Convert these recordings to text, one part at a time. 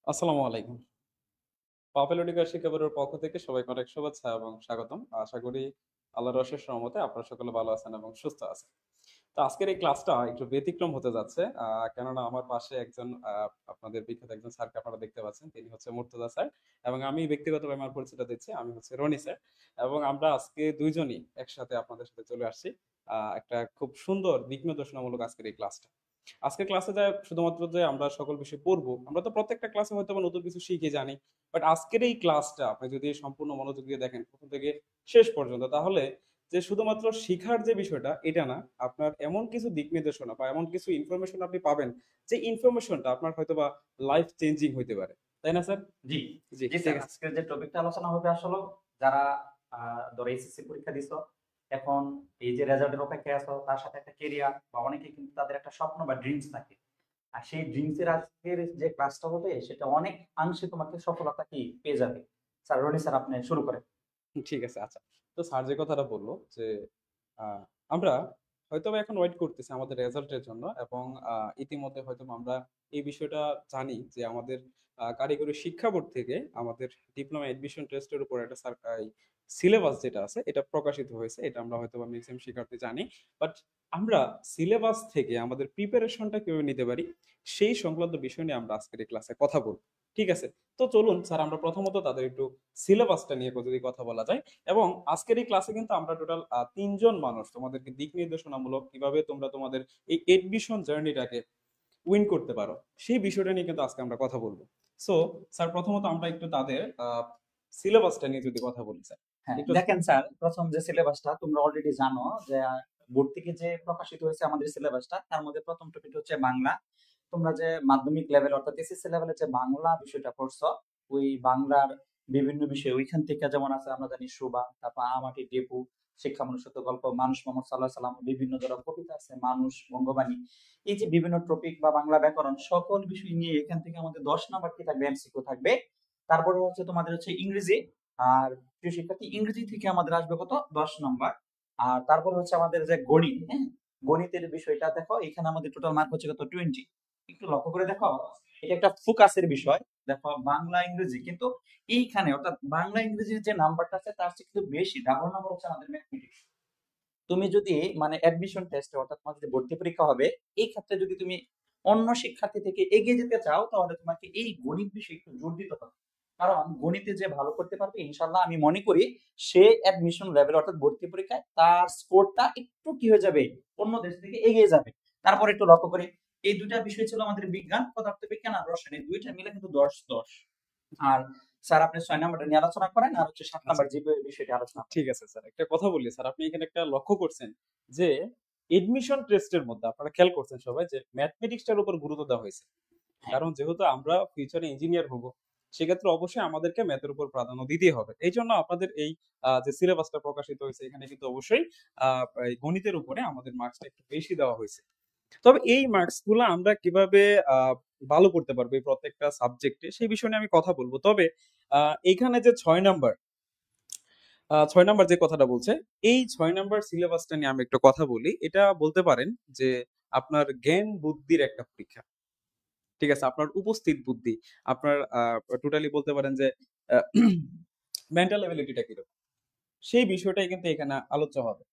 আসসালামু আলাইকুম। পাপেলোডিকার শিক্ষাবোর্ডের পক্ষ থেকে সবাইকে অনেক শুভেচ্ছা এবং স্বাগতম। আশা করি আল্লাহর অশেষ রহমতে আপনারা সকলে ভালো আছেন এবং সুস্থ আছেন। তো আজকের এই ক্লাসটা একটু ব্যতিক্রম হতে যাচ্ছে। কেননা আমার পাশে একজন আপনাদের বিখ্যাত একজন স্যারকে আপনারা দেখতে পাচ্ছেন। তিনি হচ্ছে মুর্তজা স্যার এবং আমি ব্যক্তিগতভাবে আমার পরিচয়টা দিচ্ছি। আমি হচ্ছে রনি স্যার এবং আমরা আজকে ২ জনই একসাথে আপনাদের সাথে চলে আসছি। একটা খুব সুন্দর দিক নির্দেশনামূলক আজকের এই ক্লাসটা। আজকের ক্লাসে যা শুধুমাত্র যে আমরা সকল বিষয় পড়বো, আমরা তো প্রত্যেকটা ক্লাসে হয়তোবা নতুন কিছু শিখে জানি। বাট আজকের এই ক্লাসটা আপনি যদি সম্পূর্ণ মনোযোগ দিয়ে দেখেন ১ম থেকে শেষ পর্যন্ত, তাহলে যে শুধুমাত্র শিখার যে বিষয়টা এটা না, আপনার এমন কিছু দিক নির্দেশনা বা এমন কিছু ইনফরমেশন আপনি পাবেন, যে ইনফরমেশনটা আপনার হয়তোবা লাইফ চেঞ্জিং হইতে পারে। তাই না স্যার? জি, জি, জি ঠিক স্যার। আছে। আজকের যে টপিকটা আলোচনা হবে আসলে যারা ধরো এসএসসি পরীক্ষা দিছো, এখন এই যে রেজাল্টের অপেক্ষায় আছো, তার সাথে একটা কেরিয়ার বা অনেকে কিন্তু তাদের একটা স্বপ্ন বা ড্রিমস থাকে। আর সেই ড্রিমস এর আজকের যে ক্লাসটা হবে সেটা অনেক অংশে তোমাকে সফলতা কি পেয়ে যাবে। স্যার রনি স্যার আপনি শুরু করেন। ঠিক আছে, আচ্ছা। তো স্যার যে কথাটা বলল যে, আ আমরা হয়তোবা এখন ওয়েট করতেছি আমাদের রেজাল্টের জন্য এবং ইতিমধ্যে হয়তোবা আমরা এই বিষয়টা জানি যে আমাদের কারিগরি শিক্ষা বোর্ড থেকে আমাদের ডিপ্লোমা অ্যাডমিশন টেস্টের উপর একটা সিলেবাস যেটা আছে এটা প্রকাশিত হয়েছে। এটা আমরা হয়তোবা মেক্সিমাম শিক্ষার্থী জানি। বাট আমরা সিলেবাস থেকে আমাদের প্রিপারেশনটা কিভাবে নিতে পারি, সেই সংক্রান্ত বিষয় নিয়ে আমরা আজকের এই ক্লাসে কথা বলব। ঠিক আছে? তো চলুন স্যার আমরা প্রথমত তাদের একটু সিলেবাসটা নিয়ে যদি কথা বলা যায়। এবং আজকের এই ক্লাসে কিন্তু আমরা টোটাল ৩ জন মানুষ তোমাদেরকে দিক নির্দেশনামূলক কিভাবে তোমরা তোমাদের এই এডমিশন জার্নিটাকে উইন করতে পারো, সেই বিষয়টা নিয়ে কিন্তু আজকে আমরা কথা বলবো। সো স্যার প্রথমত আমরা একটু তাদের সিলেবাসটা নিয়ে যদি কথা বলি স্যার। হ্যাঁ, একটু দেখেন স্যার, প্রথম যে সিলেবাসটা তোমরা অলরেডি জানো যে বোর্ড থেকে যে প্রকাশিত হয়েছে আমাদের সিলেবাসটা, তার মধ্যে প্রথম টপিক হচ্ছে বাংলা। তোমরা যে মাধ্যমিক লেভেল অর্থাৎ এসএসসি লেভেলে যে বাংলা বিষয়টা পড়ছো, ওই বাংলার বিভিন্ন বিষয় ওইখান থেকে যেমন আছে আমরা জানি সুবা, তারপর আমাটি টেপু, শিক্ষা মনুষ্যত্ব গল্প, মানুষ মোহাম্মদ সাল্লাহ সাল্লাম, বিভিন্ন ধরনের কবিতা আছে, মানুষ, বঙ্গবাণী, এই যে বিভিন্ন টপিক বা বাংলা ব্যাকরণ সকল বিষয় নিয়ে এখান থেকে আমাদের 10 নাম্বার কি থাকবে, এমসিকিউ থাকবে। তারপরে হচ্ছে তোমাদের হচ্ছে ইংরেজি। আর প্রিয় শিক্ষার্থী, ইংরেজি থেকে আমাদের আসবে কত, 10 নাম্বার। আর তারপর হচ্ছে আমাদের যে গণিত, হ্যাঁ, গণিতের বিষয়টা দেখো, এখানে আমাদের টোটাল মার্ক হচ্ছে কত, 20। একটু লক্ষ্য করে দেখো, এটা একটা ফোকাসের বিষয়। দেখো বাংলা ইংরেজি কিন্তু এইখানে অর্থাৎ বাংলা ইংরেজির যে নাম্বারটা আছে তার চেয়ে কিন্তু বেশি, ডাবল নাম্বার হচ্ছে আমাদের ম্যাথমেটিক্স। তুমি যদি মানে অ্যাডমিশন টেস্টে অর্থাৎ তোমার যদি ভর্তি পরীক্ষা হবে, এই ক্ষেত্রে যদি তুমি অন্য শিক্ষার্থী থেকে এগিয়ে যেতে চাও, তাহলে তোমাকে এই গণিত বিষয়ে একটু জোর দিতে হবে। কারণ গণিতে যে ভালো করতে পারবে ইনশাল্লাহ আমি মনে করি সে অ্যাডমিশন লেভেল অর্থাৎ ভর্তি পরীক্ষায় তার স্কোরটা একটু কি হয়ে যাবে, অন্য দেশ থেকে এগিয়ে যাবে। তারপর একটু লক্ষ্য করি, এই দুইটা বিষয় ছিল আমাদের বিজ্ঞান, পদার্থবিজ্ঞান আর রসায়ন, এই দুইটা মিলে কিন্তু 10-10। আর স্যার আপনি 6 নাম্বারটা নিয়ে আলোচনা করেন, আর হচ্ছে সাত আচ্ছা, নাম্বার যে বিষয়টি আলোচনা করেন। ঠিক আছে স্যার। একটা কথা বলি স্যার, আপনি এখানে একটা লক্ষ্য করছেন যে এডমিশন টেস্টের মধ্যে আপনারা খেয়াল করছেন সবাই যে ম্যাথমেটিক্সটার উপর গুরুত্ব দেওয়া হয়েছে। হ্যাঁ, কারণ যেহেতু আমরা ফিউচারে ইঞ্জিনিয়ার হব, সেক্ষেত্রে অবশ্যই আমাদেরকে ম্যাথের উপর প্রাধান্য দিতেই হবে। এই জন্য আপনাদের এই যে সিলেবাসটা প্রকাশিত হয়েছে এখানে কিন্তু অবশ্যই এই গণিতের উপরে আমাদের মার্কসটা একটু বেশি দেওয়া হয়েছে। তবে এই মার্কস গুলো আমরা কিভাবে ভালো করতে পারবো এই প্রত্যেকটা সাবজেক্টে, সেই বিষয় নিয়ে আমি কথা বলবো। তবে এইখানে যে 6 নাম্বার 6 নাম্বার যে কথাটা বলছে, এই 6 নাম্বার সিলেবাসটা নিয়ে আমি একটু কথা বলি। এটা বলতে পারেন যে আপনার জ্ঞান বুদ্ধির একটা পরীক্ষা। ঠিক আছে? আপনার উপস্থিত বুদ্ধি, আপনার টোটালি বলতে পারেন যে আ মেন্টাল এবিলিটিটা কিরকম? সেই বিষয়টাই কিন্তু এখানে আলোচ্য হবে।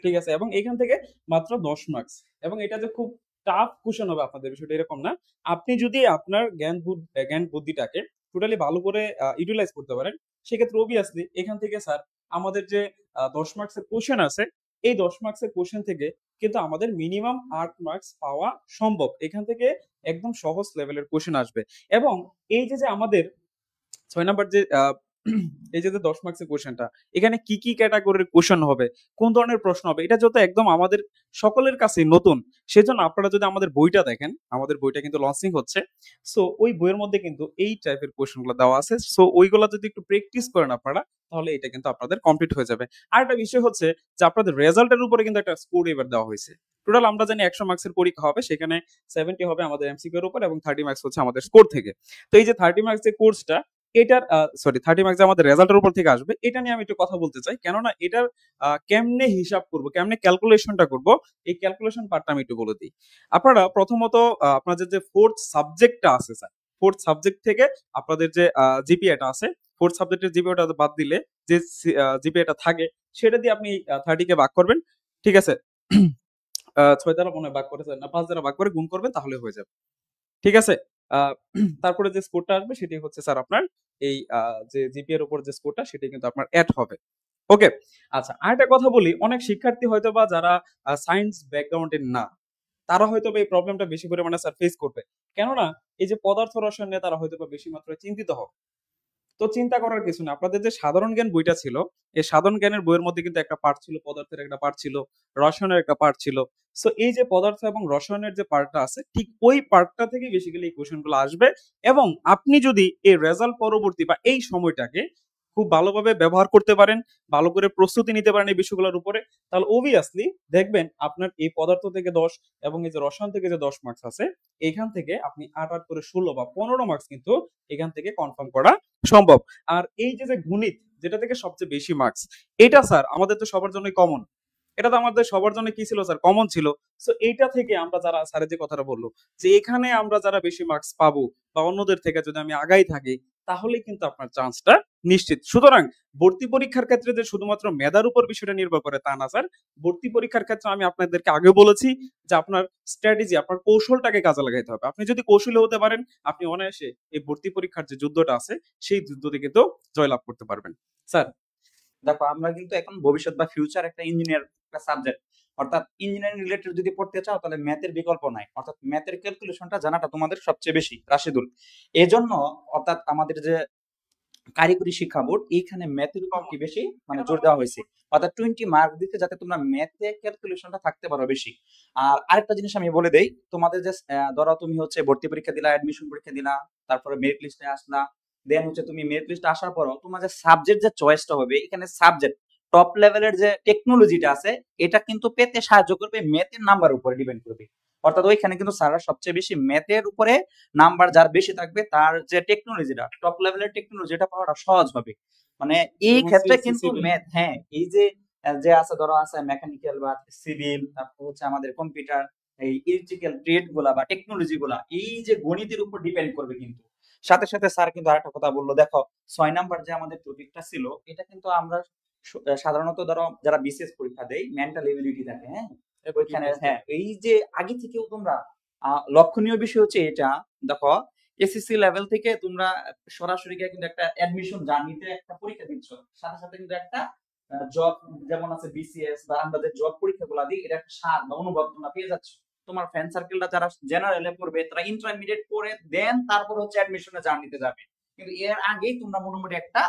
ঠিক আছে? এবং এখান থেকে মাত্র ১০ মার্কস, এবং এটা যে খুব টাফ কোয়েশ্চেন হবে আপনাদের, বিষয়টা এরকম না। আপনি যদি আপনার জ্ঞান বুদ্ধিটাকে টোটালি ভালো করে ইউটিলাইজ করতে পারেন, সেক্ষেত্রে অবভিয়াসলি এখান থেকে স্যার আমাদের যে ১০ মার্কসের কোয়েশ্চেন আছে, এই ১০ মার্কসের কোয়েশ্চেন থেকে কিন্তু আমাদের মিনিমাম ৮ মার্কস পাওয়া সম্ভব। এখান থেকে একদম সহজ লেভেলের কোয়েশ্চেন আসবে। এবং এই যে আমাদের ৬ নাম্বার যে এই যে ১০ মার্কসের কোয়েশ্চেনটা, এখানে কি, কি ক্যাটেগরির কোয়েশ্চেন হবে, কোন ধরনের প্রশ্ন হবে, এটা যেহেতু একদম আমাদের সকলের কাছেই নতুন, সেজন্য আপনারা যদি আমাদের বইটা দেখেন, আমাদের বইটা কিন্তু লঞ্চিং হচ্ছে। সো ওই বইয়ের মধ্যে কিন্তু এই টাইপের কোয়েশ্চেন গুলো দেওয়া আছে। সো ওইগুলা যদি একটু প্র্যাকটিস করেন আপনারা, তাহলে এটা কিন্তু আপনাদের কমপ্লিট হয়ে যাবে। আরেকটা বিষয় হচ্ছে যে আপনাদের রেজাল্টের উপরে কিন্তু একটা স্কোর এবার দেওয়া হয়েছে। টোটাল আমরা জানি ১০০ মার্কসের পরীক্ষা হবে, সেখানে 70 হবে আমাদের এমসিকিউ এর উপর এবং 30 মার্কস হচ্ছে আমাদের স্কোর থেকে। তো এই যে 30 মার্কস যে কোর্সটা, এটার 30 মার্কস যে আমাদের রেজাল্টের উপর থেকে আসবে, এটা নিয়ে আমি একটু কথা বলতে চাই। কেননা এটার কেমনে হিসাব করব, কেমনে ক্যালকুলেশনটা করব, এই ক্যালকুলেশন পার্টটা আমি একটু বলে দিই। আপনারা প্রথমত আপনাদের যে 4th সাবজেক্টটা আছে স্যার, ফোর্থ সাবজেক্ট থেকে আপনাদের যে জিপিএটা আছে, ফোর্থ সাবজেক্টের জিপিএটা বাদ দিলে যে জিপিএটা থাকে সেটা দিয়ে আপনি 30 কে ভাগ করবেন, ঠিক আছে? 6 দ্বারা মনে হয় ভাগ করে না 5 দ্বারা ভাগ করে গুণ করবেন, তাহলে হয়ে যাবে, ঠিক আছে? আহ, তারপরে যে স্কোরটা আসবে সেটি হচ্ছে স্যার আপনার এই যে জিপিএর উপর যে স্কোরটা সেটি কিন্তু আপনার অ্যাড হবে। ওকে, আচ্ছা আরেকটা কথা বলি, অনেক শিক্ষার্থী হয়তো বা যারা সায়েন্স ব্যাকগ্রাউন্ডের না, তারা হয়তো বা এই প্রবলেমটা বেশি পরিমাণে স্যার ফেস করবে। কেননা এই যে পদার্থ রসায়ন নিয়ে তারা হয়তো বা বেশি মাত্রায় চিন্তিত হবে। তো চিন্তা করার কিছু না, আপনাদের যে সাধারণ জ্ঞান বইটা ছিল, এই সাধারণ জ্ঞানের বইয়ের মধ্যে কিন্তু একটা পার্ট ছিল পদার্থের, একটা পার্ট ছিল রসায়নের, একটা পার্ট ছিল। সো এই যে পদার্থ এবং রসায়নের যে পার্টটা আছে, ঠিক ওই পার্টটা থেকে বেসিক্যালি এই কোশ্চেন গুলো আসবে। এবং আপনি যদি এই রেজাল্ট পরবর্তী বা এই সময়টাকে খুব ভালোভাবে ব্যবহার করতে পারেন, ভালো করে প্রস্তুতি নিতে পারেন এই বিষয়গুলোর উপরে, তাহলে অবভিয়াসলি দেখবেন আপনার এই পদার্থ থেকে 10 এবং এই যে রসায়ন থেকে যে 10 মার্কস আছে, এখান থেকে আপনি 8 করে 16 বা 15 মার্কস কিন্তু এখান থেকে কনফার্ম করা সম্ভব। আর এই যে যে গণিত, যেটা থেকে সবচেয়ে বেশি মার্কস, এটা স্যার আমাদের তো সবার জন্যই কমন। এটা তো আমাদের সবার জন্য কি ছিল স্যার, কমন ছিল। সো এইটা থেকে আমরা যারা স্যারের যে কথাটা বললো যে এখানে আমরা যারা বেশি মার্কস পাবো বা অন্যদের থেকে যদি আমি আগাই থাকি, তাহলে কিন্তু আপনার চান্সটা নিশ্চিত। সুতরাং ভর্তি পরীক্ষার ক্ষেত্রে যে শুধুমাত্র মেধার উপর বিষয়টা নির্ভর করে তা না স্যার, ভর্তি পরীক্ষার ক্ষেত্রে আমি আপনাদেরকে আগে বলেছি যে আপনার স্ট্র্যাটেজি, আপনার কৌশলটাকে কাজে লাগাইতে হবে। আপনি যদি কৌশলী হতে পারেন, আপনি অনায়াসে এই ভর্তি পরীক্ষার যে যুদ্ধটা আছে সেই যুদ্ধ থেকে তো জয়লাভ করতে পারবেন স্যার। দেখো আমরা কিন্তু এখন ভবিষ্যৎ বা ফিউচার একটা ইঞ্জিনিয়ার একটা সাবজেক্ট, অর্থাৎ ইঞ্জিনিয়ারিং রিলেটেড যদি পড়তে চাও তাহলে ম্যাথের বিকল্প নাই, অর্থাৎ ম্যাথের ক্যালকুলেশনটা জানাটা তোমাদের সবচেয়ে বেশি রাশিদুল। এজন্য অর্থাৎ আমাদের যে কারিগরি শিক্ষা বোর্ড এইখানে ম্যাথের উপর কি বেশি মানে জোর দেওয়া হয়েছে, অর্থাৎ 20 মার্ক দিতে যাতে তোমরা ম্যাথে ক্যালকুলেশনটা থাকতে পারো বেশি। আর আরেকটা জিনিস আমি বলে দেই, তোমাদের যে ধরো তুমি হচ্ছে ভর্তি পরীক্ষা দিলা, অ্যাডমিশন পরীক্ষা দিলা, তারপরে মেরিট লিস্টে আসলা, দেন হচ্ছে তুমি মেরিট লিস্টে আসার পরও তোমার যে সাবজেক্ট যে চয়েসটা হবে, এখানে সাবজেক্ট টপ লেভেলের যে টেকনোলজিটা আছে এটা কিন্তু পেতে সাহায্য করবে, ম্যাথের নাম্বার উপরে ডিপেন্ড করবে। অর্থাৎ ওইখানে কিন্তু স্যাররা সবচেয়ে বেশি ম্যাথের উপরে নাম্বার যার বেশি থাকবে তার যে টেকনোলজিটা টপ লেভেলের টেকনোলজিটা পাওয়াটা সহজ হবে। মানে এই যেমন ক্ষেত্রে সিএসসি কিন্তু সিভিল। ম্যাথ, হ্যাঁ এই যে যে আছে ধরো আছে মেকানিক্যাল বা সিভিল, তারপর হচ্ছে আমাদের কম্পিউটার, এই ইলেকট্রিক্যাল ট্রেড গুলা বা টেকনোলজি গুলা এই যে গণিতের উপর ডিপেন্ড করবে। কিন্তু সাথে সাথে স্যার কিন্তু আরেকটা কথা বললো, দেখো 6 নাম্বার যে আমাদের টপিকটা ছিল এটা কিন্তু আমরা সাধারণত ধরো যারা বিসিএস পরীক্ষা দেয় মেন্টাল এবিলিটি থাকে, হ্যাঁ ওইখানে হ্যাঁ এই যে আগে থেকেও তোমরা লক্ষণীয় বিষয় হচ্ছে এটা, দেখো এসএসসি লেভেল থেকে তোমরা সরাসরি গিয়ে কিন্তু একটা অ্যাডমিশন জার্নিতে একটা পরীক্ষা দিচ্ছ, সাথে সাথে কিন্তু একটা জব, যেমন আছে বিসিএস বা আমরা যে জব পরীক্ষাগুলো দিই, এটা একটা স্বাদ বা অনুভব তোমরা পেয়ে যাচ্ছ। তোমার ফ্রেন্ড সার্কেলটা যারা জেনারেলে পড়বে তারা ইন্টারমিডিয়েট পড়ে দেন তারপর হচ্ছে অ্যাডমিশনে জার্নিতে যাবে, কিন্তু এর আগেই তোমরা মোটামুটি একটা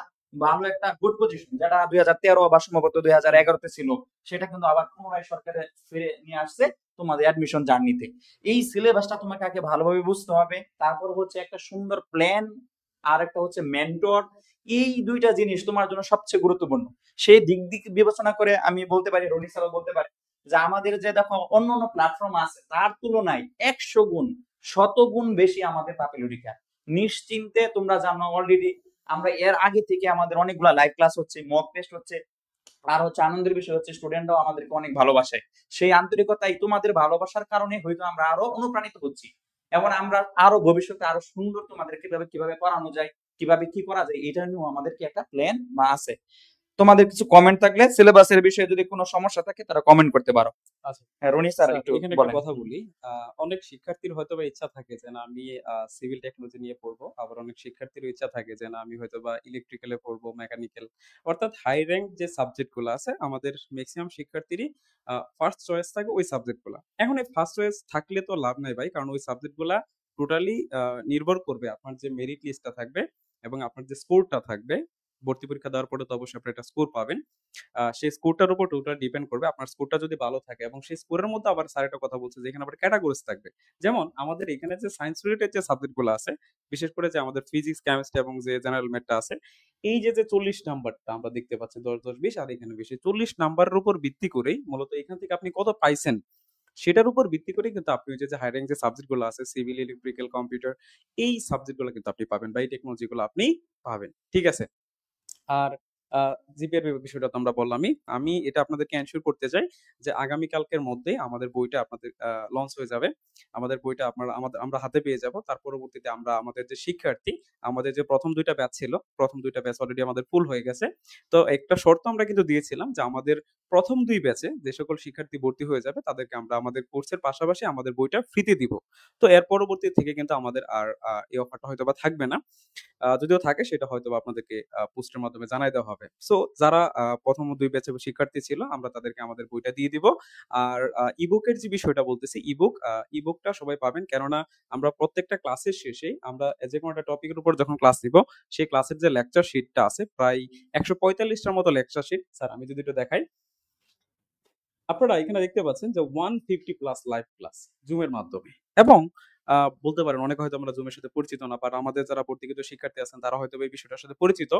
ভালো একটা গুড পজিশন, যেটা 2013 বা সম্ভবত 2011-তে ছিল, সেটা কিন্তু আবার পুনরায় সরকারে ফিরে নিয়ে আসছে তোমাদের অ্যাডমিশন জার্নিতে। এই সিলেবাসটা তোমাকে আগে ভালোভাবে বুঝতে হবে, তারপর হচ্ছে একটা সুন্দর প্ল্যান, আর একটা হচ্ছে মেন্টর। এই দুইটা জিনিস তোমার জন্য সবচেয়ে গুরুত্বপূর্ণ। সেই দিক দিক বিবেচনা করে আমি বলতে পারি, রনি স্যারও বলতে পারে যে আমাদের যে দেখো অন্য অন্য প্ল্যাটফর্ম আছে তার তুলনায় 100 গুণ 100 গুণ বেশি আমাদের পাপিলুরিকা। নিশ্চিন্তে তোমরা জানো অলরেডি আমরা এর আগে থেকে আমাদের অনেকগুলা লাইভ ক্লাস হচ্ছে, মক টেস্ট হচ্ছে, আর হচ্ছে আনন্দের বিষয় হচ্ছে স্টুডেন্টরাও আমাদেরকে অনেক ভালোবাসে। সেই আন্তরিকতাই তোমাদের ভালোবাসার কারণে হয়তো আমরা আরো অনুপ্রাণিত হচ্ছি, এবং আমরা আরো ভবিষ্যতে আরো সুন্দর তোমাদের কিভাবে কিভাবে করানো যায়, কিভাবে কি করা যায়, এটা নিয়েও আমাদের কি একটা প্ল্যান বা আছে। তোমাদের কিছু কমেন্ট থাকলে সিলেবাসের বিষয়ে যদি কোনো সমস্যা থাকে তারা কমেন্ট করতে পারো। আচ্ছা হ্যাঁ রনি স্যার স্যার, একটু এখানে একটা বলেন। কথা বলি। অনেক শিক্ষার্থীর হয়তো বা ইচ্ছা থাকে যে না আমি সিভিল টেকনোলজি নিয়ে পড়বো, আবার অনেক শিক্ষার্থীর ইচ্ছা থাকে যে না আমি হয়তো বা ইলেকট্রিক্যালে পড়বো, মেকানিক্যাল, অর্থাৎ হাই র্যাঙ্ক যে সাবজেক্ট গুলো আছে আমাদের ম্যাক্সিমাম শিক্ষার্থীরই ফার্স্ট চয়েস থাকে ওই সাবজেক্ট গুলা। এখন এই ফার্স্ট চয়েস থাকলে তো লাভ নাই ভাই, কারণ ওই সাবজেক্ট গুলা টোটালি নির্ভর করবে আপনার যে মেরিট লিস্টটা থাকবে এবং আপনার যে স্কোরটা থাকবে। ভর্তি পরীক্ষা দেওয়ার পরে তো অবশ্যই আপনি একটা স্কোর পাবেন। সেই স্কোরটার উপর টোটাল ডিপেন্ড করবে। আপনার স্কোরটা যদি ভালো থাকে এবং সেই স্কোরের মধ্যে আবার স্যার একটা কথা বলছে যে এখানে আবার ক্যাটাগরিজ থাকবে। যেমন আমাদের এখানে যে সায়েন্স রিলেটেড যে সাবজেক্টগুলো আছে, বিশেষ করে যে আমাদের ফিজিক্স, কেমিস্ট্রি এবং যে জেনারেল ম্যাথটা আছে, এই যে 40 নাম্বারটা আমরা দেখতে পাচ্ছি 10 10 20 আর এখানে 20, 40 নাম্বারের উপর ভিত্তি করেই মূলত এখান থেকে আপনি কত পাইছেন সেটার উপর ভিত্তি করে কিন্তু আপনি ওই যে হাই র্যাঙ্ক যে সাবজেক্টগুলো আছে সিভিল, ইলেকট্রিক্যাল, কম্পিউটার, এই সাবজেক্টগুলো কিন্তু আপনি পাবেন বা এই টেকনোলজিগুলো আপনি পাবেন। ঠিক আছে? আর জিপিএর বিষয়টা তো আমরা বললামই। আমি এটা আপনাদেরকে এনশিওর করতে চাই যে আগামীকালকের মধ্যেই আমাদের বইটা আপনাদের লঞ্চ হয়ে যাবে। আমাদের বইটা আমরা হাতে পেয়ে যাব। তার পরবর্তীতে আমরা আমাদের যে শিক্ষার্থী, আমাদের যে ১ম ২ টা ব্যাচ ছিল, ১ম ২ টা ব্যাচ অলরেডি আমাদের ফুল হয়ে গেছে। তো একটা শর্ত আমরা কিন্তু দিয়েছিলাম যে আমাদের ১ম ২ ব্যাচে যে সকল শিক্ষার্থী ভর্তি হয়ে যাবে তাদেরকে আমরা আমাদের কোর্সের পাশাপাশি আমাদের বইটা ফ্রিতে দিব। তো এর পরবর্তী থেকে কিন্তু আমাদের আর এই অফারটা হয়তোবা থাকবে না। যদিও থাকে সেটা হয়তোবা আপনাদেরকে পোস্টের মাধ্যমে জানাই দেওয়া হবে। সো যারা ১ম ২ ব্যাচের শিক্ষার্থী ছিল আমরা তাদেরকে আমাদের বইটা দিয়ে দিব। আর ইবুকের যে বিষয়টা বলতেছি, ইবুকটা সবাই পাবেন। কেননা আমরা প্রত্যেকটা ক্লাসের শেষেই আমরা যেকোনো একটা টপিকের উপর যখন ক্লাস নিব, সেই ক্লাসের যে লেকচার শিটটা আছে প্রায় ১৪৫ টার মতো লেকচার শিট। স্যার আমি যদি একটু দেখাই। আপনারা এখানে দেখতে পাচ্ছেন যে 150 প্লাস লাইভ ক্লাস জুমের মাধ্যমে এবং বলতে পারেন অনেকে হয়তো আমরা জুমের সাথে পরিচিত না, বা আমাদের যারা ভর্তিকৃত শিক্ষার্থী আছেন তারা হয়তো এই বিষয়টার সাথে পরিচিত।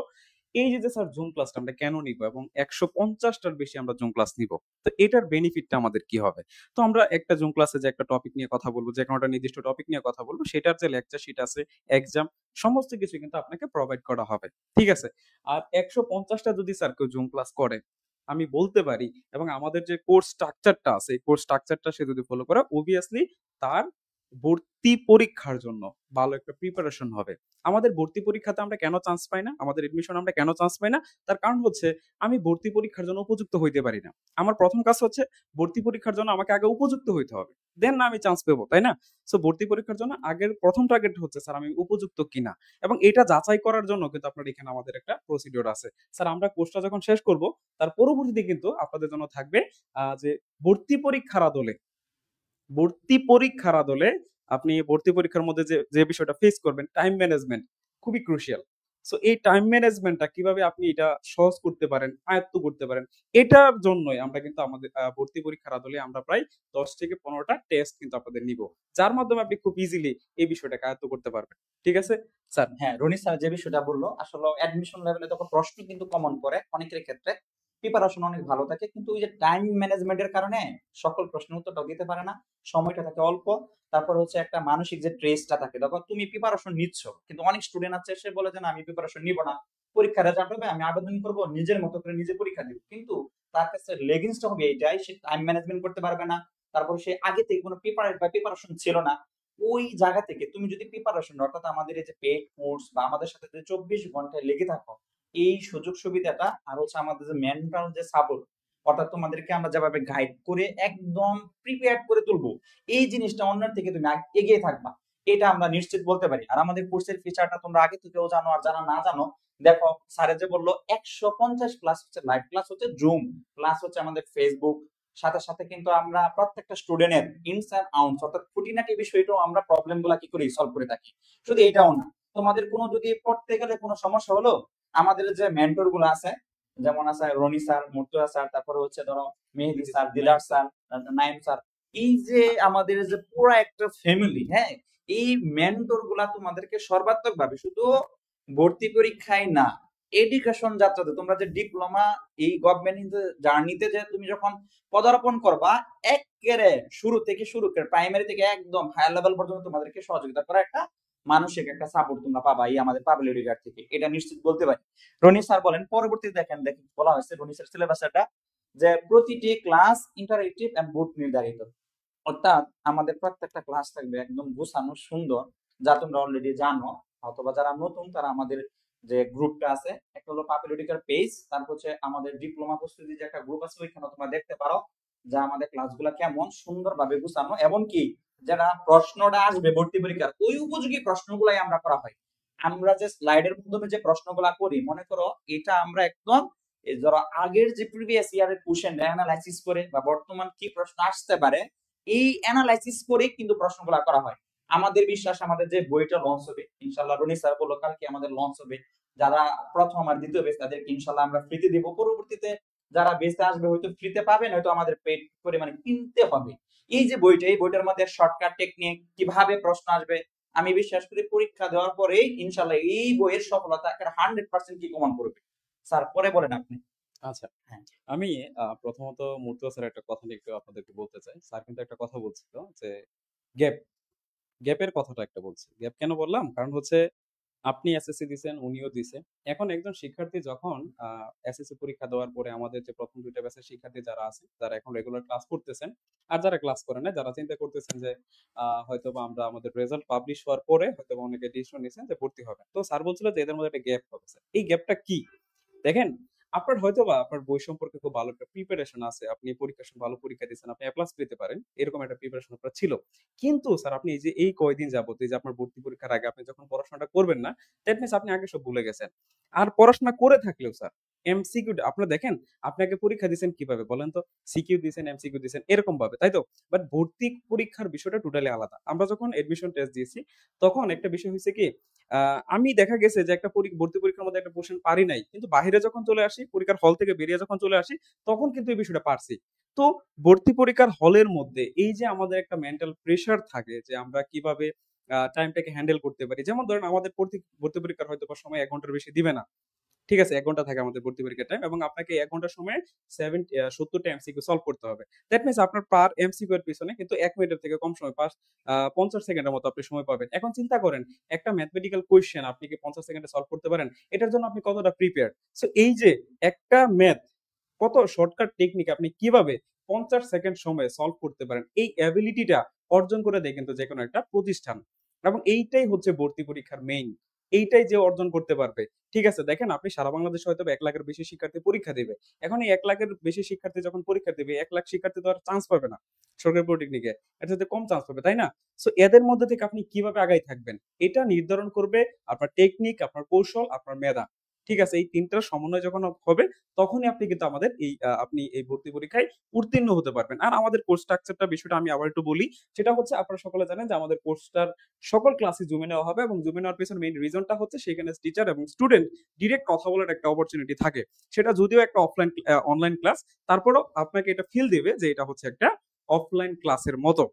এই যে স্যার জুম ক্লাসটা আমরা কেন নিব এবং ১৫০টার বেশি আমরা জুম ক্লাস নিব, তো এটার বেনিফিটটা আমাদের কি হবে? তো আমরা একটা জুম ক্লাসে যে একটা টপিক নিয়ে কথা বলবো, যে কোনো একটা নির্দিষ্ট টপিক নিয়ে কথা বলবো, সেটার যে লেকচার শিট আছে, এক্সাম, সমস্ত কিছু কিন্তু আপনাকে প্রোভাইড করা হবে। ঠিক আছে? আর ১৫০টা যদি স্যার কেউ জুম ক্লাস করে, আমি বলতে পারি, এবং আমাদের যে কোর্স স্ট্রাকচারটা আছে এই কোর্স স্ট্রাকচারটা সে যদি ফলো করে, অবভিয়াসলি তার ভর্তি পরীক্ষার জন্য ভালো একটা প্রিপারেশন হবে। আমাদের ভর্তি পরীক্ষাতে আমরা কেন চান্স পাই না, আমাদের এডমিশন আমরা কেন চান্স পাই না, তার কারণ হচ্ছে আমি ভর্তি পরীক্ষার জন্য উপযুক্ত হইতে পারি না। আমার প্রথম কাজ হচ্ছে ভর্তি পরীক্ষার জন্য আমাকে আগে উপযুক্ত হইতে হবে, দেন না আমি চান্স পেবো, তাই না? সো ভর্তি পরীক্ষার জন্য আগের প্রথম টার্গেট হচ্ছে স্যার আমি উপযুক্ত কিনা, এবং এটা যাচাই করার জন্য কিন্তু আপনার এখানে আমাদের একটা প্রসিডিওর আছে। স্যার আমরা কোর্সটা যখন শেষ করব তার পরবর্তীতে কিন্তু আপনাদের জন্য থাকবে যে ভর্তি পরীক্ষার আদলে, ভর্তি পরীক্ষার আদলে আপনি ভর্তি পরীক্ষার মধ্যে যে বিষয়টা ফেস করবেন, টাইম ম্যানেজমেন্ট খুবই ক্রুশিয়াল। সো এই টাইম ম্যানেজমেন্টটা কিভাবে আপনি এটা সহজ করতে পারেন, আয়ত্ত করতে পারেন, এটার জন্যই আমরা কিন্তু আমাদের ভর্তি পরীক্ষার আদলে আমরা প্রায় ১০ থেকে ১৫টা টেস্ট কিন্তু আপনাদের নিব, যার মাধ্যমে আপনি খুব ইজিলি এই বিষয়টাকে আয়ত্ত করতে পারবেন। ঠিক আছে স্যার? হ্যাঁ, রনি স্যার যে বিষয়টা বললো, আসলে অ্যাডমিশন লেভেলে তখন প্রশ্ন কিন্তু কমন পড়ে অনেকের ক্ষেত্রে, প্রিপারেশন অনেক ভালো থাকে, কিন্তু ওই যে টাইম ম্যানেজমেন্টের কারণে সকল প্রশ্নের উত্তরটাও দিতে পারে না, সময়টা থাকে অল্প। তারপর হচ্ছে একটা মানসিক যে ট্রেসটা থাকে, দেখো তুমি প্রিপারেশন নিচ্ছ, কিন্তু অনেক স্টুডেন্ট আছে সে বলে যে না আমি প্রিপারেশন নিব না, পরীক্ষা রেজাল্ট হবে আমি আবেদন করব নিজের মতো করে নিজে পরীক্ষা দিব, কিন্তু তার কাছে লেগিংসটা হবে এইটাই, সে টাইম ম্যানেজমেন্ট করতে পারবে না। তারপর সে আগে থেকে কোনো প্রিপারেশন ছিল না। ওই জায়গা থেকে তুমি যদি প্রিপারেশন, অর্থাৎ আমাদের এই যে পেইড কোর্স বা আমাদের সাথে যে ২৪ ঘন্টায় লেগে থাকো, এই সুযোগ সুবিধাটা, আর হচ্ছে আমাদের যে মেন্টাল যে সাপোর্ট, অর্থাৎ তোমাদেরকে আমরা যেভাবে গাইড করে একদম প্রিপেয়ার্ড করে তুলবো, এই জিনিসটা অন্যের থেকে তুমি এগিয়ে থাকবা, এটা আমরা নিশ্চিত বলতে পারি। আর আমাদের কোর্সের ফিচারটা তোমরা আগে থেকেও জানো, আর যারা না জানো, দেখো স্যারে যে বললো ১৫০ প্লাস হচ্ছে লাইভ ক্লাস, হচ্ছে জুম প্লাস হচ্ছে আমাদের ফেসবুক, সাথে সাথে কিন্তু আমরা প্রত্যেকটা স্টুডেন্টের ইনস এন্ড আউটস, অর্থাৎ খুঁটিনাটি বিষয়টাও আমরা প্রবলেম গুলা কি করে সলভ করে থাকি। শুধু এটাও না, তোমাদের কোনো যদি পড়তে গেলে কোনো সমস্যা হলো, আমাদের যে মেন্টর গুলো আছে, যেমন আছে রনি স্যার, মুর্তজা স্যার, তারপরে হচ্ছে ধরো মেহেদি জি sir, sir, Naim দিলার sir. Sir, Naim sir, এই যে আমাদের যে পুরো একটা ফ্যামিলি, হ্যাঁ, এই মেন্টর গুলা তোমাদেরকে সর্বাত্মক ভাবে শুধু ভর্তি পরীক্ষায় না, এডুকেশন যাত্রাতে তোমরা যে ডিপ্লোমা এই গভর্নমেন্ট জার্নিতে যে তুমি যখন পদার্পণ করবা, একেবারে শুরু থেকে শুরু করে প্রাইমারি থেকে একদম হায়ার লেভেল পর্যন্ত তোমাদেরকে সহযোগিতা করা একটা মানসিক একটা সাপোর্ট তোমরা পাবা এই আমাদের পাবলিক এডুকেটর থেকে, এটা নিশ্চিত বলতে পারি। রনি স্যার বলেন পরবর্তীতে, দেখেন দেখেন বলা হয়েছে রনি স্যার সিলেবাসটা, যে প্রতিটি ক্লাস ইন্টারেক্টিভ এন্ড বুট নির্ধারিত, অর্থাৎ আমাদের প্রত্যেকটা ক্লাস থাকবে একদম গোছানো সুন্দর, যা তোমরা অলরেডি জানো, অথবা যারা নতুন তারা আমাদের যে গ্রুপটা আছে, একটা হলো পাপিলিটিকার পেজ, তারপর হচ্ছে আমাদের ডিপ্লোমা প্রস্তুতি যে একটা গ্রুপ আছে, ওইখানে তোমরা দেখতে পারো যে আমাদের ক্লাসগুলো কেমন সুন্দরভাবে গোছানো, এমনকি যারা প্রশ্নটা আসবে ভর্তি পরীক্ষার ওই উপযোগী প্রশ্নগুলাই আমরা করা হয়। আমরা যে স্লাইডের মাধ্যমে যে প্রশ্নগুলা করি, মনে করো এটা আমরা একদম এই ধরো আগের যে প্রিভিয়াস ইয়ারের কোশ্চেন অ্যানালাইসিস করে বা বর্তমান কি প্রশ্ন আসতে পারে, এই অ্যানালাইসিস করে কিন্তু প্রশ্নগুলো করা হয়। আমাদের বিশ্বাস আমাদের যে বইটা লঞ্চ হবে ইনশাআল্লাহ, রনি স্যার বললো কালকে আমাদের লঞ্চ হবে, যারা প্রথম আর দ্বিতীয় বেচ তাদেরকে ইনশাআল্লাহ আমরা ফ্রিতে দিব, পরবর্তীতে যারা বেচতে আসবে হয়তো ফ্রিতে পাবে, নয়তো আমাদের পেড করে মানে কিনতে হবে। এই যে বইটা, এই বইটার মধ্যে শর্টকাট টেকনিক, কিভাবে প্রশ্ন আসবে, আমি বিশ্বাস করি পরীক্ষা দেওয়ার পরে ইনশাআল্লাহ এই বইয়ের সফলতা 100% কি প্রমাণ করবে। স্যার পরে বলেন আপনি। আচ্ছা, হ্যাঁ, আমি প্রথমত মুর্তজা স্যার একটা কথা নিয়ে একটু আপনাদেরকে বলতে চাই। স্যার কিন্তু একটা কথা বলছিল যে গ্যাপ, গ্যাপের কথাটা একটা বলছে। গ্যাপ কেন বললাম? কারণ হচ্ছে আপনি এসএসসি দিছেন, উনিও দিছে। এখন একজন শিক্ষার্থী যখন এসএসসি পরীক্ষা দেওয়ার পরে আমাদের যে ১ম ২ টা ব্যাচের শিক্ষার্থী যারা আছে, যারা এখন রেগুলার ক্লাস করতেছেন, আর যারা ক্লাস করেন নাই, যারা চিন্তা করতেছেন যে হয়তোবা আমরা আমাদের রেজাল্ট পাবলিশ হওয়ার পরে হয়তোবা অনেকে ডিসিশন নিছেন যে ভর্তি হবেন। তো স্যার বলছিল যে এদের মধ্যে একটা গ্যাপ হবে স্যার। এই গ্যাপটা কি? দেখেন, আপনার হয়তোবা আপনার বই সম্পর্কে খুব ভালো একটা প্রিপারেশন আছে। আপনি পরীক্ষার সময় ভালো পরীক্ষা দিয়েছেন, আপনি এ প্লাস পেতে পারেন। এরকম একটা প্রিপারেশন আপনার ছিল। কিন্তু স্যার আপনি এই যে এই কয়দিন যাবত এই যে আপনার ভর্তি পরীক্ষার আগে আপনি যখন পড়াশোনাটা করবেন না, দ্যাট মিনস আপনি আগে সব ভুলে গেছেন। আর পড়াশোনা করে থাকলেও স্যার এমসিকিউ আপনারা দেখেন, আপনি আগে পরীক্ষা দিয়েছেন কিভাবে বলেন তো? সিকিউ দিয়েছেন, এমসিকিউ দিয়েছেন এরকম ভাবে, তাই তো? বাট ভর্তি পরীক্ষার বিষয়টা টোটালি আলাদা। আমরা যখন এডমিশন টেস্ট দিয়েছি, তখন একটা বিষয় হইছে কি, আমি দেখা গেছে যে একটা ভর্তি পরীক্ষার মধ্যে একটা কোশ্চেন পারি নাই। কিন্তু বাহিরে যখন চলে আসি, পরীক্ষার হল থেকে বেরিয়ে যখন চলে আসি, তখন কিন্তু এই বিষয়টা পারছি। তো ভর্তি পরীক্ষার হলের মধ্যে এই যে আমাদের একটা মেন্টাল প্রেশার থাকে যে আমরা কিভাবে টাইমটাকে হ্যান্ডেল করতে পারি। যেমন ধরেন আমাদের ভর্তি পরীক্ষার হয়তোবা সময় ১ ঘন্টার বেশি দিবে না। ঠিক আছে? ১ ঘন্টা থাকে আমাদের ভর্তি পরীক্ষার টাইম এবং আপনাকে ১ ঘন্টার সময়ে ৭০ টা এমসিকিউ সলভ করতে হবে। দ্যাট মিনস আপনার পার এমসিকিউ এর পিছনে কিন্তু ১ মিনিটের থেকে কম সময় ৫০ সেকেন্ডের মতো আপনি সময় পাবেন। এখন চিন্তা করেন, একটা ম্যাথমেটিক্যাল কোয়েশ্চেন আপনি কি ৫০ সেকেন্ডে সলভ করতে পারেন? এটার জন্য আপনি কতটা প্রিপেয়ার্ড? সো এই যে একটা ম্যাথ, কত শর্টকাট টেকনিক আপনি কিভাবে ৫০ সেকেন্ড সময়ে সলভ করতে পারেন, এই অ্যাবিলিটিটা অর্জন করে দেয় কিন্তু যেকোনো একটা প্রতিষ্ঠান। এবং এইটাই হচ্ছে ভর্তি পরীক্ষার মেইন। এইটাই যে অর্জন করতে পারবে। ঠিক আছে, দেখেন আপনি সারা বাংলাদেশে হয়তো ১ লাখের বেশি শিক্ষার্থী পরীক্ষা দিবে। এখন এই ১ লাখের বেশি শিক্ষার্থী যখন পরীক্ষা দিবে, ১ লাখ শিক্ষার্থী তো আর চান্স পাবে না সরকারি পলিটেকনিকে। এর চাইতে কম চান্স পাবে, তাই না? সো এদের মধ্যে থেকে আপনি কিভাবে আগাই থাকবেন? এটা নির্ধারণ করবে আপনার টেকনিক, আপনার কৌশল, আপনার মেধা। ঠিক আছে? এই ৩ টার সমন্বয় যখন হবে, তখনই আপনি কিন্তু আমাদের এই আপনি এই ভর্তি পরীক্ষায় উত্তীর্ণ হতে পারবেন। আর আমাদের কোর্স স্ট্রাকচারটা বিষয়টা আমি আবার একটু বলি। সেটা হচ্ছে আপনারা সকলে জানেন যে আমাদের কোর্সটার সকল ক্লাসই জুমে নেওয়া হবে এবং জুমে নেওয়ার পেছনে মেইন রিজনটা হচ্ছে সেখানে টিচার এবং স্টুডেন্ট ডিরেক্ট কথা বলার একটা অপরচুনিটি থাকে। সেটা যদিও একটা অনলাইন ক্লাস, তারপরেও আপনাকে এটা ফিল দিবে যে এটা হচ্ছে একটা অফলাইন ক্লাসের মতো।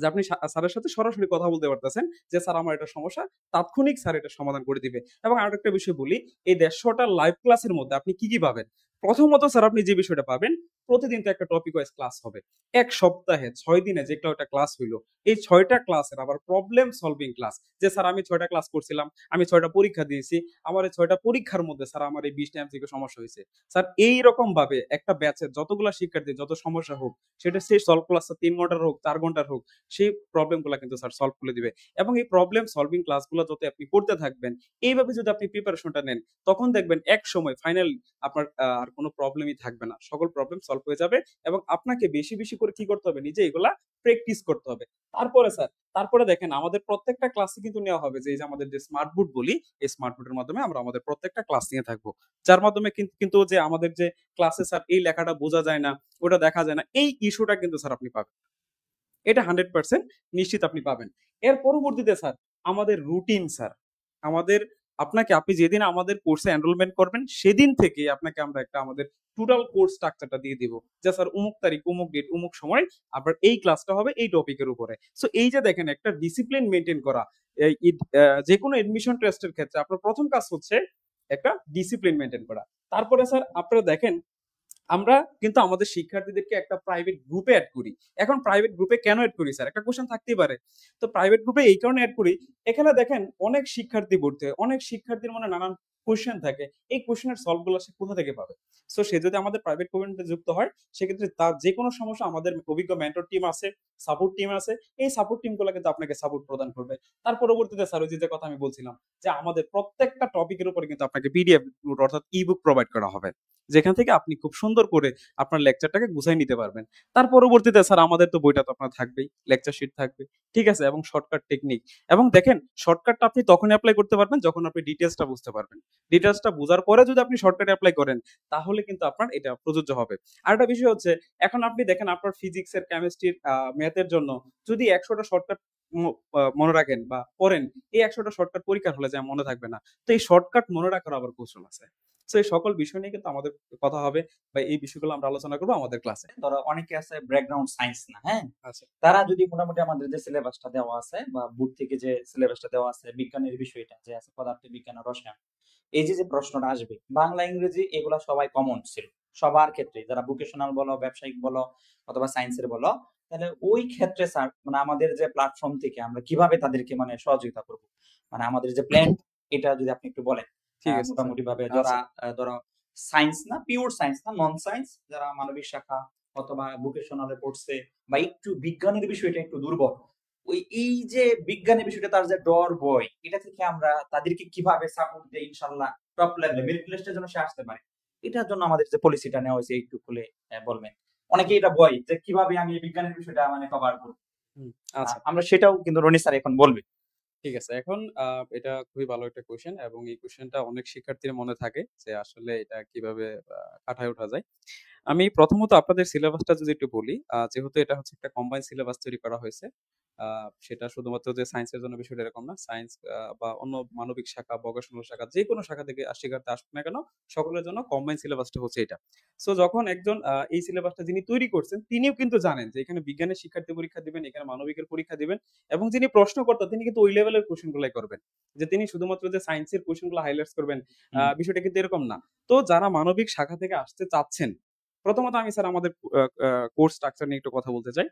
যে আপনি স্যারের সাথে সরাসরি কথা বলতে পারতেছেন যে, "স্যার আমার এটা সমস্যা।" তাৎক্ষণিক স্যার এটা সমাধান করে দিবে। এবং আরেকটা বিষয় বলি, এই ১৫০ টা লাইভ ক্লাসের মধ্যে আপনি কি পাবেন? প্রথমত স্যার আপনি যে বিষয়টা পাবেন, প্রতিদিন তো একটা টপিক ওয়াইজ ক্লাস হবে। ১ সপ্তাহে ৬ দিনে যে কয়টা ক্লাস হইলো, এই ৬ টা ক্লাসের আবার প্রবলেম সলভিং ক্লাস। যে স্যার আমি ৬ টা ক্লাস করছিলাম, আমি ৬ টা পরীক্ষা দিয়েছি। আমার এই ৬ টা পরীক্ষার মধ্যে স্যার আমার এই ২০ টা এমসিকিউ সমস্যা হইছে। স্যার এইরকম ভাবে একটা ব্যাচের যতগুলা শিক্ষার্থীর যত সমস্যা হোক, সেটা সেই সলভ ক্লাসটা ৩ ঘন্টার হোক, ৪ ঘন্টার হোক, সেই প্রবলেম গুলা কিন্তু স্যার সলভ করে দিবে। এবং এই প্রবলেম সলভিং ক্লাসগুলো যত আপনি করতে থাকবেন, এইভাবে যদি আপনি প্রিপারেশনটা নেন, তখন দেখবেন একসময় ফাইনালি আপনার আর কোনো প্রবলেমই থাকবে না। সকল প্রবলেম সলভ হয়ে যাবে এবং আপনাকে বেশি করে কি করতে হবে? নিজে এগুলা প্র্যাকটিস করতে হবে। তারপরে স্যার, তারপরে দেখেন আমাদের প্রত্যেকটা ক্লাসে কিন্তু নেওয়া হবে যে এই যে আমাদের যে স্মার্ট বোর্ড বলি, এই স্মার্ট বোর্ডের মাধ্যমে আমরা আমাদের প্রত্যেকটা ক্লাস নিয়ে থাকবো। যার মাধ্যমে কিন্তু যে আমাদের যে ক্লাসে স্যার এই লেখাটা বোঝা যায় না, ওটা দেখা যায় না, এই ইস্যুটা কিন্তু স্যার আপনি পাবেন। এটা 100% নিশ্চিত আপনি পাবেন। এর পরবর্তীতে স্যার আমাদের রুটিন স্যার, আমাদের আপনি যেদিন আমাদের কোর্সে এনরোলমেন্ট করবেন সেদিন থেকে আপনাকে আমরা একটা আমাদের টোটাল কোর্স স্ট্রাকচারটা দিয়ে দিব। যে স্যার অমুক তারিখ, অমুক ডেট, অমুক সময় আবার এই ক্লাসটা হবে এই টপিকের উপরে। সো এই যে দেখেন একটা ডিসিপ্লিন মেইনটেইন করা, এই যেকোনো এডমিশন টেস্টের ক্ষেত্রে আপনার প্রথম কাজ হচ্ছে একটা ডিসিপ্লিন মেইনটেইন করা। তারপরে স্যার আপনারা দেখেন আমরা কিন্তু আমাদের শিক্ষার্থীদেরকে একটা প্রাইভেট গ্রুপে এড করি। এখন প্রাইভেট গ্রুপে কেন এড করি স্যার? একটা কোয়েশ্চেন থাকতেই পারে। তো প্রাইভেট গ্রুপে এই কারণে এড করি, এখানে দেখেন অনেক শিক্ষার্থী ভর্তি হয়। অনেক শিক্ষার্থীর মনে নানান কোয়েশ্চেন থাকে। এই কোয়েশ্চেনের সলভ গুলো সে কোথা থেকে পাবে? সো সে যদি আমাদের প্রাইভেট কমিউনিটিতে যুক্ত হয়, সেক্ষেত্রে তার যেকোনো সমস্যা আমাদের অভিজ্ঞ মেন্টর টিম আছে, সাপোর্ট টিম আছে। এই সাপোর্ট টিম গুলো কিন্তু আপনাকে সাপোর্ট প্রদান করবে। তার পরবর্তীতে স্যার ওই যে কথা আমি বলছিলাম যে আমাদের প্রত্যেকটা টপিকের উপরে কিন্তু আপনাকে পিডিএফ নোট অর্থাৎ ই-বুক প্রোভাইড করা হবে। যেখান থেকে আপনি খুব সুন্দর করে আপনার লেকচারটাকে গুছায় নিতে পারবেন। তার পরবর্তীতে স্যার আমাদের তো বইটা তো আপনার থাকবেই, লেকচার শিট থাকবে। ঠিক আছে? এবং শর্টকাট টেকনিক। এবং দেখেন শর্টকাটটা আপনি তখনই এপ্লাই করতে পারবেন যখন আপনি ডিটেইলসটা বুঝতে পারবেন। ডিটেইলসটা বুঝার পরে যদি আপনি শর্টকাট এপ্লাই করেন, তাহলে কিন্তু আপনার এটা প্রযোজ্য হবে। আরেকটা বিষয় হচ্ছে, এখন আপনি দেখেন আপনার ফিজিক্সের, কেমিস্ট্রির, ম্যাথের জন্য যদি ১০০ টা শর্টকাট মনে রাখেন বা পড়েন, এই ১০০ টা শর্টকাট পরীক্ষার হলে যায় মনে থাকবে না। তো এই শর্টকাট মনে রাখার আবার কৌশল আছে। সো এই সকল বিষয় নিয়ে কিন্তু আমাদের কথা হবে বা এই বিষয়গুলো আমরা আলোচনা করব আমাদের ক্লাসে। ধরো অনেকে আছে ব্যাকগ্রাউন্ড সায়েন্স না, হ্যাঁ? আচ্ছা। তারা যদি মোটামুটি আমাদের যে সিলেবাসটা দেওয়া আছে বা বোর্ড থেকে যে সিলেবাসটা দেওয়া আছে বিজ্ঞানের বিষয়টা যে আছে পদার্থবিজ্ঞান আর রসায়ন, এই যে প্রশ্নটা আসবে বাংলা ইংরেজি এগুলা সবাই কমন ছিল সবার ক্ষেত্রে, যারা ভোকেশনাল বলো, ব্যবসায়িক বলো অথবা সায়েন্সের বলো। তাহলে ওই ক্ষেত্রে স্যার মানে আমাদের যে প্ল্যাটফর্ম থেকে আমরা কিভাবে তাদেরকে মানে সহযোগিতা করব, মানে আমাদের যে প্ল্যান এটা যদি আপনি একটু বলেন ঠিক আছে স্যার। মোটামুটি ভাবে আচ্ছা। যারা ধরো সায়েন্স না, পিওর সায়েন্স না, নন সায়েন্স, যারা মানবিক শাখা অথবা ভোকেশনালে পড়ছে বা একটু বিজ্ঞানের বিষয়টা একটু দুর্বল, এই যে বিজ্ঞানের বিষয়টা তার যে ডর ভয়, এটা থেকে আমরা তাদেরকে কিভাবে সাপোর্ট দেই ইনশাআল্লাহ টপ লেভেলে মেরিট লিস্টের জন্য সে আসতে পারে, এটার জন্য আমাদের যে পলিসিটা নেওয়া হয়েছে একটু খুলে বলবেন। অনেকে এটা ভয় যে কিভাবে আমি এই বিজ্ঞানের বিষয়টা মানে কভার করব। হুম, আচ্ছা। আমরা সেটাও কিন্তু রনি স্যার এখন বলবে। ঠিক আছে। এখন এটা খুবই ভালো একটা কোয়েশ্চেন এবং এই কোয়েশ্চেনটা অনেক শিক্ষার্থীর মনে থাকে যে আসলে এটা কিভাবে কাটায় ওঠা যায়। আমি প্রথমত আপনাদের সিলেবাসটা যদি একটু বলি, যেহেতু এটা হচ্ছে একটা কম্বাইন্ড সিলেবাস তৈরি করা হয়েছে। আ সেটা শুধুমাত্র যে সায়েন্সের জন্য বিষয়টা এরকম না। সায়েন্স বা অন্য মানবিক শাখা, ভোকেশনাল শাখা যেকোনো শাখা থেকে শিক্ষার্থী আসুক না কেন, সকলের জন্য কম্বাইন্ড সিলেবাসটা হচ্ছে এটা। সো যখন একজন এই সিলেবাসটা যিনি তৈরি করছেন, তিনিও কিন্তু জানেন যে এখানে বিজ্ঞানের শিক্ষার্থী পরীক্ষা দিবেন, এখানে মানবিকের পরীক্ষা দিবেন এবং যিনি প্রশ্নকর্তা তিনি কিন্তু ওই লেভেলের কোয়েশ্চেন গুলাই করবেন। যে তিনি শুধুমাত্র যে সায়েন্সের কোয়েশ্চেন গুলো হাইলাইটস করবেন, হুম, বিষয়টা কিন্তু এরকম না। তো যারা মানবিক শাখা থেকে আসতে চাচ্ছেন, প্রথমত আমি স্যার আমাদের কোর্স স্ট্রাকচার নিয়ে একটু কথা বলতে চাই।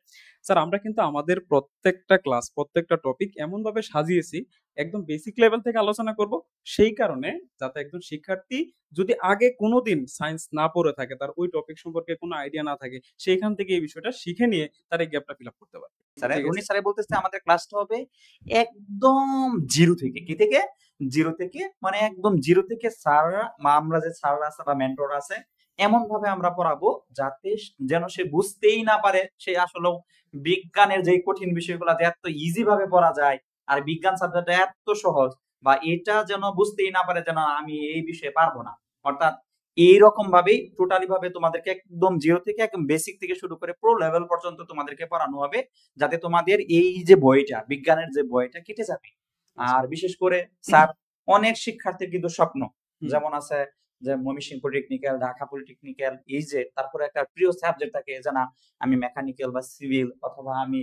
স্যার আমরা কিন্তু আমাদের প্রত্যেকটা ক্লাস, প্রত্যেকটা টপিক এমনভাবে সাজিয়েছি, একদম বেসিক লেভেল থেকে আলোচনা করব। সেই কারণে যাতে একজন শিক্ষার্থী যদি আগে কোনোদিন সায়েন্স না পড়ে থাকে, তার ওই টপিক সম্পর্কে কোনো আইডিয়া না থাকে, সেইখান থেকে এই বিষয়টা শিখে নিয়ে তার এই গ্যাপটা ফিল আপ করতে পারে। স্যার ঠিক রনি আছে? স্যার বলতেছে আমাদের ক্লাসটা হবে একদম জিরো থেকে, কি থেকে জিরো থেকে, মানে একদম জিরো থেকে স্যাররা আমরা যে স্যাররা আছে বা মেন্টর আছে এমন ভাবে আমরা পড়াবো যাতে যেন সে বুঝতেই না পারে সে আসলে বিজ্ঞানের যে কঠিন বিষয়গুলো যে এত ইজি ভাবে পড়া যায় আর বিজ্ঞান সাবজেক্টটা এত সহজ, বা এটা যেন বুঝতেই না পারে যেন আমি এই বিষয়ে পারবো না। অর্থাৎ এইরকম ভাবেই টোটালি ভাবে তোমাদেরকে একদম জিরো থেকে একদম বেসিক থেকে শুরু করে প্রো লেভেল পর্যন্ত তোমাদেরকে পড়ানো হবে, যাতে তোমাদের এই যে বইটা বিজ্ঞানের যে বইটা কেটে যাবে। আচ্ছা। আর বিশেষ করে স্যার অনেক শিক্ষার্থীর কিন্তু স্বপ্ন হুম, যেমন আছে যে ময়মনসিংহ পলিটেকনিক্যাল, ঢাকা পলিটেকনিক্যাল, এই যে তারপরে একটা প্রিয় সাবজেক্ট থাকে যে না আমি মেকানিক্যাল বা সিভিল অথবা আমি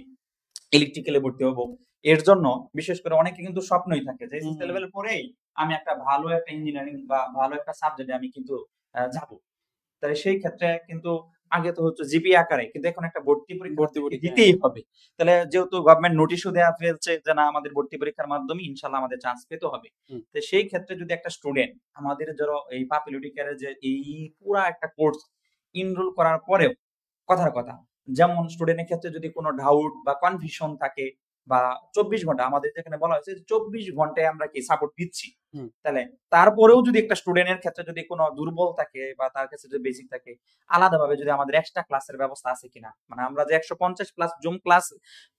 ইলেকট্রিক্যালে ভর্তি হবো। এর জন্য বিশেষ করে অনেকে কিন্তু স্বপ্নই থাকে যে হুম, এসএসসি হুম। লেভেল পরেই আমি একটা ভালো একটা ইঞ্জিনিয়ারিং বা ভালো একটা সাবজেক্টে আমি কিন্তু যাব। তাহলে সেই ক্ষেত্রে কিন্তু আগে তো হচ্ছে জিপি আকারে, কিন্তু এখন একটা ভর্তি পরীক্ষা ভর্তি আপনাদেরকে পরীক্ষা, হ্যাঁ। দিতেই হবে। তাহলে যেহেতু গভর্নমেন্ট নোটিশও দেয়া ফেলছে যে না আমাদের ভর্তি পরীক্ষার মাধ্যমে ইনশাআল্লাহ আমাদের চান্স পেতে হবে। হুম, তো সেই ক্ষেত্রে যদি একটা স্টুডেন্ট আমাদের ধরো এই পাপিলিটি কেয়ারের যে এই পুরা একটা কোর্স এনরোল করার পরেও কথার কথা যেমন স্টুডেন্টের ক্ষেত্রে যদি কোনো ডাউট বা কনফিউশন থাকে বা 24 ঘন্টা আমাদের যেখানে বলা হয়েছে যে 24 ঘন্টায় আমরা কি সাপোর্ট দিচ্ছি, হুম। তাহলে তারপরেও যদি একটা স্টুডেন্টের ক্ষেত্রে যদি কোনো দুর্বল থাকে বা তার কাছে যদি বেসিক থাকে, আলাদাভাবে যদি আমাদের এক্সট্রা ক্লাসের ব্যবস্থা আছে কিনা, মানে আমরা যে 150+ জুম ক্লাস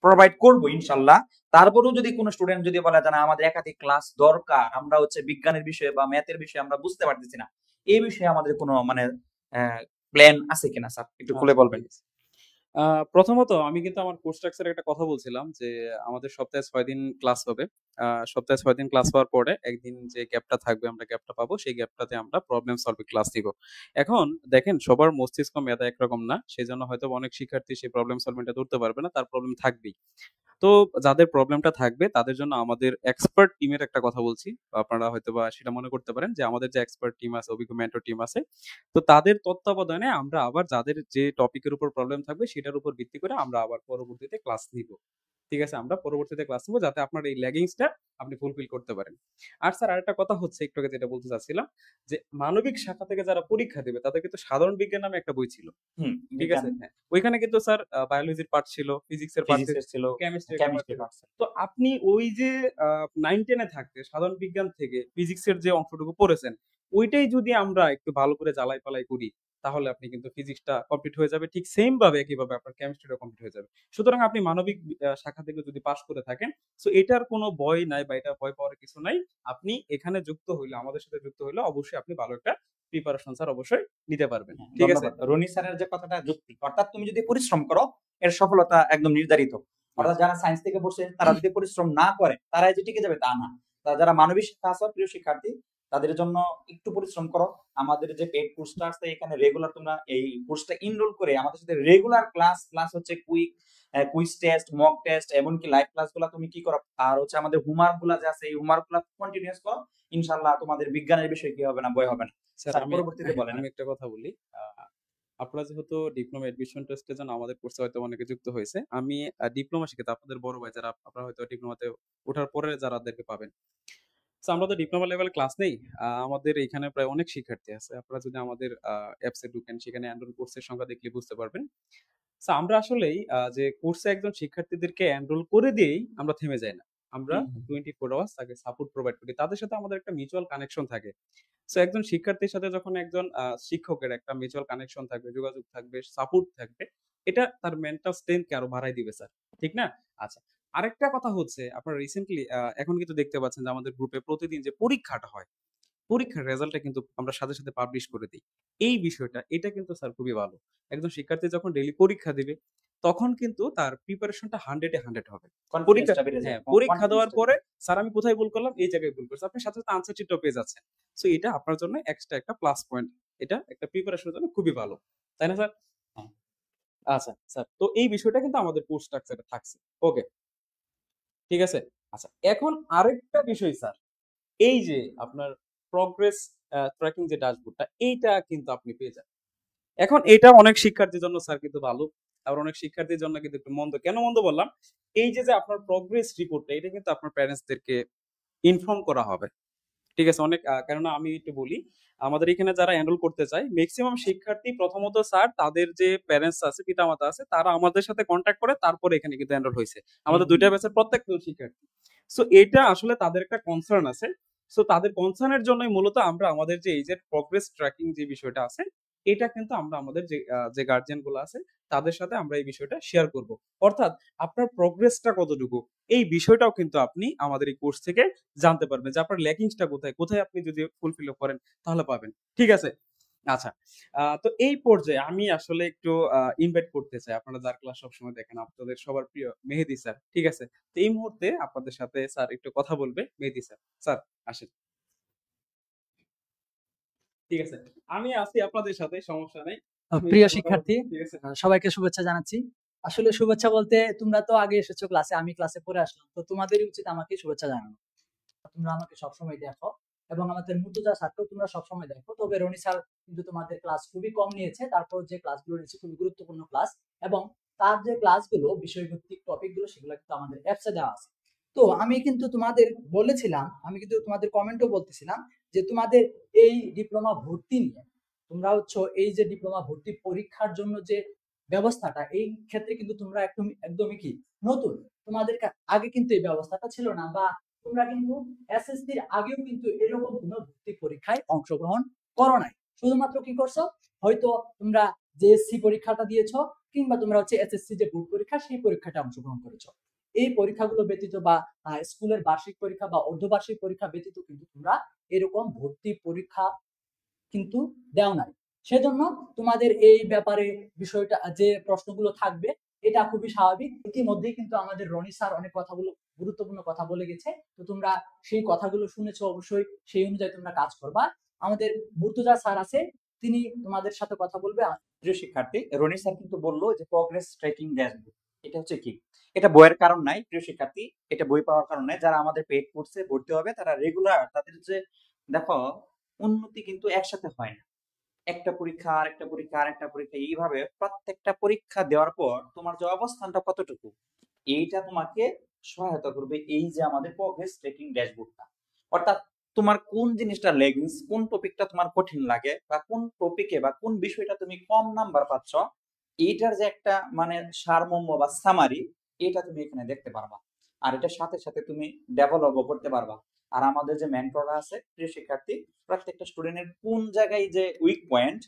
প্রোভাইড করব ইনশাল্লাহ, তারপরেও যদি কোনো স্টুডেন্ট যদি বলে যে না আমাদের একাধিক ক্লাস দরকার, আমরা হচ্ছে বিজ্ঞানের বিষয়ে বা ম্যাথের বিষয়ে আমরা বুঝতে পারতেছি না, এই বিষয়ে আমাদের কোনো মানে প্ল্যান আছে কিনা স্যার একটু খুলে আচ্ছা, বলবেন। ঠিক আছে। প্রথমত আমি কিন্তু আমার কোর্স স্ট্রাকচার এর একটা কথা বলছিলাম যে আমাদের সপ্তাহে ৬ দিন ক্লাস হবে। সপ্তাহে ৬ দিন ক্লাস হওয়ার পরে একদিন যে গ্যাপটা থাকবে আমরা গ্যাপটা পাবো। সেই গ্যাপটাতে আমরা প্রবলেম সলভিং ক্লাস দিব। এখন দেখেন সবার মস্তিষ্ক মেধা একরকম না। সেজন্য হয়তোবা অনেক শিক্ষার্থী সেই প্রবলেম সলভিং টা ধরতে পারবে না। তার প্রবলেম থাকবেই। তো যাদের প্রবলেমটা থাকবে তাদের জন্য আমাদের এক্সপার্ট টিমের একটা কথা বলছি। আপনারা হয়তোবা সেটা মনে করতে পারেন যে আমাদের যে এক্সপার্ট টিম আছে, অভিজ্ঞ মেন্টর টিম আছে। তো তাদের তত্ত্বাবধানে আমরা আবার যাদের যে টপিকের উপর প্রবলেম থাকবে সেটার উপর ভিত্তি করে আমরা আবার পরবর্তীতে ক্লাস নিব। ঠিক আছে? আমরা পরবর্তীতে ক্লাস নিব যাতে আপনার এই ল্যাগিংসটা আপনি ফুলফিল করতে পারেন। আর স্যার আরেকটা কথা হচ্ছে একটু আগে যেটা বলতে চাচ্ছিলাম যে মানবিক শাখা থেকে যারা পরীক্ষা দিবে তাদের কিন্তু সাধারণ বিজ্ঞান নামে একটা বই ছিল। হুম, ঠিক বিজ্ঞান, আছে? হ্যাঁ। ওইখানে কিন্তু স্যার বায়োলজির পার্ট ছিল, ফিজিক্সের পার্ট ছিল, ফিজিক্সের ছিল, কেমিস্ট্রির একটা পার্ট কেমিস্ট্রি ছিল। পার্টস। তো আপনি ওই যে 9-10 এ থাকতে সাধারণ বিজ্ঞান থেকে ফিজিক্সের যে অংশটুকু পড়েছেন, ওইটাই যদি আমরা একটু ভালো করে জ্বালাই-পালাই করি, তাহলে আপনি কিন্তু ফিজিক্সটা কমপ্লিট হয়ে যাবে। ঠিক সেইম ভাবে একইভাবে আপনার কেমিস্ট্রিটাও কমপ্লিট হয়ে যাবে। সুতরাং আপনি মানবিক শাখা থেকে যদি পাস করে থাকেন, সো এটার কোনো ভয় নাই বা এটা ভয় পাওয়ার কিছু নাই। আপনি এখানে যুক্ত হইলে, আমাদের সাথে যুক্ত হইলে অবশ্যই আপনি ভালো একটা প্রিপারেশন স্যার অবশ্যই নিতে পারবেন। হ্যাঁ, ঠিক আছে? ধন্যবাদ। রনি স্যারের যে কথাটা যুক্তি। অর্থাৎ তুমি যদি পরিশ্রম করো, এর সফলতা একদম নির্ধারিত। অর্থাৎ আচ্ছা। যারা সায়েন্স থেকে পড়ছে তারা যদি পরিশ্রম না করে, তারাই যে টিকে যাবে তা না। যারা মানবিক শিক্ষা আছে প্রিয় শিক্ষার্থী, তাদের জন্য একটু পরিশ্রম করো। আমাদের যে পেইড কোর্সটা আছে এখানে রেগুলার তোমরা এই কোর্সটা এনরোল করে আমাদের সাথে রেগুলার ক্লাস প্লাস হচ্ছে কুইজ টেস্ট, মক টেস্ট এমনকি লাইভ ক্লাসগুলা তুমি কি করো? আর হচ্ছে আমাদের হোমওয়ার্ক গুলা যে আছে এই হোমওয়ার্ক গুলা কন্টিনিউয়াস করো। ইনশাআল্লাহ তোমাদের বিজ্ঞানের বিষয়ে কি হবে না, ভয় হবে না। স্যার স্যার আমি পরবর্তীতে বলেন। আমি একটা কথা বলি। আ আপনারা যেহেতু ডিপ্লোমা এডমিশন টেস্টের জন্য আমাদের কোর্সে হয়তো অনেকে যুক্ত হয়েছে। আমি ডিপ্লোমা শিক্ষিত আপনাদের বড় ভাই যারা আপনারা হয়তো ডিপ্লোমাতে ওঠার পরে যারাদেরকে পাবেন। সো আমরা তো ডিপ্লোমা লেভেল ক্লাস নেই। আমাদের এখানে প্রায় অনেক শিক্ষার্থী আছে। আপনারা যদি আমাদের অ্যাপসে ঢুকেন সেখানে এনরোল কোর্সের সংখ্যা দেখলে বুঝতে পারবেন। সো আমরা আসলেই যে কোর্সে একজন শিক্ষার্থীদেরকে এনরোল করে দিয়েই আমরা থেমে যাই না। আমরা হুম, হুম। 24 আওয়ার্স তাকে সাপোর্ট প্রোভাইড করি। তাদের সাথে আমাদের একটা মিউচুয়াল কানেকশন থাকে। সো একজন শিক্ষার্থীর সাথে যখন একজন শিক্ষকের একটা মিউচুয়াল কানেকশন থাকবে, যোগাযোগ থাকবে, সাপোর্ট থাকবে, এটা তার মেন্টাল স্ট্রেংথ কে আরো বাড়ায় দিবে স্যার। ঠিক না? আচ্ছা। আরেকটা কথা হচ্ছে আপনারা রিসেন্টলি এখন কিন্তু দেখতে পাচ্ছেন যে আমাদের গ্রুপে প্রতিদিন যে পরীক্ষাটা হয়, পরীক্ষার রেজাল্টটা কিন্তু আমরা সাথে, সাথে পাবলিশ করে দেই। এই বিষয়টা এটা কিন্তু স্যার খুবই ভালো। একজন শিক্ষার্থী যখন ডেইলি পরীক্ষা দিবে, তখন কিন্তু তার প্রিপারেশনটা 100 এ 100 হবে। পরীক্ষা কনফিডেন্সটা বেড়ে যায়, হ্যাঁ, পরীক্ষা দেওয়ার কনফিডেন্সটা পরে বেড়ে যায়। স্যার আমি কোথায় ভুল করলাম? এই জায়গায় ভুল করছি। আপনি সাথে, সাথে আনসার শিটটাও পেয়ে যাচ্ছেন। সো এটা আপনার জন্য এক্সট্রা একটা প্লাস পয়েন্ট। এটা একটা প্রিপারেশনের জন্য খুবই ভালো। তাই না স্যার? হ্যাঁ। আচ্ছা স্যার। তো এই বিষয়টা কিন্তু আমাদের কোর্স স্ট্রাকচারে থাকছে। ওকে, ঠিক আছে? আচ্ছা, এখন আরেকটা বিষয় স্যার। এই যে আপনার প্রগ্রেস ট্র্যাকিং যে ড্যাশবোর্ডটা এইটা কিন্তু আপনি পেয়ে যাবেন। এখন এটা অনেক শিক্ষার্থীর জন্য স্যার কিন্তু ভালো। আবার অনেক শিক্ষার্থীর জন্য কিন্তু একটু মন্দ। কেন মন্দ বললাম? এই যে আপনার প্রগ্রেস রিপোর্টটা এটা কিন্তু আপনার প্যারেন্টস দেরকে ইনফর্ম করা হবে। ঠিক আছে? অনেক কেননা আমি একটু বলি, আমাদের এখানে যারা এনরোল করতে চায়, মেক্সিমাম শিক্ষার্থী প্রথমত স্যার তাদের যে প্যারেন্টস আছে, পিতামাতা আছে, তারা আমাদের সাথে কনট্যাক্ট করে তারপরে এখানে কিন্তু এনরোল হইছে। হুম, আমাদের ২ হুম। টা ব্যাচের প্রত্যেকজন শিক্ষার্থী। সো এটা আসলে তাদের একটা কনসার্ন আছে। সো তাদের কনসার্ন এর জন্যই মূলত আমরা আমাদের যে এই যে প্রগ্রেস ট্র্যাকিং যে বিষয়টা আছে, এটা কিন্তু আমরা আমাদের যে গার্ডিয়ান গুলো আছে, তাদের সাথে আমরা এই বিষয়টা শেয়ার করব। অর্থাৎ আপনার প্রগ্রেসটা কতটুকু, এই বিষয়টাও কিন্তু আপনি আমাদের এই কোর্স থেকে জানতে পারবেন যে আপনার ল্যাকিংসটা কোথায়, কোথায় আপনি যদি ফুলফিল করেন তাহলে পাবেন। ঠিক আছে? আচ্ছা। তো এই পর্যায়ে আমি আসলে একটু ইনভাইট করতে চাই। আপনারা যার ক্লাস সবসময় দেখেন, আপনাদের সবার প্রিয় মেহেদী স্যার। ঠিক আছে? তো এই মুহূর্তে আপনাদের সাথে স্যার একটু কথা বলবে মেহেদী স্যার। স্যার আসেন। ঠিক আছে। আমি আছি আপনাদের সাথে, সমস্যা নাই। আমি প্রিয় একটু কথা বলব। শিক্ষার্থী, ঠিক আছে? সবাইকে শুভেচ্ছা জানাচ্ছি। আসলে শুভেচ্ছা বলতে তোমরা তো আগে এসেছো ক্লাসে, আমি ক্লাসে পড়ে আসলাম। তো তোমাদেরই উচিত আমাকে শুভেচ্ছা জানানো। তোমরা আমাকে সবসময় দেখো এবং আমাদের মুর্তজা স্যারকেও তোমরা সবসময় দেখো। তবে রনি স্যার কিন্তু তোমাদের ক্লাস খুবই কম নিয়েছে। তারপর যে ক্লাসগুলো নিয়েছে খুবই গুরুত্বপূর্ণ ক্লাস, এবং তার যে ক্লাসগুলো বিষয়ভিত্তিক টপিকগুলো সেগুলো কিন্তু আমাদের অ্যাপসে দেওয়া আছে। তো আমি কিন্তু তোমাদের বলেছিলাম, আমি কিন্তু তোমাদের কমেন্টও বলতেছিলাম যে তোমাদের এই ডিপ্লোমা ভর্তি নিয়ে তোমরা হচ্ছে এই যে ডিপ্লোমা ভর্তি পরীক্ষার জন্য যে ব্যবস্থাটা, এই ক্ষেত্রে কিন্তু তোমরা একদমই কি নতুন। তোমাদের আগে কিন্তু এই ব্যবস্থাটা ছিল না, বা তোমরা কিন্তু এসএসসির আগেও কিন্তু এরকম কোনো ভর্তি পরীক্ষায় অংশগ্রহণ করো নাই। শুধুমাত্র কি করছো, হয়তো তোমরা জেএসসি পরীক্ষাটা দিয়েছো, কিংবা তোমরা হচ্ছে এসএসসি যে বোর্ড পরীক্ষা সেই পরীক্ষাটা অংশগ্রহণ করেছো। এই পরীক্ষাগুলো ব্যতীত বা স্কুলের বার্ষিক পরীক্ষা বা অর্ধবার্ষিক পরীক্ষা ব্যতীত কিন্তু তোমরা এরকম ভর্তি পরীক্ষা কিন্তু দেও নাই। সেজন্য তোমাদের এই ব্যাপারে বিষয়টা যে প্রশ্নগুলো থাকবে এটা খুবই স্বাভাবিক। ইতিমধ্যেই কিন্তু আমাদের রনি স্যার অনেক কথাগুলো গুরুত্বপূর্ণ কথা বলে গেছে। তো তোমরা সেই কথাগুলো শুনেছো, অবশ্যই সেই অনুযায়ী তোমরা কাজ করবা। আমাদের মুর্তজা স্যার আছে, তিনি তোমাদের সাথে কথা বলবে। প্রিয় শিক্ষার্থী, রনি স্যার কিন্তু বললো যে প্রগ্রেস ট্রেকিং ড্যাশবোর্ড এটা হচ্ছে কি, এটা বইয়ের কারণ নাই প্রিয় শিক্ষার্থী, এটা বই পাওয়ার কারণ নাই। যারা আমাদের পেইড কোর্সে ভর্তি হবে তারা রেগুলার তাদের যে দেখো উন্নতি কিন্তু একসাথে হয় না। একটা পরীক্ষা আরেকটা পরীক্ষা আরেকটা পরীক্ষা এইভাবে প্রত্যেকটা পরীক্ষা দেওয়ার পর তোমার যে অবস্থানটা কতটুকু এইটা তোমাকে সহায়তা করবে এই যে আমাদের প্রগ্রেস ট্রেকিং ড্যাশবোর্ডটা। অর্থাৎ তোমার কোন জিনিসটা লেগিংস, কোন টপিকটা তোমার কঠিন লাগে, বা কোন টপিকে বা কোন বিষয়টা তুমি কম নাম্বার পাচ্ছ, এইটার যে একটা মানে সারমর্ম বা সামারি, এটা তুমি এখানে দেখতে পারবা। আর এটার সাথে সাথে তুমি ডেভেলপও করতে পারবা। আর আমাদের যে মেন্টররা আছে প্রিয় শিক্ষার্থী, প্রত্যেকটা স্টুডেন্টের কোন জায়গায় যে উইক পয়েন্ট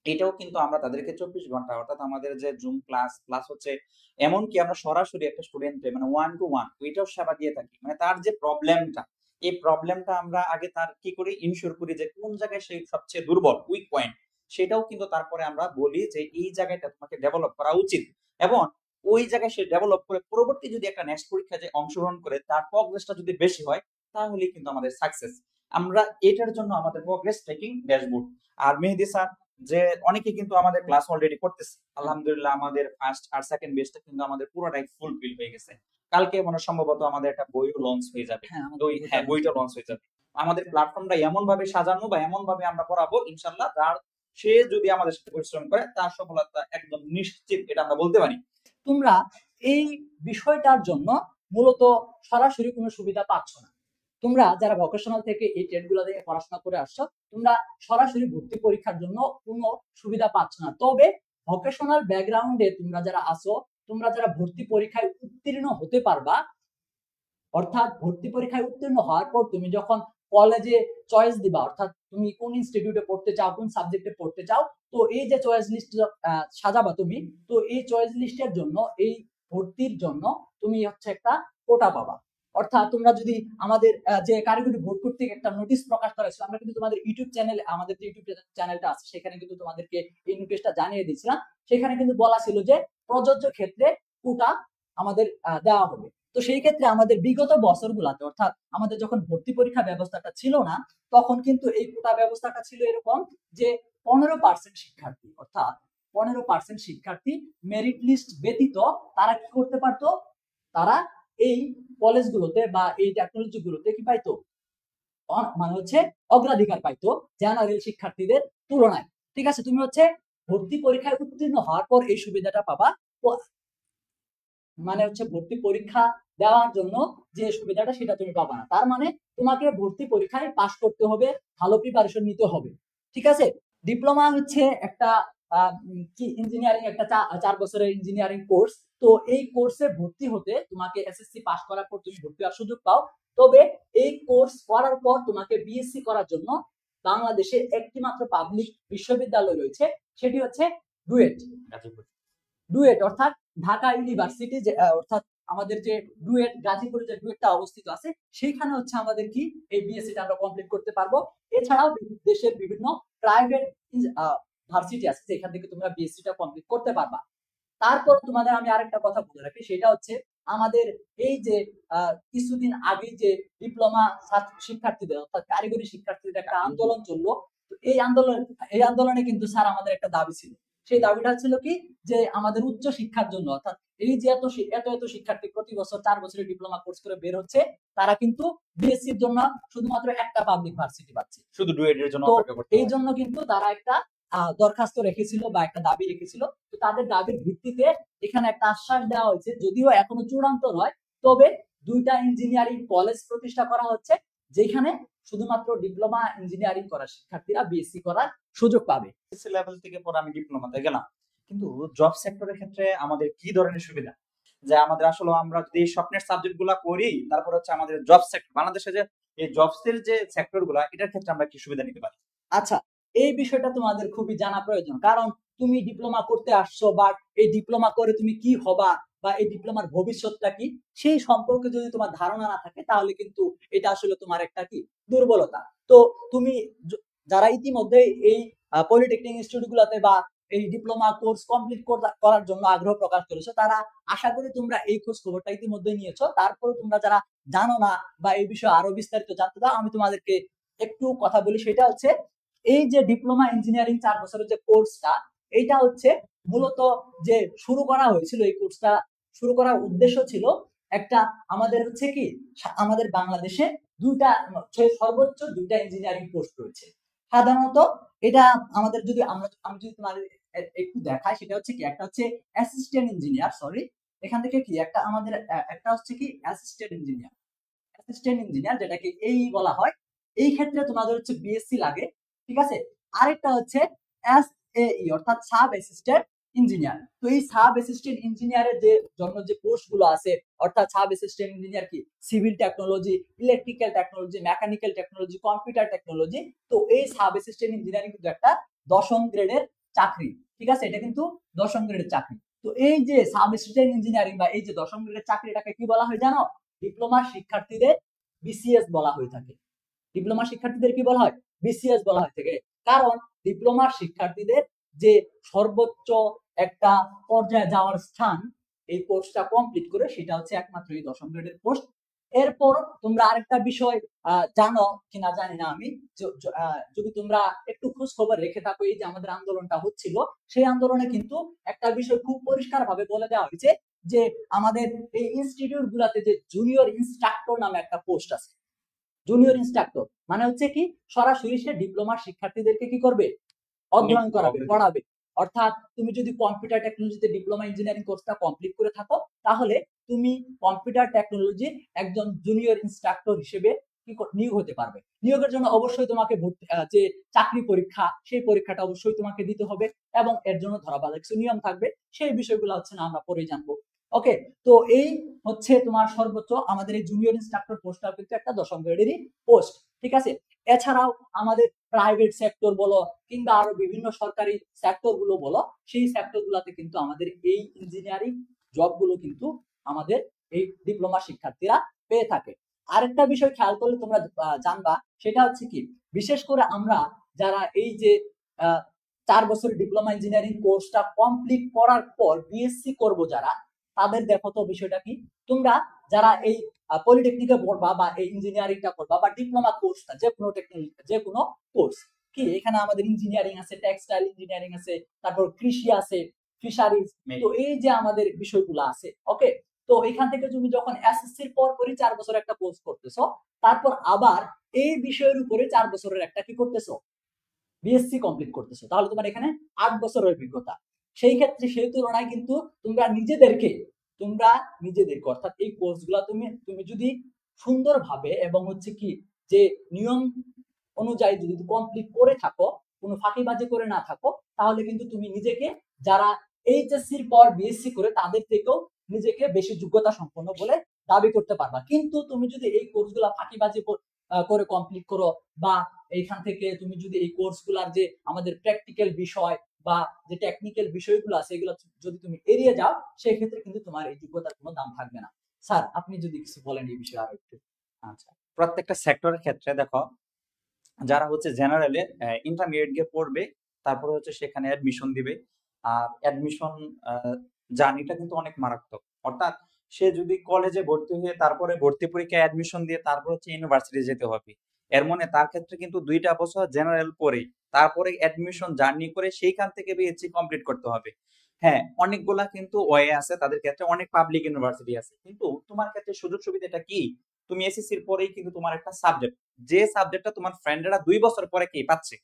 এটাও কিন্তু আমরা তাদেরকে 24 ঘন্টা, অর্থাৎ আমাদের যে জুম ক্লাস প্লাস হচ্ছে এমনকি আমরা সরাসরি একটা স্টুডেন্টে মানে 1 to 1 ওইটাও সেবা দিয়ে থাকি। মানে তার যে প্রবলেমটা, এই প্রবলেমটা আমরা আগে তার কি করি ইনশিওর করি যে কোন জায়গায় সে সবচেয়ে দুর্বল উইক পয়েন্ট, সেটাও কিন্তু তারপরে আমরা বলি যে এই জায়গাটা তোমাকে ডেভেলপ করা উচিত। এবং ওই জায়গায় সে ডেভেলপ করে পরবর্তী যদি একটা নেক্সট পরীক্ষা যে অংশগ্রহণ করে তার প্রগ্রেসটা যদি বেশি হয় তাহলেই কিন্তু আমাদের সাকসেস। আমরা এটার জন্য আমাদের প্রগ্রেস ট্রেকিং ড্যাশবোর্ড। আর মেহেদী স্যার যে অনেকে কিন্তু আমাদের ক্লাস অলরেডি করতেছে, আলহামদুলিল্লাহ আমাদের ফার্স্ট আর সেকেন্ড বেচটা কিন্তু আমাদের পুরোটাই ফুলফিল হয়ে গেছে। কালকে মনে সম্ভবত আমাদের একটা বইও লঞ্চ হয়ে যাবে। হ্যাঁ, তো হ্যাঁ, বইটা লঞ্চ হয়ে যাবে। আমাদের প্ল্যাটফর্মটা এমন ভাবে সাজানো বা এমন ভাবে আমরা পড়াবো ইনশাআল্লাহ, যার সে যদি আমাদের সাথে পরিশ্রম করে তার সফলতা একদম নিশ্চিত, এটা আমরা বলতে পারি। তোমরা এই বিষয়টার জন্য মূলত সরাসরি কোনো সুবিধা পাচ্ছ না। তোমরা যারা ভোকেশনাল থেকে এই ট্রেড গুলো থেকে পড়াশোনা করে আসছো, তোমরা সরাসরি ভর্তি পরীক্ষার জন্য কোনো সুবিধা পাচ্ছ না। তবে ভোকেশনাল ব্যাকগ্রাউন্ডে তোমরা যারা আসো, তোমরা যারা ভর্তি পরীক্ষায় উত্তীর্ণ হতে পারবা, অর্থাৎ ভর্তি পরীক্ষায় উত্তীর্ণ হওয়ার পর তুমি যখন কলেজে চয়েস দিবা, অর্থাৎ তুমি কোন ইনস্টিটিউটে পড়তে চাও, কোন সাবজেক্টে পড়তে চাও, তো এই যে চয়েস লিস্ট সাজাবা তুমি, তো এই চয়েস লিস্টের জন্য, এই ভর্তির জন্য তুমি হচ্ছে একটা কোটা পাবা। অর্থাৎ তোমরা যদি আমাদের যে কারিগরি বোর্ড কর্তৃক একটা নোটিশ প্রকাশ করা হয়েছিল, আমরা কিন্তু তোমাদের ইউটিউব চ্যানেল, আমাদের যে ইউটিউব চ্যানেলটা আছে সেখানে কিন্তু তোমাদেরকে এই নোটিশটা জানিয়ে দিয়েছিলাম। সেখানে কিন্তু বলা ছিল যে প্রযোজ্য ক্ষেত্রে কোটা আমাদের দেওয়া হবে। তো সেই ক্ষেত্রে আমাদের বিগত বছরগুলোতে, অর্থাৎ আমাদের যখন ভর্তি পরীক্ষা ব্যবস্থাটা ছিল না, তখন কিন্তু এই কোটা ব্যবস্থাটা ছিল এরকম যে 15% শিক্ষার্থী, অর্থাৎ 15% শিক্ষার্থী মেরিট লিস্ট ব্যতীত তারা কি করতে পারতো, তারা এই কলেজগুলোতে বা এই টেকনোলজি গুলোতে কি পাইতো, মানে হচ্ছে অগ্রাধিকার পাইতো জেনারেল শিক্ষার্থীদের তুলনায়। ঠিক আছে, তুমি হচ্ছে ভর্তি পরীক্ষায় উত্তীর্ণ হওয়ার পর এই সুবিধাটা পাবা। মানে হচ্ছে ভর্তি পরীক্ষা দেওয়ার জন্য যে সুবিধাটা সেটা তুমি পাবা না। তার মানে তোমাকে ভর্তি পরীক্ষায় পাশ করতে হবে, ভালো প্রিপারেশন নিতে হবে। ঠিক আছে, ডিপ্লোমা হচ্ছে একটা কি ইঞ্জিনিয়ারিং, একটা 4 বছরের ইঞ্জিনিয়ারিং কোর্স। তো এই কোর্সে ভর্তি হতে তোমাকে এসএসসি পাস করার পর তুমি ভর্তি হওয়ার সুযোগ পাও। তবে এই কোর্স করার পর তোমাকে বিএসসি করার জন্য বাংলাদেশে একটি মাত্র পাবলিক বিশ্ববিদ্যালয় রয়েছে, সেটি হচ্ছে ডুয়েট। ডুয়েট অর্থাৎ ঢাকা ইউনিভার্সিটি, অর্থাৎ আমাদের যে ডুয়েট, গাজীপুরে যে ডুয়েটটা অবস্থিত আছে, সেইখানে হচ্ছে আমাদের কি এই বিএসসিটা আমরা কমপ্লিট করতে পারবো। এছাড়াও দেশের বিভিন্ন প্রাইভেট ভার্সিটি আছে যেখান থেকে তোমরা বিএসসিটা কমপ্লিট করতে পারবা। তারপর তোমাদের আমি আরেকটা কথা বলে রাখি, সেটা হচ্ছে আমাদের এই যে কিছুদিন আগে যে ডিপ্লোমা শিক্ষার্থীদের, অর্থাৎ কারিগরি শিক্ষার্থীদের একটা আন্দোলন চললো। তো এই আন্দোলনে কিন্তু স্যার আমাদের একটা দাবি ছিল। সেই দাবিটা ছিল কি, যে আমাদের উচ্চ শিক্ষার জন্য, অর্থাৎ এই যে এত এত শিক্ষার্থী প্রতি বছর 4 বছরের ডিপ্লোমা কোর্স করে বের হচ্ছে, তারা কিন্তু বিএসসির জন্য শুধুমাত্র একটা পাবলিক ভার্সিটি পাচ্ছে, শুধু ডুয়েটের জন্য তো অপেক্ষা করতে এই হবে। জন্য কিন্তু তারা একটা দরখাস্ত রেখেছিল বা একটা দাবি রেখেছিল। তো তাদের দাবির ভিত্তিতে এখানে একটা আশ্বাস দেওয়া হয়েছে, যদিও এখনো চূড়ান্ত নয়, তবে 2টা ইঞ্জিনিয়ারিং কলেজ প্রতিষ্ঠা করা হচ্ছে, যেখানে শুধুমাত্র ডিপ্লোমা ইঞ্জিনিয়ারিং করা শিক্ষার্থীরা বিএসসি করার সুযোগ পাবে। এসএসসি লেভেল থেকে পরে আমি ডিপ্লোমাতে গেলাম, কিন্তু জব সেক্টরের ক্ষেত্রে আমাদের কি ধরনের সুবিধা, যে আমাদের আসলে আমরা যদি এই স্বপ্নের সাবজেক্ট গুলা করি, তারপর হচ্ছে আমাদের জব সেক্টর, বাংলাদেশে যে এই জবস এর যে সেক্টর গুলা, এটার ক্ষেত্রে আমরা কি সুবিধা নিতে পারি? আচ্ছা, এই বিষয়টা তোমাদের খুবই জানা প্রয়োজন, কারণ তুমি ডিপ্লোমা করতে আসছো, বা এই ডিপ্লোমা করে তুমি কি হবা, বা এই ডিপ্লোমার ভবিষ্যৎটা কি, সেই সম্পর্কে যদি তোমার ধারণা না থাকে, তাহলে কিন্তু এটা আসলে তোমার একটা কি দুর্বলতা। তো তুমি যারা ইতিমধ্যে এই পলিটেকনিক ইনস্টিটিউট গুলাতে বা এই ডিপ্লোমা কোর্স কমপ্লিট করার জন্য আগ্রহ প্রকাশ করেছো, তারা আশা করি তোমরা এই খোঁজ খবরটা ইতিমধ্যে নিয়েছো। তারপরে তোমরা যারা জানো না বা এই বিষয়ে আরো বিস্তারিত জানতে চাও, আমি তোমাদেরকে একটু কথা বলি। সেটা হচ্ছে, এই যে ডিপ্লোমা ইঞ্জিনিয়ারিং 4 বছরের যে কোর্সটা, এইটা হচ্ছে মূলত যে শুরু করা হয়েছিল, এই কোর্সটা শুরু করার উদ্দেশ্য ছিল একটা, আমাদের হচ্ছে কি, আমাদের বাংলাদেশে সর্বোচ্চ 2টা ইঞ্জিনিয়ারিং কোর্স রয়েছে সাধারণত। এটা আমাদের যদি আমি যদি তোমাদের একটু দেখাই, সেটা হচ্ছে কি, একটা হচ্ছে অ্যাসিস্ট্যান্ট ইঞ্জিনিয়ার, সরি, এখান থেকে কি একটা আমাদের একটা হচ্ছে কি অ্যাসিস্ট্যান্ট ইঞ্জিনিয়ার, যেটাকে এই বলা হয়। এই ক্ষেত্রে তোমাদের হচ্ছে বিএসসি লাগে, ঠিক আছে। আরেকটা হচ্ছে এসএই, অর্থাৎ সাব অ্যাসিস্ট্যান্ট ইঞ্জিনিয়ার। তো এই সাব অ্যাসিস্ট্যান্ট ইঞ্জিনিয়ারের যে জন্য যে কোর্স গুলো আছে, অর্থাৎ সাব অ্যাসিস্ট্যান্ট ইঞ্জিনিয়ার কি civil technology, electrical technology, mechanical technology, computer technology. তো এই সাব অ্যাসিস্ট্যান্ট ইঞ্জিনিয়ারিং কিন্তু একটা 10ম গ্রেডের চাকরি, ঠিক আছে, এটা কিন্তু 10ম গ্রেডের চাকরি। তো এই যে সাব অ্যাসিস্ট্যান্ট ইঞ্জিনিয়ারিং বা এই যে 10ম গ্রেডের চাকরিটাকে কি বলা হয় জানো? ডিপ্লোমা শিক্ষার্থীদের বিসিএস বলা হয়ে থাকে। ডিপ্লোমা শিক্ষার্থীদের কি বলা হয়? বিসিএস বলা হয়ে থাকে। কারণ ডিপ্লোমার শিক্ষার্থীদের যে সর্বোচ্চ একটা পর্যায়ে যাওয়ার স্থান, এই কোর্সটা কমপ্লিট করে, সেটা হচ্ছে একমাত্র এই 10ম গ্রেডের পোস্ট। এরপর তোমরা আরেকটা বিষয় জানো কিনা জানি না আমি, যদি তোমরা একটু খোঁজ খবর রেখে থাকো, এই যে আমাদের আন্দোলনটা হচ্ছিল, সেই আন্দোলনে কিন্তু একটা বিষয় খুব পরিষ্কার ভাবে বলে দেওয়া হয়েছে, যে আমাদের এই ইনস্টিটিউট গুলাতে যে জুনিয়র ইনস্ট্রাক্টর নামে একটা পোস্ট আছে। জুনিয়র ইনস্ট্রাক্টর মানে হচ্ছে কি, সরাসরি সে ডিপ্লোমার শিক্ষার্থীদেরকে কি করবে? অধ্যয়ন করাবে, পড়াবে। অর্থাৎ তুমি যদি কম্পিউটার টেকনোলজিতে ডিপ্লোমা ইঞ্জিনিয়ারিং কোর্সটা কমপ্লিট করে থাকো, তাহলে তুমি কম্পিউটার টেকনোলজির একজন জুনিয়র ইনস্ট্রাক্টর হিসেবে নিয়োগ হতে পারবে। নিয়োগের জন্য অবশ্যই তোমাকে যে চাকরি পরীক্ষা, সেই পরীক্ষাটা অবশ্যই তোমাকে দিতে হবে এবং এর জন্য ধরাবাঁধা কিছু নিয়ম থাকবে। সেই বিষয়গুলো হচ্ছে না আমরা পরেই জানবো। ওকে, তো এই হচ্ছে তোমার সর্বোচ্চ আমাদের এই জুনিয়র ইনস্ট্রাক্টর পোস্টটা কিন্তু একটা 10ম গ্রেডেরই পোস্ট। ঠিক আছে, এছাড়াও আমাদের প্রাইভেট সেক্টর বলো কিংবা আরো বিভিন্ন সরকারি সেক্টর গুলো বলো, সেই সেক্টর গুলাতে কিন্তু আমাদের এই ইঞ্জিনিয়ারিং জব গুলো কিন্তু আমাদের এই ডিপ্লোমা শিক্ষার্থীরা পেয়ে থাকে। আরেকটা বিষয় খেয়াল করলে তোমরা জানবা, সেটা হচ্ছে কি, বিশেষ করে আমরা যারা এই যে 4 বছরের ডিপ্লোমা ইঞ্জিনিয়ারিং কোর্সটা কমপ্লিট করার পর বিএসসি করব যারা, তাদের দেখো তো বিষয়টা কি, তোমরা যারা এই পলিটেকনিকে পড়বা বা এই ইঞ্জিনিয়ারিংটা করবা বা ডিপ্লোমা কোর্সটা যে কোনো কোর্স, কি এখানে আমাদের ইঞ্জিনিয়ারিং আছে, টেক্সটাইল ইঞ্জিনিয়ারিং আছে, তারপর কৃষি আছে, ফিশারিজ, তো এই যে আমাদের বিষয়গুলো আছে। ওকে, তো এখান থেকে তুমি যখন এসএসসির পরই 4 বছর একটা কোর্স করতেছো, তারপর আবার এই বিষয়ের উপরে 4 বছরের একটা কি করতেছো, বিএসসি কমপ্লিট করতেছো, তাহলে তোমার এখানে 8 বছরের অভিজ্ঞতা। সেই ক্ষেত্রে সেই তুলনায় কিন্তু তোমরা নিজেদেরকে অর্থাৎ এই কোর্সগুলো তুমি যদি সুন্দরভাবে এবং হচ্ছে কি যে নিয়ম অনুযায়ী যদি কমপ্লিট করে থাকো, কোনো ফাঁকিবাজি করে না থাকো, তাহলে কিন্তু তুমি নিজেকে যারা এইচএসসির পর বিএসসি করে তাদের থেকেও নিজেকে বেশি যোগ্যতা সম্পন্ন বলে দাবি করতে পারবা। কিন্তু তুমি যদি এই কোর্সগুলো ফাঁকিবাজি করে কমপ্লিট করো, বা এইখান থেকে তুমি যদি এই কোর্সগুলার যে আমাদের প্র্যাকটিক্যাল বিষয় বা যে টেকনিক্যাল বিষয়গুলো আছে এগুলো যদি তুমি এড়িয়ে যাও, সেই ক্ষেত্রে কিন্তু তোমার এই যোগ্যতার কোনো দাম থাকবে না। স্যার, আপনি যদি কিছু বলেন এই বিষয়ে আরো একটু। আচ্ছা, প্রত্যেকটা সেক্টরের ক্ষেত্রে দেখো, যারা হচ্ছে জেনারেলে ইন্টারমিডিয়েট গিয়ে পড়বে, তারপরে হচ্ছে সেখানে অ্যাডমিশন দিবে, আর অ্যাডমিশন জার্নিটা কিন্তু অনেক মারাত্মক। অর্থাৎ সে যদি কলেজে ভর্তি হয়ে তারপরে ভর্তি পরীক্ষায় অ্যাডমিশন দিয়ে তারপর হচ্ছে ইউনিভার্সিটি যেতে হবে, এর মানে তার ক্ষেত্রে কিন্তু 2টা বছর জেনারেল পড়ে তারপরে অ্যাডমিশন জার্নি করে সেইখান থেকে বিএসসি কমপ্লিট করতে হবে। হ্যাঁ, অনেকগুলা কিন্তু ওয়ে আছে, তাদের ক্ষেত্রে অনেক পাবলিক ইউনিভার্সিটি আছে, কিন্তু তোমার ক্ষেত্রে সুযোগ সুবিধাটা কি, তুমি এসএসসির পরেই কিন্তু তোমার একটা সাবজেক্ট, যে সাবজেক্টটা তোমার ফ্রেন্ডরা 2 বছর পরে কি পাচ্ছে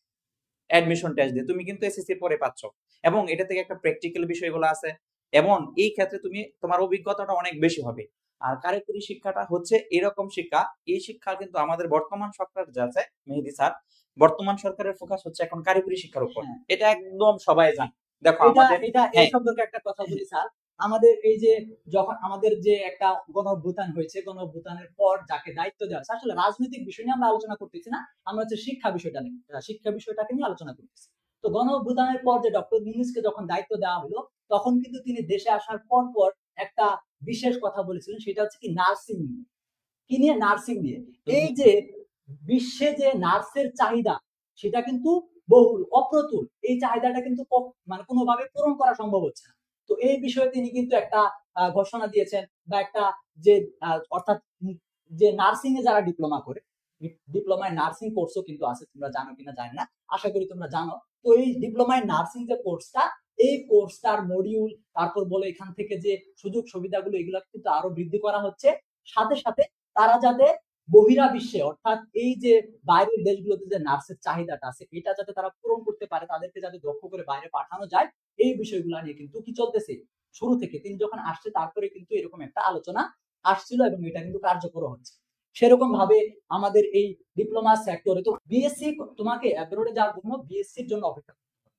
অ্যাডমিশন টেস্ট দিয়ে, তুমি কিন্তু এসএসসির পরে পাচ্ছ, এবং এটা থেকে একটা প্র্যাকটিক্যাল বিষয়গুলো আছে, এবং এই ক্ষেত্রে তুমি তোমার অভিজ্ঞতাটা অনেক বেশি হবে। আর কারিগরি শিক্ষাটা হচ্ছে এরকম শিক্ষা, এই শিক্ষা কিন্তু আমাদের বর্তমান সরকার যা আছে মেহেদী স্যার, বর্তমান সরকারের ফোকাস হচ্ছে এখন কারিগরি শিক্ষার উপর। হ্যাঁ, এটা একদম সবাই জানে। দেখো এটা আমাদের এটা এই হ্যাঁ সম্পর্কে একটা কথা বলি স্যার। আমাদের এই যে যখন আমাদের যে একটা গণঅভ্যুত্থান হয়েছে, গণঅভ্যুত্থানের পর যাকে দায়িত্ব দেওয়া হয়েছে, আসলে রাজনৈতিক বিষয় নিয়ে আমরা আলোচনা করতেছি না, আমরা হচ্ছে শিক্ষা বিষয়টাকে নিয়ে আলোচনা করতেছি। তো গণঅভ্যুত্থানের পর যে ডক্টর ইউনূসকে যখন দায়িত্ব দেওয়া হলো, তখন কিন্তু তিনি দেশে আসার পর একটা বিশেষ কথা বলেছিলেন, সেটা হচ্ছে কি নার্সিং নিয়ে। কি নিয়ে? নার্সিং নিয়ে। এই যে বিশ্বে যে নার্সের চাহিদা, সেটা কিন্তু বহুল অপ্রতুল। এই চাহিদাটা কিন্তু মানে কোনোভাবে পূরণ করা সম্ভব হচ্ছে না। তো এই বিষয়ে তিনি কিন্তু একটা ঘোষণা দিয়েছেন, বা একটা যে অর্থাৎ যে নার্সিং এ যারা ডিপ্লোমা করে, ডিপ্লোমায় নার্সিং কোর্সও কিন্তু আছে, তোমরা জানো কিনা জানি না, আশা করি তোমরা জানো। তো এই ডিপ্লোমায় নার্সিং যে কোর্সটা, এই কোর্সটার মডিউল, তারপর বলে এখান থেকে যে সুযোগ সুবিধাগুলো, এগুলো কিন্তু আরো বৃদ্ধি করা হচ্ছে। সাথে সাথে তারা যাতে বহিরা বিশ্বে, অর্থাৎ এই যে বাইরের দেশগুলোতে যে নার্সের চাহিদাটা আছে, এটা যাতে তারা পূরণ করতে পারে, তাদেরকে যাতে দক্ষ করে বাইরে পাঠানো যায়, এই বিষয়গুলো নিয়ে কিন্তু কি চলতেছে শুরু থেকে। তিনি যখন আসছে তারপরে কিন্তু এরকম একটা আলোচনা আসছিল, এবং এটা কিন্তু কার্যকর হচ্ছে। সেরকম ভাবে আমাদের এই ডিপ্লোমা সেক্টরে তো বিএসসি, তোমাকে অ্যাব্রোডে যাওয়ার জন্য বিএসসির জন্য অপেক্ষা করতে হবে।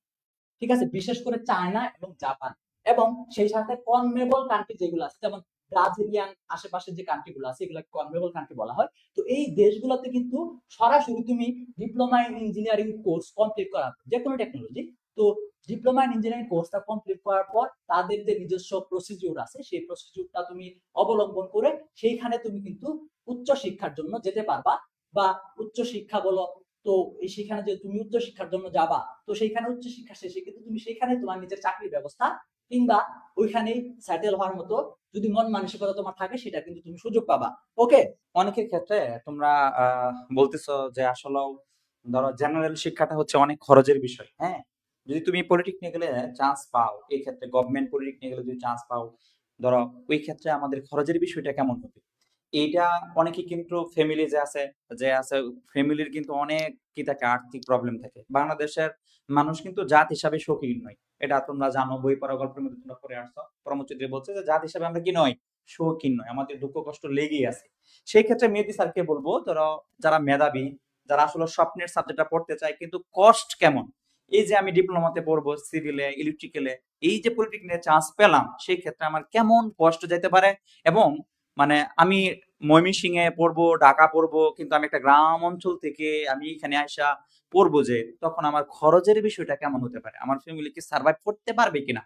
ঠিক আছে, বিশেষ করে চায়না এবং জাপান, এবং সেই সাথে কনমেবল কান্ট্রি যেগুলো আছে, যেমন ব্রাজিলিয়ান আশেপাশে যে কান্ট্রি গুলো আছে, এগুলো কনমেবল কান্ট্রি বলা হয়। তো এই দেশগুলোতে কিন্তু সরাসরি তুমি diploma in engineering course complete করার যে কোনো টেকনোলজি, তো ডিপ্লোমা ইন ইঞ্জিনিয়ারিং কোর্সটা কমপ্লিট করার পর তাদের যে নিজস্ব প্রসিডিউর আছে, সেই প্রসিডিউরটা তুমি অবলম্বন করে সেইখানে তুমি কিন্তু উচ্চ শিক্ষার জন্য যেতে পারবা। বা উচ্চ শিক্ষা বলো, তো এই সেখানে যে তুমি উচ্চ শিক্ষার জন্য যাবা, তো সেইখানে উচ্চ শিক্ষা শেষে কিন্তু তুমি সেখানে তোমার নিজের চাকরির ব্যবস্থা কিংবা ওইখানেই সেটেল হওয়ার মতো যদি মন মানসিকতা তোমার থাকে, সেটা কিন্তু তুমি সুযোগ পাবা। ওকে, অনেকের ক্ষেত্রে তোমরা বলতেছো যে আসলে ধরো জেনারেল শিক্ষাটা হচ্ছে অনেক খরচের বিষয়। হ্যাঁ, যদি তুমি পলিটেকনিক্যালে চান্স পাও, এই ক্ষেত্রে গভর্নমেন্ট পলিটেকনিক্যালে যদি চান্স পাও, ধরো ওই ক্ষেত্রে আমাদের খরচের বিষয়টা কেমন হবে, এইটা অনেকে কিন্তু ফ্যামিলি যে আছে ফ্যামিলির কিন্তু অনেক কি থাকে, আর্থিক প্রবলেম থাকে। বাংলাদেশের মানুষ কিন্তু জাত হিসাবে শৌখিন নয়, এটা তোমরা জানো, বই পড়া গল্পের মধ্যে তোমরা পড়ে আসছো। পরমচন্দ্র বলছে যে জাত হিসাবে আমরা কি নয়, শৌখিন নয়, আমাদের দুঃখ কষ্ট লেগেই আছে। সেই ক্ষেত্রে মেহেদী স্যারকে বলবো, যারা মেধাবী, যারা আসলে স্বপ্নের সাবজেক্টটা পড়তে চায় কিন্তু কষ্ট কেমন, এই যে আমি ডিপ্লোমাতে পড়বো সিভিলে, ইলেকট্রিক্যালে, এই যে পলিটেকনিকে চান্স পেলাম, সেই ক্ষেত্রে আমার কেমন কষ্ট যেতে পারে, এবং মানে আমি ময়মনসিংহে পড়বো, ঢাকা পড়বো, কিন্তু আমি একটা গ্রাম অঞ্চল থেকে আমি এখানে আসা পড়বো, যে তখন আমার খরচের বিষয়টা কেমন হতে পারে, আমার ফ্যামিলি কি সার্ভাইভ করতে পারবে কিনা,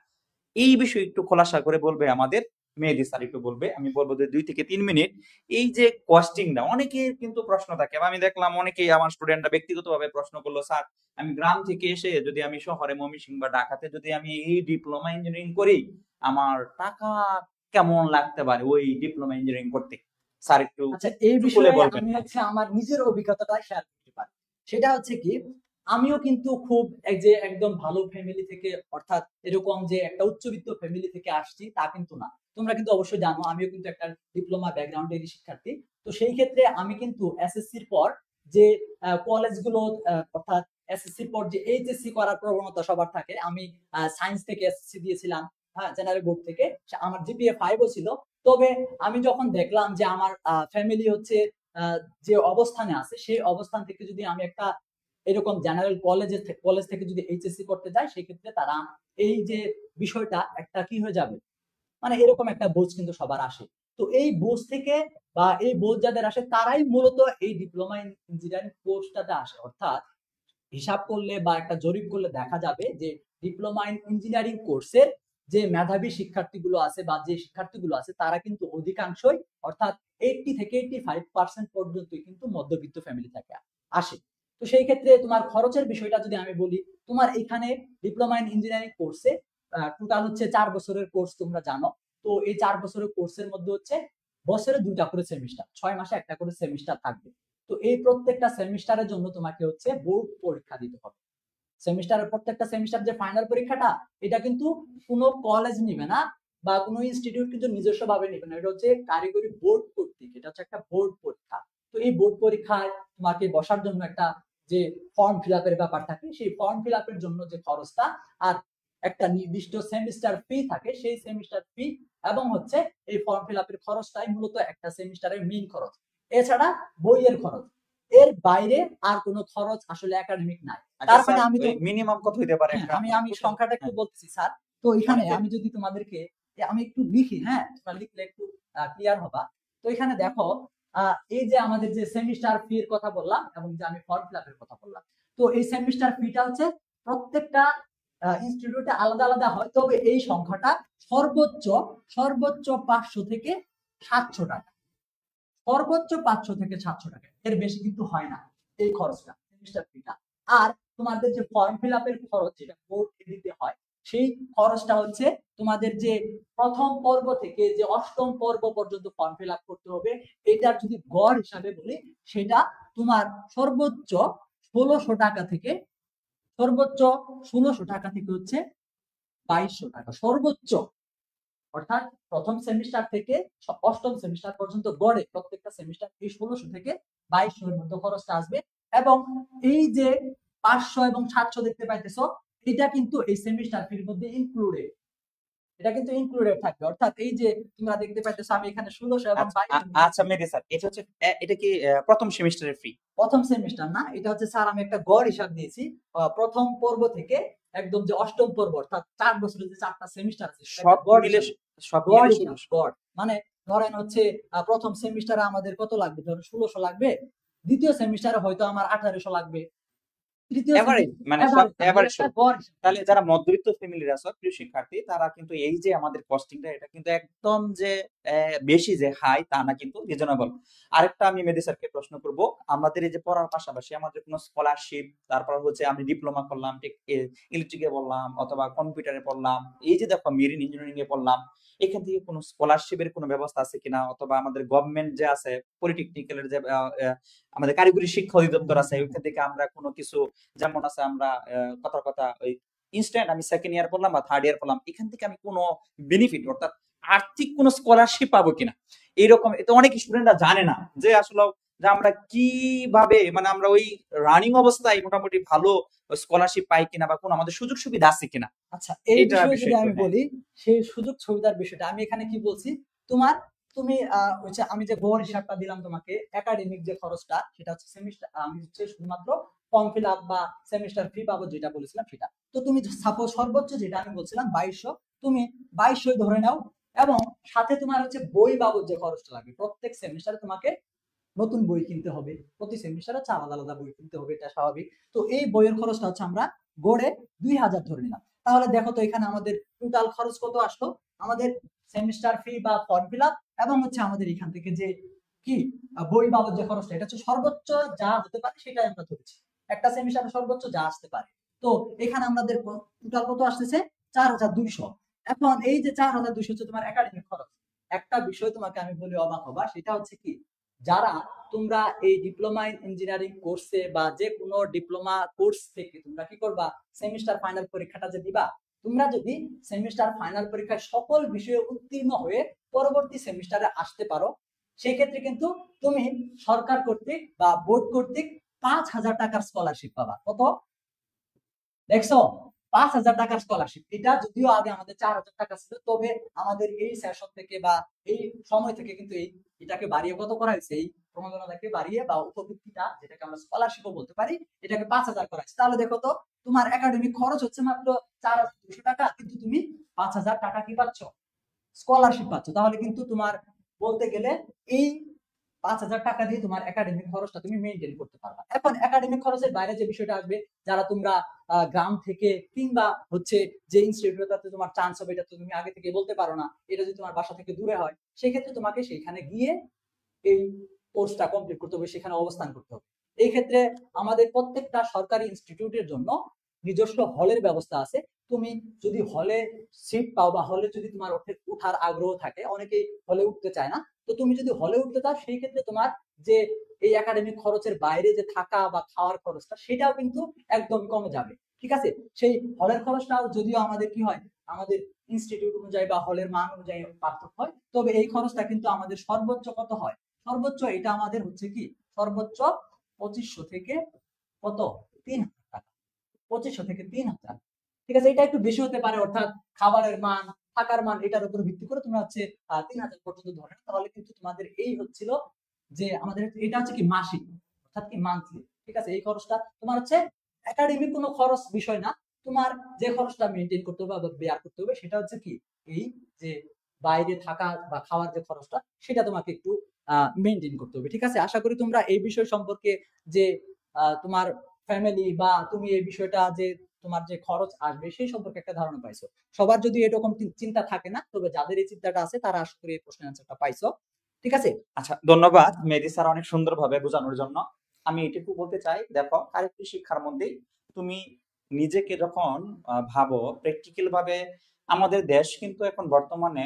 এই বিষয়ে একটু খোলাসা করে বলবে আমাদের মেহেদী স্যার, একটু বলবে। আমি বলবো যে 2 থেকে 3 মিনিট। এই যে কস্টিংটা, অনেকের কিন্তু প্রশ্ন থাকে, আমি দেখলাম অনেকেই আমার স্টুডেন্টরা ব্যক্তিগতভাবে প্রশ্ন করলো, স্যার আমি গ্রাম থেকে এসে যদি আমি শহরে ময়মনসিংহ বা ঢাকাতে যদি আমি এই ডিপ্লোমা ইঞ্জিনিয়ারিং করি, আমার টাকা কেমন লাগতে পারে ওই ডিপ্লোমা ইঞ্জিনিয়ারিং করতে, স্যার একটু আচ্ছা, এই একটু খুলে বিষয়ে বলবেন। আমি আমার নিজের অভিজ্ঞতাটা শেয়ার করতে পারি। সেটা হচ্ছে কি, আমিও কিন্তু খুব এই যে একদম ভালো ফ্যামিলি থেকে, অর্থাৎ এরকম যে একটা উচ্চবিত্ত ফ্যামিলি থেকে আসছি তা কিন্তু না। তোমরা কিন্তু অবশ্যই জানো আমিও কিন্তু একটা ডিপ্লোমা ব্যাকগ্রাউন্ডেরই শিক্ষার্থী। তো সেই ক্ষেত্রে আমি কিন্তু এসএসসির পর যে কলেজগুলো, অর্থাৎ এসএসসির পর যে এইচএসসি করার প্রবণতা সবার থাকে, আমি সায়েন্স থেকে এসএসসি দিয়েছিলাম, হ্যাঁ, জেনারেল বোর্ড থেকে। আমার জিপিএ 5ও ছিল। তবে আমি যখন দেখলাম যে আমার ফ্যামিলি হচ্ছে যে অবস্থানে আছে, সেই অবস্থান থেকে যদি আমি একটা এরকম জেনারেল কলেজ থেকে যদি এইচএসসি করতে যাই, সেক্ষেত্রে তারা এই যে বিষয়টা একটা কি হয়ে যাবে, মানে এরকম একটা বোঝ কিন্তু সবার আসে। তো এই বোঝ থেকে বা এই বোঝ যাদের আসে তারাই মূলত এই ডিপ্লোমা ইঞ্জিনিয়ারিং কোর্সটাতে আসে। অর্থাৎ হিসাব করলে বা একটা জরিপ করলে দেখা যাবে যে ডিপ্লোমা ইন ইঞ্জিনিয়ারিং কোর্সের যে মেধাবী শিক্ষার্থীগুলো আছে বা যে শিক্ষার্থীগুলো আছে তারা কিন্তু অধিকাংশই, অর্থাৎ 80 থেকে 85% পর্যন্ত কিন্তু মধ্যবিত্ত ফ্যামিলি থেকে আসে। তো সেই ক্ষেত্রে তোমার খরচের বিষয়টা যদি আমি বলি, তোমার এখানে ডিপ্লোমা ইন ইঞ্জিনিয়ারিং কোর্সে টোটাল হচ্ছে 4 বছরের কোর্স, তোমরা জানো। তো এই 4 বছরের কোর্সের মধ্যে হচ্ছে বছরে 2টা করে সেমিস্টার, 6 মাসে একটা করে সেমিস্টার থাকবে। তো এই প্রত্যেকটা সেমিস্টারের জন্য তোমাকে হচ্ছে বোর্ড পরীক্ষা দিতে হবে। সেমিস্টারের প্রত্যেকটা সেমিস্টার যে ফাইনাল পরীক্ষাটা, এটা কিন্তু কোনো কলেজ নিবে না বা কোনো ইনস্টিটিউট কিন্তু নিজস্ব ভাবে নিবে না, এটা হচ্ছে কারিগরি বোর্ড কর্তৃক, এটা হচ্ছে একটা বোর্ড পরীক্ষা। তো এই বোর্ড পরীক্ষায় তোমাকে বসার জন্য একটা যে ফর্ম ফিল আপের ব্যাপার থাকে, সেই ফর্ম ফিল আপের জন্য যে খরচটা, আর একটা নির্দিষ্ট সেমিস্টার ফি থাকে, সেই সেমিস্টার ফি এবং হচ্ছে এই ফর্ম ফিল আপের খরচটাই মূলত একটা সেমিস্টারের মেইন খরচ। এছাড়া বইয়ের খরচ, এর বাইরে আর কোনো খরচ আসলে একাডেমিক নাই। তার মানে আমি তো মিনিমাম কত হইতে পারে হ্যাঁ, একটা? আমি সংখ্যাটা একটু বলতেছি স্যার। তো এখানে আমি যদি তোমাদেরকে আমি একটু লিখি, হ্যাঁ, তোমরা লিখলে একটু ক্লিয়ার হবা। তো এখানে দেখো, এই যে আমাদের যে সেমিস্টার ফি এর কথা বললাম এবং যে আমি ফর্ম ফিল আপের কথা বললাম, তো এই সেমিস্টার ফিটা হচ্ছে প্রত্যেকটা ইনস্টিটিউটে আলাদা আলাদা হয়। তবে এই সংখ্যাটা সর্বোচ্চ সর্বোচ্চ 500 থেকে 700 টাকা, সর্বোচ্চ 500 থেকে 700 টাকা, এর বেশি কিন্তু হয় না এই খরচটা, সেমিস্টার ফিটা। আর তোমাদের যে ফর্ম ফিল আপের খরচ, যেটা বোর্ড দিতে হয়, সেই খরচটা হচ্ছে তোমাদের যে প্রথম পর্ব থেকে যে অষ্টম পর্ব পর্যন্ত ফর্ম ফিল আপ করতে হবে, এটার যদি গড় হিসাবে বলি, সেটা তোমার সর্বোচ্চ 1600 টাকা থেকে, সর্বোচ্চ 1600 টাকা থেকে হচ্ছে 2200 টাকা সর্বোচ্চ। অর্থাৎ প্রথম সেমিস্টার থেকে অষ্টম সেমিস্টার পর্যন্ত গড়ে প্রত্যেকটা সেমিস্টার এই 1600 থেকে 2200 এর মধ্যে খরচটা আসবে। এবং এই যে 500 এবং 700 দেখতে পাইতেছো, এটা কিন্তু এই সেমিস্টার ফির মধ্যে ইনক্লুডেড, এটা কিন্তু ইনক্লুডেড থাকবে। অর্থাৎ এই যে তোমরা দেখতে পাইতেছো আমি এখানে 1600 এবং 2200। আচ্ছা মেহেদী স্যার, এটা হচ্ছে এটা কি প্রথম সেমিস্টারের ফি? প্রথম সেমিস্টার না, এটা হচ্ছে স্যার আমি একটা গড় হিসাব দিয়েছি। প্রথম পর্ব থেকে একদম যে অষ্টম পর্ব, অর্থাৎ 4 বছরের যে 4টা সেমিস্টার আছে, সব মিলে সব গড় মিলে হিসাব, গড় মানে ধরেন হচ্ছে প্রথম সেমিস্টারে আমাদের কত লাগবে, ধরেন 1600 লাগবে, দ্বিতীয় সেমিস্টারে হয়তো আমার 1800 লাগবে, তৃতীয় এভারেজ, মানে সব average এভারেজ। একটা গড় হিসাব। তাহলে যারা মধ্যবিত্ত ফ্যামিলির আছে, প্রিয় শিক্ষার্থী, তারা কিন্তু এই যে আমাদের কস্টিংটা, এটা কিন্তু একদম যে বেশি যে হাই তা না, কিন্তু রিজনেবল। আরেকটা আমি মেহেদী স্যারকে প্রশ্ন করব, আমাদের এই যে পড়ার পাশাপাশি আমাদের কোনো স্কলারশিপ, তারপর হচ্ছে আমি ডিপ্লোমা করলাম ইলেকট্রিকে বললাম অথবা কম্পিউটারে পড়লাম, এই যে দেখো মেরিন ইঞ্জিনিয়ারিং এ পড়লাম, এখান থেকে কোনো স্কলারশিপের কোনো ব্যবস্থা আছে কিনা, অথবা আমাদের গভর্নমেন্ট যে আছে পলিটেকনিক্যালের যে আমাদের কারিগরি শিক্ষা অধিদপ্তর আছে, ওইখান থেকে আমরা কোনো কিছু, যেমন আছে আমরা কথার কথা ওই ইনস্ট্যান্ট আমি সেকেন্ড ইয়ার পড়লাম বা থার্ড ইয়ার পড়লাম, এখান থেকে আমি কোনো বেনিফিট অর্থাৎ আর্থিক কোনো স্কলারশিপ পাবো কিনা, এইরকম এটা অনেক স্টুডেন্টরা জানে না যে আসলে যে আমরা কিভাবে, মানে আমরা ওই রানিং অবস্থায় মোটামুটি ভালো স্কলারশিপ পাই কিনা বা কোনো আমাদের সুযোগ সুবিধা আছে কিনা। আচ্ছা, এই এটা বিষয়ে যদি বিষয় আমি তো, হ্যাঁ। বলি, সেই সুযোগ সুবিধার বিষয়টা আমি এখানে কি বলছি, তোমার তুমি হচ্ছে আমি যে গড় হিসাবটা দিলাম তোমাকে একাডেমিক যে খরচটা সেটা হচ্ছে সেমিস্টার, আমি হচ্ছে শুধুমাত্র ফর্ম ফিল আপ বা সেমিস্টার ফি পাবো যেটা বলেছিলাম সেটা। তো তুমি সাপোজ সর্বোচ্চ যেটা আমি বলছিলাম 2200, তুমি 2200 ধরে নাও, এবং সাথে তোমার হচ্ছে বই বাবদ যে খরচটা লাগবে, প্রত্যেক সেমিস্টারে তোমাকে নতুন বই কিনতে হবে, প্রতি সেমিস্টারে হচ্ছে আলাদা আলাদা বই কিনতে হবে, এটা স্বাভাবিক। তো এই বইয়ের খরচটা হচ্ছে আমরা গড়ে 2000 ধরে নিলাম। তাহলে দেখো তো এখানে আমাদের টোটাল খরচ কত আসলো, আমাদের সেমিস্টার ফি বা ফর্ম ফিল আপ এবং হচ্ছে আমাদের এখান থেকে যে কি বই বাবদ যে খরচটা, এটা হচ্ছে সর্বোচ্চ যা হতে পারে সেটাই আমরা ধরেছি, একটা সেমিস্টারে সর্বোচ্চ যা আসতে পারে। তো এখানে আমাদের টোটাল কত আসতেছে, 4200। এখন এই যে 4200 হচ্ছে তোমার একাডেমিক খরচ। একটা বিষয় তোমাকে আমি বলি অবাক হবা, সেটা হচ্ছে কি, যারা তোমরা এই ডিপ্লোমা ইন ইঞ্জিনিয়ারিং কোর্সে বা যে কোনো ডিপ্লোমা কোর্স থেকে তোমরা কি করবা, সেমিস্টার ফাইনাল পরীক্ষাটা যে দিবা, তোমরা যদি সেমিস্টার ফাইনাল পরীক্ষায় সকল বিষয়ে উত্তীর্ণ হয়ে পরবর্তী সেমিস্টারে আসতে পারো, সেই ক্ষেত্রে কিন্তু তুমি সরকার কর্তৃক বা বোর্ড কর্তৃক 5000 টাকার স্কলারশিপ পাবা। কত দেখছো, 5000 টাকার স্কলারশিপ। এটা যদিও আগে আমাদের 4000 টাকা ছিল, তবে আমাদের এই সেশন থেকে বা এই সময় থেকে কিন্তু এটাকে বাড়িয়ে কত করা হয়েছে, এই প্রণোদনাটাকে বাড়িয়ে বা উপবৃত্তিটা যেটাকে আমরা স্কলারশিপও বলতে পারি, এটাকে 5000 করা হয়েছে। তাহলে দেখো তো তোমার একাডেমিক খরচ হচ্ছে মাত্র 4200 টাকা, কিন্তু তুমি 5000 টাকা কি পাচ্ছ, স্কলারশিপ পাচ্ছ। তাহলে কিন্তু তোমার বলতে গেলে এই 5000 টাকা দিয়ে তোমার একাডেমিক খরচটা তুমি মেইনটেইন করতে পারবা। এখন একাডেমিক খরচের বাইরে যে বিষয়টা আসবে, যারা তোমরা গ্রাম থেকে কিংবা হচ্ছে যে ইনস্টিটিউটটাতে তোমার চান্স হবে, এটা তো তুমি আগে থেকে বলতে পারো না, এটা যদি তোমার বাসা থেকে দূরে হয়, সেই ক্ষেত্রে তোমাকে সেখানে গিয়ে এই কোর্সটা কমপ্লিট করতে হবে, সেখানে অবস্থান করতে হবে। এই ক্ষেত্রে আমাদের প্রত্যেকটা সরকারি ইনস্টিটিউটের জন্য নিজস্ব হলের ব্যবস্থা আছে। তুমি যদি হলে সিট পাও বা হলে যদি তোমার উঠার আগ্রহ থাকে, অনেকেই হলে উঠতে চায় না, তো তুমি যদি হলে উঠতে চাও সেই ক্ষেত্রে তোমার যে এই একাডেমিক খরচের বাইরে যে থাকা বা খাওয়ার খরচটা, সেটাও কিন্তু একদম কমে যাবে। ঠিক আছে, সেই হলের খরচটাও যদিও আমাদের কি হয়, আমাদের ইনস্টিটিউট অনুযায়ী বা হলের মান অনুযায়ী পার্থক্য হয়, তবে এই খরচটা কিন্তু আমাদের সর্বোচ্চ কত হয়, সর্বোচ্চ এটা আমাদের হচ্ছে কি, সর্বোচ্চ 2500 থেকে কত 3000 টাকা, 2500 থেকে 3000। ঠিক আছে, এটা একটু বেশি হতে পারে, অর্থাৎ খাবারের মান, থাকার মান, এটার উপর ভিত্তি করে তোমরা হচ্ছে 3000 পর্যন্ত ধরে। তাহলে কিন্তু তোমাদের এই হচ্ছিল যে আমাদের এটা হচ্ছে কি মাসিক, অর্থাৎ কি মান্থলি। ঠিক আছে, এই খরচটা তোমার হচ্ছে একাডেমিক কোনো খরচ বিষয় না, তোমার যে খরচটা মেনটেন করতে হবে বা বেয়ার করতে হবে সেটা হচ্ছে কি, এই যে বাইরে থাকা বা খাওয়ার যে খরচটা, সেটা তোমাকে একটু মেনটেন করতে হবে। ঠিক আছে, আশা করি তোমরা এই বিষয় সম্পর্কে যে তোমার ফ্যামিলি বা তুমি এই বিষয়টা যে তোমার যে খরচ আসবে সেই সম্পর্কে একটা ধারণা পাইছো। সবার যদি এরকম চিন্তা থাকে না, তবে যাদের এই চিন্তাটা আছে তারা আশা করি এই প্রশ্নের অ্যান্সারটা পাইছো। ঠিক আছে, আচ্ছা, ধন্যবাদ মেহেদী স্যার অনেক সুন্দরভাবে বোঝানোর জন্য। আমি এটুকু বলতে চাই, দেখো কারিগরি শিক্ষার মধ্যেই তুমি নিজেকে যখন ভাবো প্র্যাকটিক্যাল ভাবে, আমাদের দেশ কিন্তু এখন বর্তমানে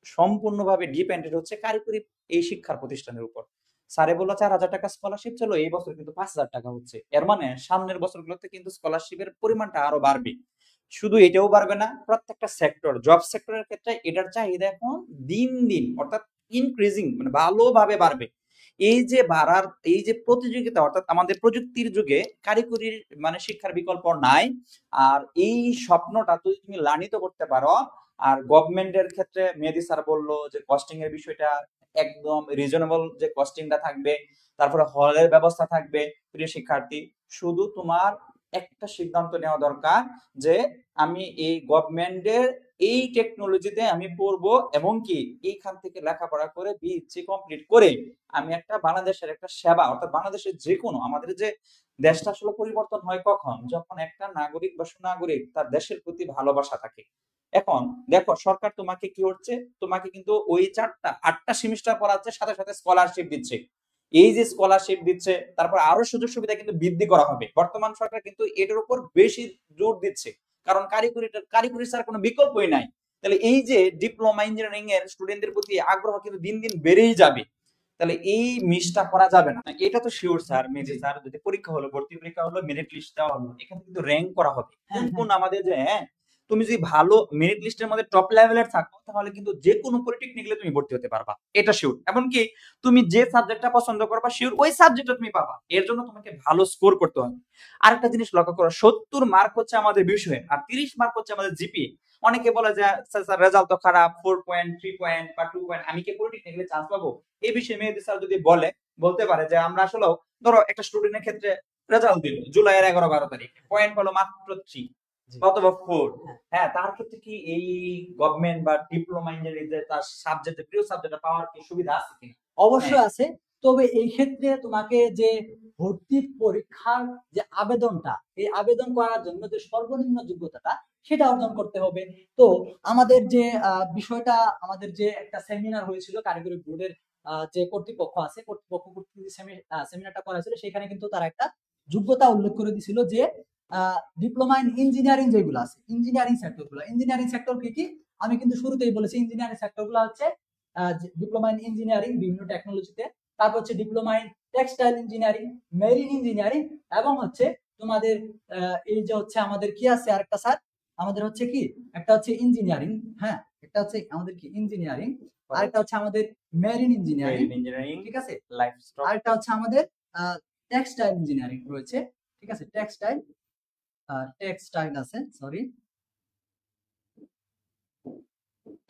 সম্পূর্ণভাবে ডিপেন্ডেন্ট হচ্ছে কারিগরি এই শিক্ষার প্রতিষ্ঠানের উপর। স্যারে বললো 4000 টাকা স্কলারশিপ, চলো এই বছর কিন্তু 5000 টাকা হচ্ছে, এর মানে সামনের বছরগুলোতে কিন্তু স্কলারশিপের পরিমাণটা আরো বাড়বে। শুধু এটাও বাড়বে না, প্রত্যেকটা সেক্টর, জব সেক্টরের ক্ষেত্রে এটার চাহিদা এখন দিন দিন অর্থাৎ ইনক্রিজিং, মানে ভালোভাবে বাড়বে। এই যে বাড়ার এই যে প্রতিযোগিতা, অর্থাৎ আমাদের প্রযুক্তির যুগে কারিগরি মানে শিক্ষার বিকল্প নাই। আর এই স্বপ্নটা যদি তুমি লালিত করতে পারো, আর গভর্নমেন্টের ক্ষেত্রে মেহেদী স্যার বললো যে কস্টিং এর বিষয়টা একদম রিজনেবল, যে কস্টিংটা থাকবে, তারপরে হলের ব্যবস্থা থাকবে। প্রিয় শিক্ষার্থী, শুধু তোমার একটা সিদ্ধান্ত নেওয়া দরকার যে আমি এই গভর্নমেন্টের এই টেকনোলজিতে আমি পড়বো, এবং কি এইখান থেকে লেখাপড়া করে বিএসসি কমপ্লিট করে আমি একটা বাংলাদেশের একটা সেবা, অর্থাৎ বাংলাদেশের যে কোনো, আমাদের যে দেশটা আসলে পরিবর্তন হয় কখন, যখন একটা নাগরিক বা সুনাগরিক তার দেশের প্রতি ভালোবাসা থাকে। এখন দেখো সরকার তোমাকে কি হচ্ছে, তোমাকে কিন্তু ওই 8টা সেমিস্টার পড়াচ্ছে, সাথে সাথে স্কলারশিপ দিচ্ছে। এই যে স্কলারশিপ দিচ্ছে, তারপর আরো সুযোগ সুবিধা কিন্তু বৃদ্ধি করা হবে। বর্তমান সরকার কিন্তু এটার উপর বেশি জোর দিচ্ছে, কারণ কারিগরি ছাড়া কোনো বিকল্পই নাই। তাহলে এই যে ডিপ্লোমা ইঞ্জিনিয়ারিং এর স্টুডেন্টদের প্রতি আগ্রহ কিন্তু দিন দিন বেড়েই যাবে। তাহলে এই মিসটা করা যাবে না। এটা তো শিওর স্যার, মেজে স্যার, যদি পরীক্ষা হলো, ভর্তি পরীক্ষা হলো, মেরিট লিস্ট দেওয়া হলো, এখানে কিন্তু র্যাঙ্ক করা হবে কোন কোন আমাদের যে তুমি যদি ভালো মেরিট লিস্টের মধ্যে টপ লেভেলের থাকো তাহলে কিন্তু যে কোনো পলিটেকনিকে তুমি ভর্তি হতে পারবা, এটা শিওর। এমনকি তুমি যে সাবজেক্টটা পছন্দ করবা শিওর ওই সাবজেক্টটা তুমি পাবা। এর জন্য তোমাকে ভালো স্কোর করতে হবে। আরেকটা জিনিস লক্ষ্য করো, 70 মার্ক হচ্ছে আমাদের বিষয়ে আর 30 মার্ক হচ্ছে আমাদের জিপিএ। অনেকে বলে যে স্যার রেজাল্ট তো খারাপ, 4 পয়েন্ট 3 পয়েন্ট বা 2 পয়েন্ট, আমি কি পলিটেকনিকে চান্স পাবো? এই বিষয়ে মেহেদী স্যার যদি বলতে পারে যে আমরা আসলে ধরো একটা স্টুডেন্টের ক্ষেত্রে রেজাল্ট দিল জুলাইয়ের 11-12 তারিখে, পয়েন্ট হলো মাত্র 3 জি। অথবা 4, হ্যাঁ। হ্যাঁ, তার ক্ষেত্রে কি এই গভর্নমেন্ট বা ডিপ্লোমা ইঞ্জিনিয়ারিং তার সাবজেক্টে প্রিয় সাবজেক্টটা পাওয়ার কি সুবিধা আছে কিনা? অবশ্যই আছে। তবে এই ক্ষেত্রে তোমাকে যে ভর্তি পরীক্ষার যে আবেদনটা, এই আবেদন করার জন্য যে সর্বনিম্ন যোগ্যতাটা সেটা অর্জন করতে হবে। তো আমাদের যে বিষয়টা, আমাদের যে একটা সেমিনার হয়েছিল কারিগরি বোর্ডের যে কর্তৃপক্ষ আছে, কর্তৃপক্ষ কর্তৃক যে সেমিনারটা করা হয়েছিল সেখানে কিন্তু তারা একটা যোগ্যতা উল্লেখ করে দিছিল যে ডিপ্লোমা ইন ইঞ্জিনিয়ারিং যেগুলো আছে, ইঞ্জিনিয়ারিং সেক্টরগুলো, ইঞ্জিনিয়ারিং সেক্টর কি কি আমি কিন্তু শুরুতেই বলেছি। ইঞ্জিনিয়ারিং সেক্টরগুলো হচ্ছে ডিপ্লোমা ইন ইঞ্জিনিয়ারিং বিভিন্ন টেকনোলজিতে, তারপর হচ্ছে diploma in textile engineering, marine engineering, এবং হচ্ছে তোমাদের এই যে হচ্ছে আমাদের কি আছে আরেকটা স্যার, আমাদের হচ্ছে কি একটা হচ্ছে ইঞ্জিনিয়ারিং, হ্যাঁ একটা হচ্ছে আমাদের কি ইঞ্জিনিয়ারিং, আরেকটা হচ্ছে আমাদের মেরিন ইঞ্জিনিয়ারিং, ইঞ্জিনিয়ারিং, ঠিক আছে, লাইফ স্টক, আরেকটা হচ্ছে আমাদের টেক্সটাইল ইঞ্জিনিয়ারিং রয়েছে, ঠিক আছে, টেক্সটাইল আছে, সরি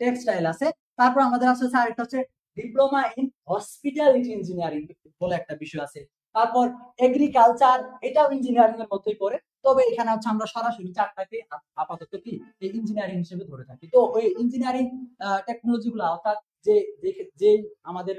টেক্সটাইল আছে। তারপর আমাদের আছে স্যার একটা হচ্ছে ডিপ্লোমা ইন হসপিটালিটি ইঞ্জিনিয়ারিং বলে একটা বিষয় আছে। তারপর এগ্রিকালচার, এটাও ইঞ্জিনিয়ারিং এর মধ্যেই পড়ে, তবে এখানে হচ্ছে আমরা সরাসরি চারটাকে আপাতত কি এই ইঞ্জিনিয়ারিং হিসেবে ধরে থাকি। তো ওই ইঞ্জিনিয়ারিং টেকনোলজি গুলো অর্থাৎ যে যে আমাদের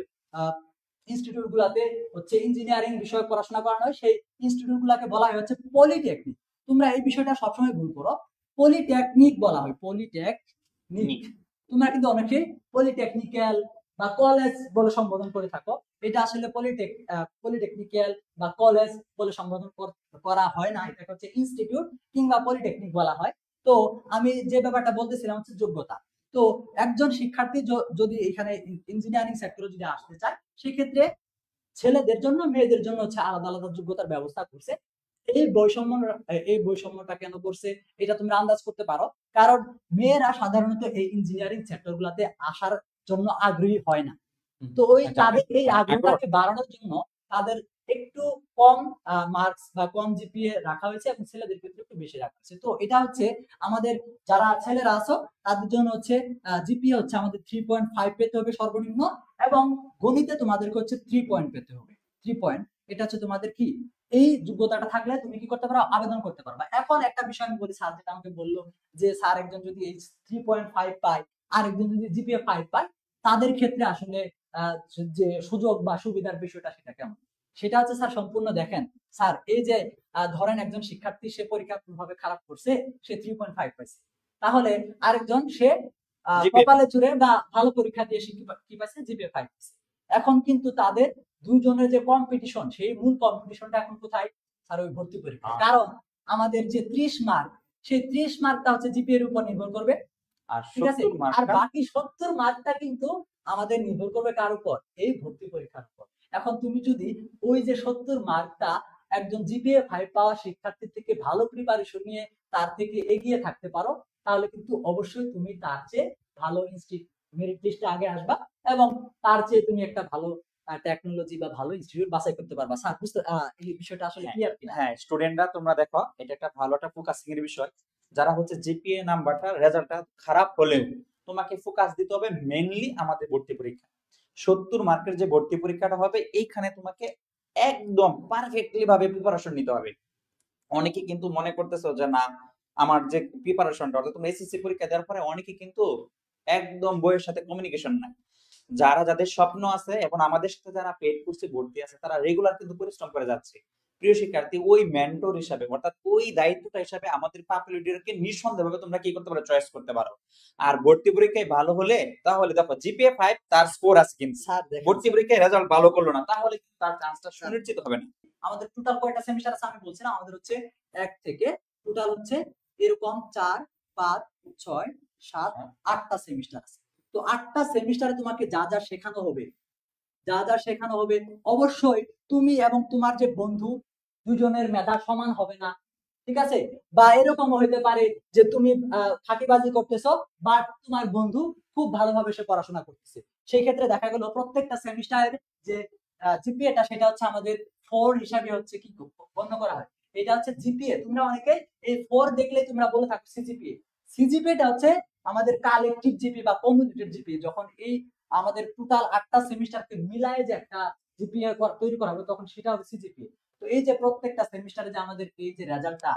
ইনস্টিটিউট গুলাতে হচ্ছে ইঞ্জিনিয়ারিং বিষয়ে পড়াশোনা করানো হয় সেই ইনস্টিটিউট গুলাকে বলা হয় হচ্ছে পলিটেকনিক। তোমরা এই বিষয়টা সবসময় ভুল করো, পলিটেকনিক বলা হয়, পলিটেকনিক। তোমরা কিন্তু অনেকে পলিটেকনিক্যাল বা কলেজ বলে সম্বোধন করে থাকো, এটা আসলে পলিটেকনিক্যাল বা কলেজ বলে সম্বোধন করা হয় না, এটা হচ্ছে ইনস্টিটিউট কিংবা পলিটেকনিক বলা হয়। তো আমি যে ব্যাপারটা বলতেছিলাম হচ্ছে যোগ্যতা। তো একজন শিক্ষার্থী যদি এখানে ইঞ্জিনিয়ারিং সেক্টরে যদি আসতে চায় সেক্ষেত্রে ছেলেদের জন্য মেয়েদের জন্য হচ্ছে আলাদা আলাদা যোগ্যতার ব্যবস্থা করছে। এই বৈষম্যটা কেন করছে এটা তুমি আন্দাজ করতে পারো, কারণ মেয়েরা সাধারণত এই ইঞ্জিনিয়ারিং সেক্টর গুলাতে আসার জন্য আগ্রহী হয় না। তো ওই তাদের এই আগ্রহটাকে বাড়ানোর জন্য তাদের একটু কম মার্কস বা কম জিপিএ রাখা হয়েছে এবং ছেলেদের ক্ষেত্রে একটু বেশি রাখা হয়েছে। তো এটা হচ্ছে আমাদের যারা ছেলেরা আছো তাদের জন্য হচ্ছে জিপিএ হচ্ছে আমাদের 3.5 পেতে হবে সর্বনিম্ন, এবং গণিতে তোমাদেরকে হচ্ছে 3 পয়েন্ট পেতে হবে, 3 পয়েন্ট। এটা হচ্ছে তোমাদের কি এই যোগ্যতাটা থাকলে তুমি কি করতে পারো, আবেদন করতে পারবা। এখন একটা বিষয় আমি বলি, স্যার যেটা আমাকে বললো যে স্যার একজন যদি এই 3.5 পায় আর একজন যদি জিপিএ 5 পায় তাদের ক্ষেত্রে আসলে যে সুযোগ বা সুবিধার বিষয়টা সেটা কেমন, সেটা হচ্ছে স্যার সম্পূর্ণ দেখেন স্যার। এই যে ধরেন একজন শিক্ষার্থী সে পরীক্ষা ভাবে খারাপ করছে, সে 3.5 পাইছে, তাহলে আরেকজন সে কপালে চুরে বা ভালো পরীক্ষা দিয়ে সে কি পাইছে, জিপিএ 5 পাইছে। এখন কিন্তু তাদের দুইজনের যে কম্পিটিশন, সেই মূল কম্পিটিশনটা এখন কোথায় স্যার, ওই ভর্তি পরীক্ষা। কারণ আমাদের যে 30 মার্ক, সেই 30 মার্কটা হচ্ছে জিপিএ এর উপর নির্ভর করবে, আর ঠিক আছে, 70 আর মার্কটা বাকি 70 মার্কটা কিন্তু আমাদের নির্ভর করবে কার উপর, এই ভর্তি পরীক্ষার উপর। এখন তুমি যদি ওই যে 70 মার্কটা একজন জিপিএ 5 পাওয়া শিক্ষার্থীর থেকে ভালো প্রিপারেশন নিয়ে তার থেকে এগিয়ে থাকতে পারো, তাহলে কিন্তু অবশ্যই তুমি তার চেয়ে ভালো মেরিট লিস্টে আগে আসবা এবং তার চেয়ে তুমি একটা ভালো টেকনোলজি বা ভালো ইনস্টিটিউট বাছাই করতে পারবা। স্যার বুঝতে এই বিষয়টা আসলে ক্লিয়ার কিনা? হ্যাঁ, স্টুডেন্টরা তোমরা দেখো এটা একটা ভালো একটা ফোকাসিং এর বিষয়। যারা হচ্ছে জিপিএ নাম্বারটা রেজাল্টটা খারাপ হলেও তোমাকে ফোকাস দিতে হবে মেইনলি আমাদের ভর্তি পরীক্ষা। 70 মার্কের যে ভর্তি পরীক্ষাটা হবে এইখানে তোমাকে একদম পারফেক্টলি ভাবে প্রিপারেশন নিতে হবে। অনেকে কিন্তু মনে করতেছো যে না আমার যে প্রিপারেশনটা, অর্থাৎ তোমরা এসএসসি পরীক্ষা দেওয়ার পরে অনেকে কিন্তু একদম বইয়ের সাথে কমিউনিকেশন নাই। যাদের স্বপ্ন আছে এবং আমাদের সাথে যারা পেড কোর্সে ভর্তি আছে তারা রেগুলার কিন্তু পরিশ্রম করে যাচ্ছে। প্রিয় শিক্ষার্থী, ওই মেন্টর হিসাবে অর্থাৎ ওই দায়িত্বটা হিসাবে আমাদের পাপুলারিটিকে নিঃসন্দেহভাবে তোমরা কি করতে পারো, চয়েস করতে পারো। আর ভর্তি পরীক্ষায় ভালো হলে তাহলে দেখো জিপিএ 5 তার স্কোর আছে, কিন্তু স্যার ভর্তি পরীক্ষায় রেজাল্ট ভালো করলো না তাহলে কিন্তু তার চান্সটা সুনিশ্চিত হবে না। আমাদের টোটাল কয়টা সেমিস্টার আছে আমি বলছিলাম, আমাদের হচ্ছে 1 থেকে টোটাল হচ্ছে এরকম 4 5 6 7 8টা সেমিস্টার আছে। তো 8টা সেমিস্টারে তোমাকে যা যা শেখানো হবে, অবশ্যই তুমি এবং তোমার যে বন্ধু দুজনের মেধা সমান হবে না, ঠিক আছে? বা এরকম হইতে পারে যে তুমি ফাঁকিবাজি করতেছো, বাট তোমার বন্ধু খুব ভালোভাবে সে পড়াশোনা করতেছে। সেই ক্ষেত্রে দেখা গেল প্রত্যেকটা সেমিস্টারের যে জিপিএটা সেটা হচ্ছে আমাদের 4 হিসাবে হচ্ছে কি গণ্য করা হয়। এটা হচ্ছে জিপিএ। তোমরা অনেকে এই 4 দেখলে তোমরা বলে থাকো সিজিপিএ। সিজিপিএটা হচ্ছে আমাদের কালেকটিভ জিপি বা কমিউনিটেড জিপি। যখন এই আমাদের টোটাল 8টা সেমিস্টারকে মিলায়ে যে একটা জিপিএ তৈরি করা হবে তখন সেটা হবে সিজিপিএ। তো এই যে প্রত্যেকটা সেমিস্টারে যে আমাদের এই যে রেজাল্টটা,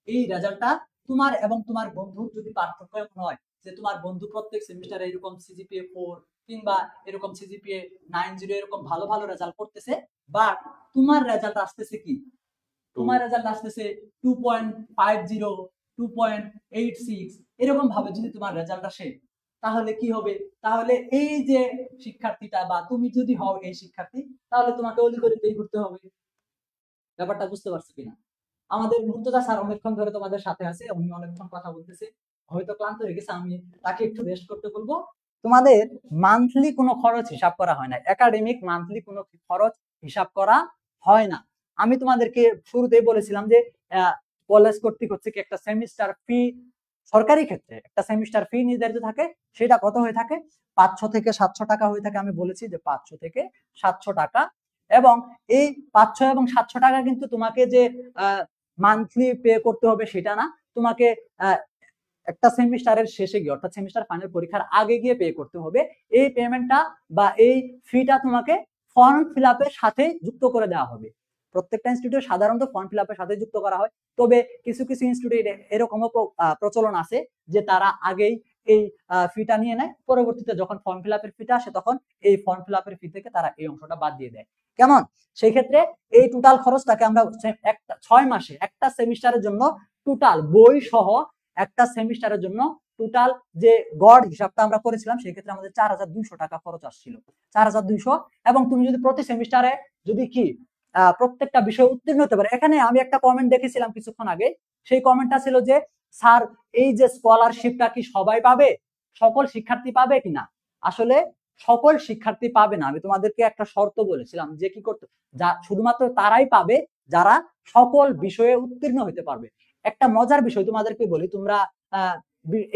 এই রেজাল্টটা তোমার এবং তোমার বন্ধুর যদি পার্থক্য এমন হয় যে তোমার বন্ধু প্রত্যেক সেমিস্টারে এরকম সিজিপিএ 4 কিংবা এরকম সিজিপিএ 9.0 এরকম ভালো ভালো রেজাল্ট করতেছে, বাট তোমার রেজাল্ট আসতেছে কি, তোমার রেজাল্ট আসতেছে 2.50 2.86 এরকম ভাবে যদি তোমার রেজাল্ট আসে, তাহলে কি হবে? তাহলে এই যে শিক্ষার্থীটা বা তুমি যদি হও এই শিক্ষার্থী, তাহলে তোমাকে অলি গলিতেই ঘুরতে হবে। ব্যাপারটা বুঝতে পারছো কিনা? আমাদের মুর্তজা স্যার অনেকক্ষণ ধরে তোমাদের সাথে আছে, উনি অনেকক্ষণ কথা বলতেছে, হয়তো ক্লান্ত হয়ে গেছে, আমি তাকে একটু রেস্ট করতে বলবো। তোমাদের মান্থলি কোনো খরচ হিসাব করা হয় না, একাডেমিক মান্থলি কোনো খরচ হিসাব করা হয় না। আমি তোমাদেরকে শুরুতেই বলেছিলাম যে কলেজ কর্তৃক হচ্ছে কি একটা সেমিস্টার ফি, সরকারি ক্ষেত্রে একটা সেমিস্টার ফি নির্ধারিত থাকে। সেটা কত হয়ে থাকে? 500 থেকে 700 টাকা হয়ে থাকে। আমি বলেছি যে 500 থেকে 700 টাকা। এবং এই 500 এবং 700 টাকা কিন্তু তোমাকে যে মান্থলি পে করতে হবে সেটা না, তোমাকে একটা সেমিস্টারের শেষে গিয়ে অর্থাৎ সেমিস্টার ফাইনাল পরীক্ষার আগে গিয়ে পে করতে হবে। এই পেমেন্টটা বা এই ফিটা তোমাকে ফর্ম ফিল আপের সাথে যুক্ত করে দেওয়া হবে। প্রত্যেকটা ইনস্টিটিউটে সাধারণত ফর্ম ফিল আপের সাথে যুক্ত করা হয়, তবে কিছু কিছু ইনস্টিটিউটে এরকমও প্রচলন আছে যে তারা আগেই এই ফিটা নিয়ে নেয়, পরবর্তীতে যখন ফর্ম ফিল আপের ফিটা আসে তখন এই ফর্ম ফিল আপের ফি থেকে তারা এই অংশটা বাদ দিয়ে দেয়। কেমন? সেই ক্ষেত্রে এই টোটাল খরচটাকে আমরা একটা 6 মাসে একটা সেমিস্টারের জন্য টোটাল বই সহ একটা সেমিস্টারের জন্য টোটাল যে গড় হিসাবটা আমরা করেছিলাম সেই ক্ষেত্রে আমাদের 4200 টাকা খরচ আসছিল। 4200। এবং তুমি যদি প্রতি সেমিস্টারে যদি কি প্রত্যেকটা বিষয় উত্তীর্ণ হতে পারে। এখানে আমি একটা কমেন্ট দেখেছিলাম কিছুক্ষণ আগে, সেই কমেন্টটা ছিল যে স্যার এই যে স্কলারশিপটা কি সবাই পাবে, সকল শিক্ষার্থী পাবে কিনা? আসলে সকল শিক্ষার্থী পাবে না। আমি তোমাদেরকে একটা শর্ত বলেছিলাম যে কি করতে, যা শুধুমাত্র তারাই পাবে যারা সকল বিষয়ে উত্তীর্ণ হতে পারবে। একটা মজার বিষয় তোমাদেরকে বলি, তোমরা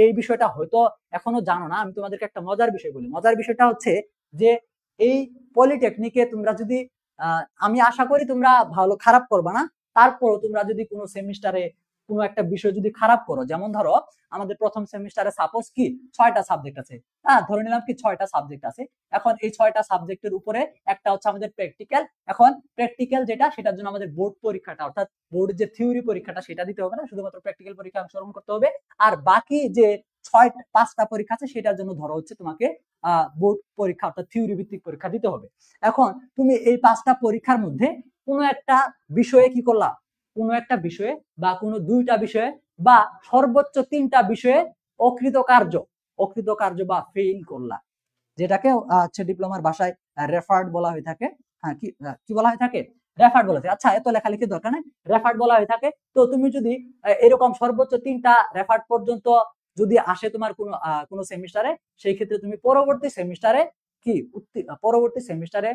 এই বিষয়টা হয়তো এখনো জানো না, আমি তোমাদেরকে একটা মজার বিষয় বলি। মজার বিষয়টা হচ্ছে যে এই পলিটেকনিকে তোমরা যদি আমি আশা করি তোমরা ভালো খারাপ করবে না, তারপরও তোমরা যদি কোনো সেমিস্টারে কোনো একটা বিষয় যদি খারাপ করো, যেমন ধরো আমাদের প্রথম সেমিস্টারে সাপোজ কি 6টা সাবজেক্ট আছে, ধরে নিলাম কি 6টা সাবজেক্ট আছে। এখন এই 6টা সাবজেক্টের উপরে একটা হচ্ছে আমাদের প্র্যাকটিক্যাল। এখন প্র্যাকটিক্যাল যেটা, সেটার জন্য আমাদের বোর্ড পরীক্ষাটা অর্থাৎ বোর্ড যে থিওরি পরীক্ষাটা সেটা দিতে হবে না, শুধুমাত্র প্র্যাকটিক্যাল পরীক্ষা অংশগ্রহণ করতে হবে। আর বাকি যে 5টা পরীক্ষা আছে সেটার জন্য ধরো হচ্ছে তোমাকে বোর্ড পরীক্ষা অর্থাৎ থিওরি ভিত্তিক পরীক্ষা দিতে হবে। এখন তুমি এই 5টা পরীক্ষার মধ্যে কোনো একটা বিষয়ে কি করলা, কোনো একটা বিষয়ে বা কোনো 2টা বিষয়ে বা সর্বোচ্চ 3টা বিষয়ে অকৃতকার্য বা ফেইল করলা, যেটাকে হচ্ছে ডিপ্লোমার ভাষায় রেফার্ড বলা হয়ে থাকে। হ্যাঁ, কি বলা হয়ে থাকে? রেফার্ড বলা হয়। আচ্ছা, এত লেখালেখি দরকার নেই, রেফার্ড বলা হয়ে থাকে। তো তুমি যদি এরকম সর্বোচ্চ 3টা রেফার্ড পর্যন্ত যদি আসে তোমার কোনো সেমিস্টারে, সেই ক্ষেত্রে তুমি পরবর্তী সেমিস্টারে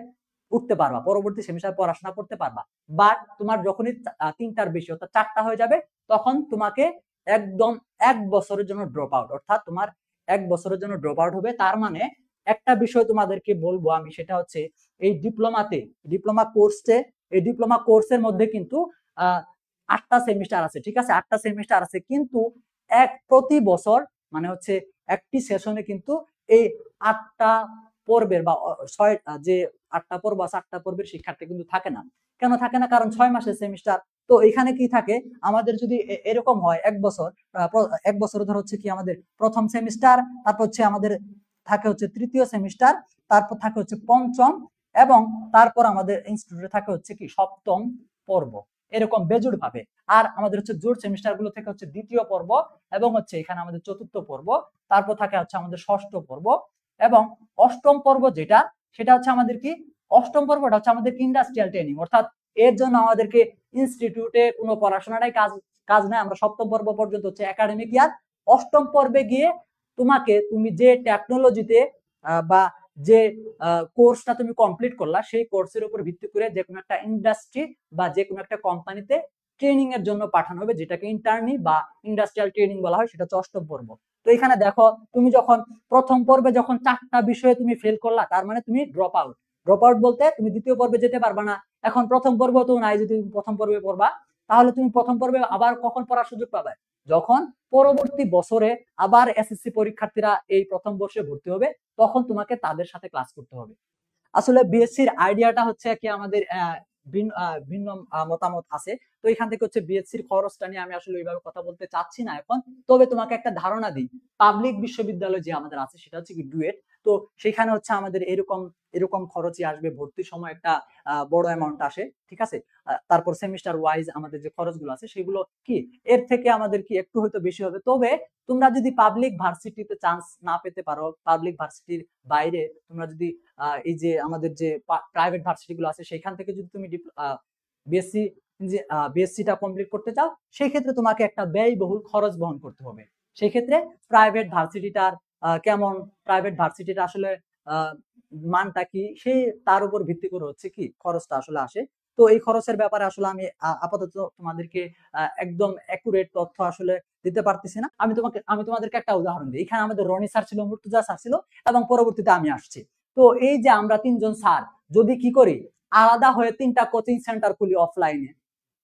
উঠতে পারবা, পরবর্তী সেমিস্টারে পড়াশোনা করতে পারবা। বাট তোমার যখনই 3টার বেশি অর্থাৎ 4টা হয়ে যাবে, তখন তোমাকে একদম 1 বছরের জন্য ড্রপ আউট, অর্থাৎ তোমার 1 বছরের জন্য ড্রপ আউট হবে। তার মানে একটা বিষয় তোমাদেরকে বলবো আমি, সেটা হচ্ছে এই ডিপ্লোমা কোর্সের মধ্যে কিন্তু 8টা সেমিস্টার আছে, ঠিক আছে? 8টা সেমিস্টার আছে, কিন্তু প্রতি বছর মানে হচ্ছে একটি সেশনে কিন্তু এই 8টা পর্বের বা 8টা পর্ব বা 7টা পর্বের শিক্ষার্থী কিন্তু থাকে না। কেন থাকে না? কারণ 6 মাসের সেমিস্টার। তো এখানে কি থাকে, আমাদের যদি এরকম হয় 1 বছর ধর হচ্ছে কি আমাদের প্রথম সেমিস্টার, তারপর হচ্ছে আমাদের থাকে হচ্ছে তৃতীয় সেমিস্টার, তারপর থাকে হচ্ছে পঞ্চম, এবং তারপর আমাদের ইনস্টিটিউটে থাকে হচ্ছে কি 7ম পর্ব, এরকম বেজুড় ভাবে। আর আমাদের হচ্ছে জোর সেমিস্টার গুলো থেকে হচ্ছে 2য় পর্ব, এবং হচ্ছে এখানে আমাদের 4র্থ পর্ব, তারপর থাকে হচ্ছে আমাদের 6ষ্ঠ পর্ব, এবং 8ম পর্ব যেটা, সেটা হচ্ছে আমাদের কি 8ম পর্বটা হচ্ছে আমাদের ইন্ডাস্ট্রিয়াল ট্রেনিং। অর্থাৎ এর জন্য আমাদেরকে ইনস্টিটিউটে কোনো পড়াশোনাটাই কাজ নাই। আমরা 7ম পর্ব পর্যন্ত হচ্ছে একাডেমিক ইয়ার। 8ম পর্বে গিয়ে তুমি যে টেকনোলজিতে বা যে কোর্সটা তুমি কমপ্লিট করলা, সেই কোর্সের উপর ভিত্তি করে যে কোনো একটা ইন্ডাস্ট্রি বা যে কোনো একটা কোম্পানিতে ট্রেনিং এর জন্য পাঠানো হবে, যেটাকে ইন্টার্নি বা ইন্ডাস্ট্রিয়াল ট্রেনিং বলা হয়, সেটা হচ্ছে অষ্টম পর্ব। তো এখানে দেখো তুমি যখন প্রথম পর্বে যখন 4টা বিষয়ে তুমি ফেল করলা, তার মানে তুমি ড্রপ আউট। ড্রপ আউট বলতে তুমি দ্বিতীয় পর্বে যেতে পারবা না। এখন প্রথম পর্ব তো নাই, যদি তুমি প্রথম পর্বে পড়বা, তাহলে তুমি প্রথম পর্বে আবার কখন পড়ার সুযোগ পাবে? যখন পরবর্তী বছরে আবার এসএসসি পরীক্ষার্থীরা এই প্রথম বর্ষে ভর্তি হবে, তখন তোমাকে তাদের সাথে ক্লাস করতে হবে। আসলে বিএসসির আইডিয়াটা হচ্ছে কি আমাদের ভিন্ন মতামত আছে। তো এখান থেকে হচ্ছে বিএসসির খরচটা নিয়ে আমি আসলে ওইভাবে কথা বলতে চাচ্ছি না এখন। তবে তোমাকে একটা ধারণা দিই, পাবলিক বিশ্ববিদ্যালয় যে আমাদের আছে সেটা হচ্ছে কি ডুয়েট। তো সেখানে হচ্ছে আমাদের এরকম এরকম খরচই আসবে, ভর্তির সময় একটা বড় অ্যামাউন্ট আসে, ঠিক আছে। তারপর সেমিস্টার ওয়াইজ আমাদের যে খরচগুলো আছে সেগুলো কি এর থেকে আমাদের কি একটু হয়তো বেশি হবে। তবে তোমরা যদি পাবলিক ভার্সিটিতে চান্স না পেতে পারো, পাবলিক ভার্সিটির বাইরে তোমরা যদি এই যে আমাদের যে প্রাইভেট ভার্সিটি গুলো আছে সেখান থেকে যদি তুমি বিএসসি যে বিএসসিটা কমপ্লিট করতে চাও, সেই ক্ষেত্রে তোমাকে একটা ব্যয়বহুল খরচ বহন করতে হবে। সেই ক্ষেত্রে প্রাইভেট ভার্সিটিটার কেমন, প্রাইভেট ভার্সিটিটা আসলে মানটা কি, সেই তার উপর ভিত্তি করে হচ্ছে কি খরচটা আসলে আসে। তো এই খরচের ব্যাপারে আসলে আমি আপাতত তোমাদেরকে একদম অ্যাকুরেট তথ্য আসলে দিতে পারতেছি না। আমি তোমাদেরকে একটা উদাহরণ দিই। এখানে আমাদের রনি স্যার ছিল, মুর্তজা স্যার ছিল, এবং পরবর্তীতে আমি আসছি। তো এই যে আমরা 3জন স্যার যদি কি করি, আলাদা হয়ে 3টা কোচিং সেন্টার খুলি অফলাইনে,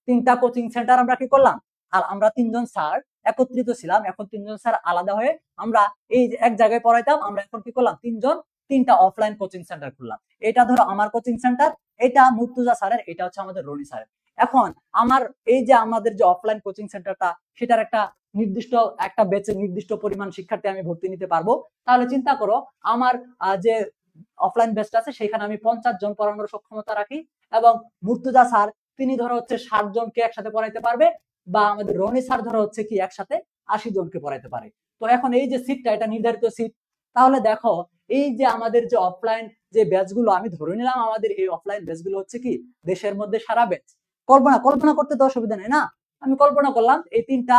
3টা কোচিং সেন্টার আমরা কি করলাম, আর আমরা 3জন স্যার একত্রিত ছিলাম, এখন 3জন স্যার আলাদা হয়ে আমরা এই যে এক জায়গায় পড়াইতাম, আমরা এখন কি করলাম, 3জন 3টা অফলাইন কোচিং সেন্টার খুললাম। এটা ধরো আমার কোচিং সেন্টার, এটা মুর্তজা স্যারের, এটা হচ্ছে আমাদের রনি স্যারের। এখন আমার এই যে আমাদের যে অফলাইন কোচিং সেন্টারটা, সেটার একটা নির্দিষ্ট একটা ব্যাচে নির্দিষ্ট পরিমাণ শিক্ষার্থী আমি ভর্তি নিতে পারবো। তাহলে চিন্তা করো, আমার যে অফলাইন ব্যাচটা আছে সেখানে আমি 50 জন পড়ানোর সক্ষমতা রাখি, এবং মুর্তজা স্যার তিনি ধরো হচ্ছে 60 জনকে একসাথে পড়াইতে পারবে, বা আমাদের রনি স্যার ধরো হচ্ছে কি একসাথে 80 জনকে পড়াইতে পারে। তো এখন এই যে সিটটা, এটা নির্ধারিত সিট। তাহলে দেখো এই যে আমাদের যে অফলাইন যে ব্যাচগুলো, আমি ধরে নিলাম আমাদের এই অফলাইন ব্যাচগুলো হচ্ছে কি দেশের মধ্যে সারা ব্যাচ। কল্পনা করতে তো অসুবিধা নেই না, আমি কল্পনা করলাম এই 3টা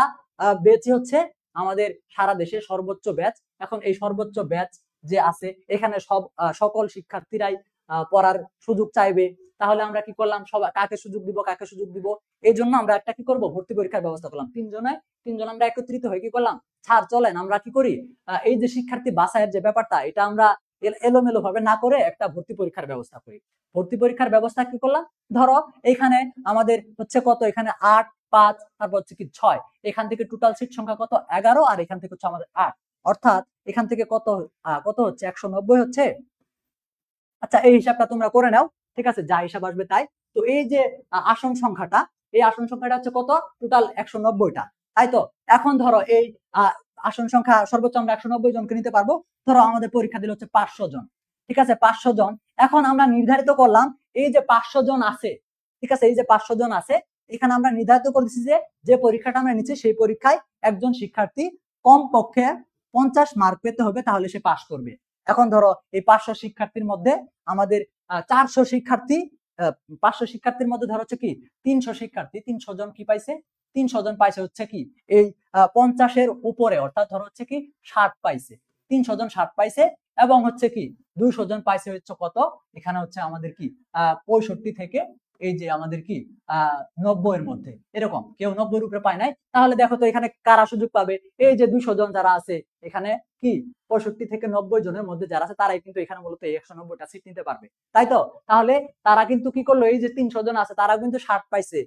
ব্যাচই হচ্ছে আমাদের সারা দেশে সর্বোচ্চ ব্যাচ। এখন এই সর্বোচ্চ ব্যাচ যে আছে, এখানে সকল শিক্ষার্থীরাই পড়ার সুযোগ চাইবে। তাহলে আমরা কি করলাম, সবাই কাকে সুযোগ দিব, এই জন্য আমরা একটা কি করব, ভর্তি পরীক্ষার ব্যবস্থা করলাম। 3জন আমরা একত্রিত হয়ে কি করলাম, স্যার চলেন আমরা কি করি, এই যে শিক্ষার্থী বাছাইয়ের যে ব্যাপারটা, এটা আমরা এলোমেলো ভাবে না করে একটা ভর্তি পরীক্ষার ব্যবস্থা করি। ভর্তি পরীক্ষার ব্যবস্থা কি করলাম, ধরো এখানে আমাদের হচ্ছে কত, এখানে 8, 5, তারপর হচ্ছে কি 6, এখান থেকে টোটাল সিট সংখ্যা কত, 11, আর এখান থেকে হচ্ছে আমাদের 8, অর্থাৎ এখান থেকে কত কত হচ্ছে, 190 হচ্ছে। আচ্ছা, এই হিসাবটা তোমরা করে নাও, ঠিক আছে, যা হিসাব আসবে তাই। তো এই যে আসন সংখ্যাটা, এই আসন সংখ্যাটা হচ্ছে কত, টোটাল 190টা, তাই তো। এখন ধরো এই আসন সংখ্যা সর্বোচ্চ আমরা 190 জনকে নিতে পারবো। ধরো আমাদের পরীক্ষা দিলে হচ্ছে 500 জন, ঠিক আছে, 500 জন। এখন আমরা নির্ধারিত করলাম এই যে 500 জন আছে, ঠিক আছে, এই যে 500 জন আছে, এখানে আমরা নির্ধারিত করেছি যে পরীক্ষাটা আমরা নিচ্ছি সেই পরীক্ষায় একজন শিক্ষার্থী কমপক্ষে 50 মার্ক পেতে হবে, তাহলে সে পাস করবে। এখন ধরো এই 500 শিক্ষার্থীর মধ্যে আমাদের 400 শিক্ষার্থী, 500 শিক্ষার্থীর মধ্যে ধরো হচ্ছে কি 300 শিক্ষার্থী, 300 জন কি পাইছে, 300 জন পাইছে হচ্ছে কি এই 50-এর উপরে, অর্থাৎ ধরো হচ্ছে কি 60 পাইছে, 300 জন 60 পাইছে, এবং হচ্ছে কি 200 জন পাইছে হচ্ছে কত, এখানে হচ্ছে আমাদের কি 65 থেকে এই যে আমাদের কি 90 এর মধ্যে, এরকম কেউ 90 এর উপরে পায় নাই। তাহলে দেখো তো এখানে কারা সুযোগ পাবে, এই যে 200 জন যারা আছে এখানে কি 65 থেকে 90 জনের মধ্যে যারা আছে, তারাই কিন্তু এখানে মূলত 190টা সিট নিতে পারবে, তাই তো। তাহলে তারা কিন্তু কি করলো, এই যে 300 জন আছে তারা কিন্তু 60 পাইছে,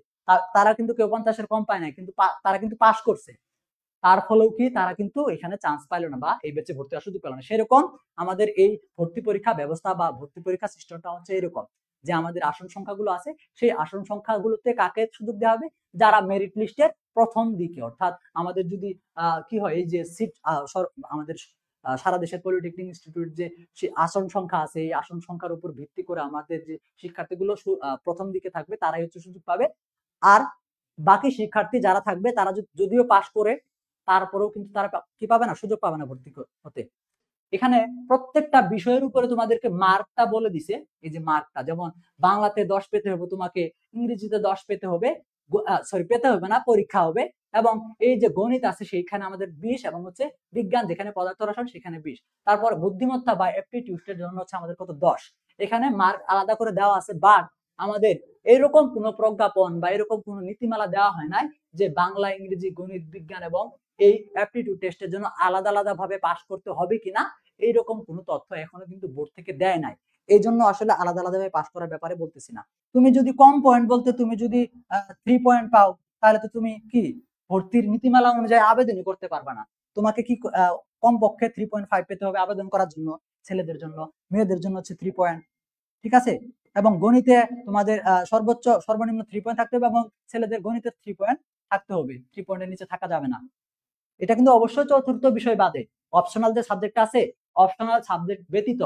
তারা কিন্তু কেউ 50-এর কম পায় নাই, কিন্তু তারা কিন্তু পাস করছে। তার ফলেও কি তারা কিন্তু এখানে চান্স পাইলো না, বা এই ব্যাচে ভর্তি হওয়ার সুযোগ পেল না। সেরকম আমাদের এই ভর্তি পরীক্ষা ব্যবস্থা বা ভর্তি পরীক্ষা সিস্টেমটা হচ্ছে এরকম, যে আমাদের আসন সংখ্যাগুলো আছে, সেই আসন সংখ্যাগুলোতে কাকে সুযোগ দেওয়া হবে, যারা মেরিট লিস্টের প্রথম দিকে, অর্থাৎ আমাদের যদি কি হয়, এই যে সিট আমাদের সারা দেশের পলিটেকনিক ইনস্টিটিউট যে আসন সংখ্যা আছে, এই আসন সংখ্যার উপর ভিত্তি করে আমাদের যে শিক্ষার্থীগুলো প্রথম দিকে থাকবে তারাই হচ্ছে সুযোগ পাবে। আর বাকি শিক্ষার্থী যারা থাকবে তারা যদিও পাস করে, তারপরেও কিন্তু তারা কি পাবে না, সুযোগ পাবে না ভর্তি হতে। এখানে প্রত্যেকটা বিষয়ের উপরে তোমাদেরকে মার্কটা বলে দিছে, এই যে মার্কটা, যেমন বাংলাতে 10 পেতে হবে তোমাকে, ইংরেজিতে 10 পেতে হবে, পেতে হবে না, পরীক্ষা হবে, এবং এই যে গণিত আছে সেইখানে আমাদের 20, এবং হচ্ছে বিজ্ঞান যেখানে পদার্থ রসায়ন সেখানে 20, তারপর বুদ্ধিমত্তা বা অ্যাপটিটিউডের জন্য হচ্ছে আমাদের কত 10। এখানে মার্ক আলাদা করে দেওয়া আছে, বাট আমাদের এরকম কোনো প্রজ্ঞাপন বা এরকম কোনো নীতিমালা দেওয়া হয় নাই যে বাংলা, ইংরেজি, গণিত, বিজ্ঞান এবং এই অ্যাপটিটিউড টেস্টের জন্য আলাদা আলাদা ভাবে পাস করতে হবে কিনা এইরকম কোনো তথ্য এখনো কিন্তু বোর্ড থেকে দেয় নাই। এই জন্য আসলে আলাদা আলাদা ভাবে পাস করার ব্যাপারে বলতেছি না। তুমি যদি কম পয়েন্ট বলতে তুমি যদি 3 পয়েন্ট পাও, তাহলে তো তুমি কি ভর্তির নীতিমালা অনুযায়ী আবেদনই করতে পারবে না। তোমাকে কি কমপক্ষে 3.5 পেতে হবে আবেদন করার জন্য। ছেলেদের জন্য, মেয়েদের জন্য হচ্ছে 3 পয়েন্ট, ঠিক আছে। এবং গণিতে তোমাদের সর্বোচ্চ সর্বনিম্ন 3 পয়েন্ট থাকতে হবে এবং ছেলেদের গণিতে 3 পয়েন্ট থাকতে হবে, 3 পয়েন্টের নিচে থাকা যাবে না। এটা কিন্তু অবশ্যই চতুর্থ বিষয় বাদে। অপশনাল যে সাবজেক্ট আছে, অপশনাল সাবজেক্ট ব্যতীত,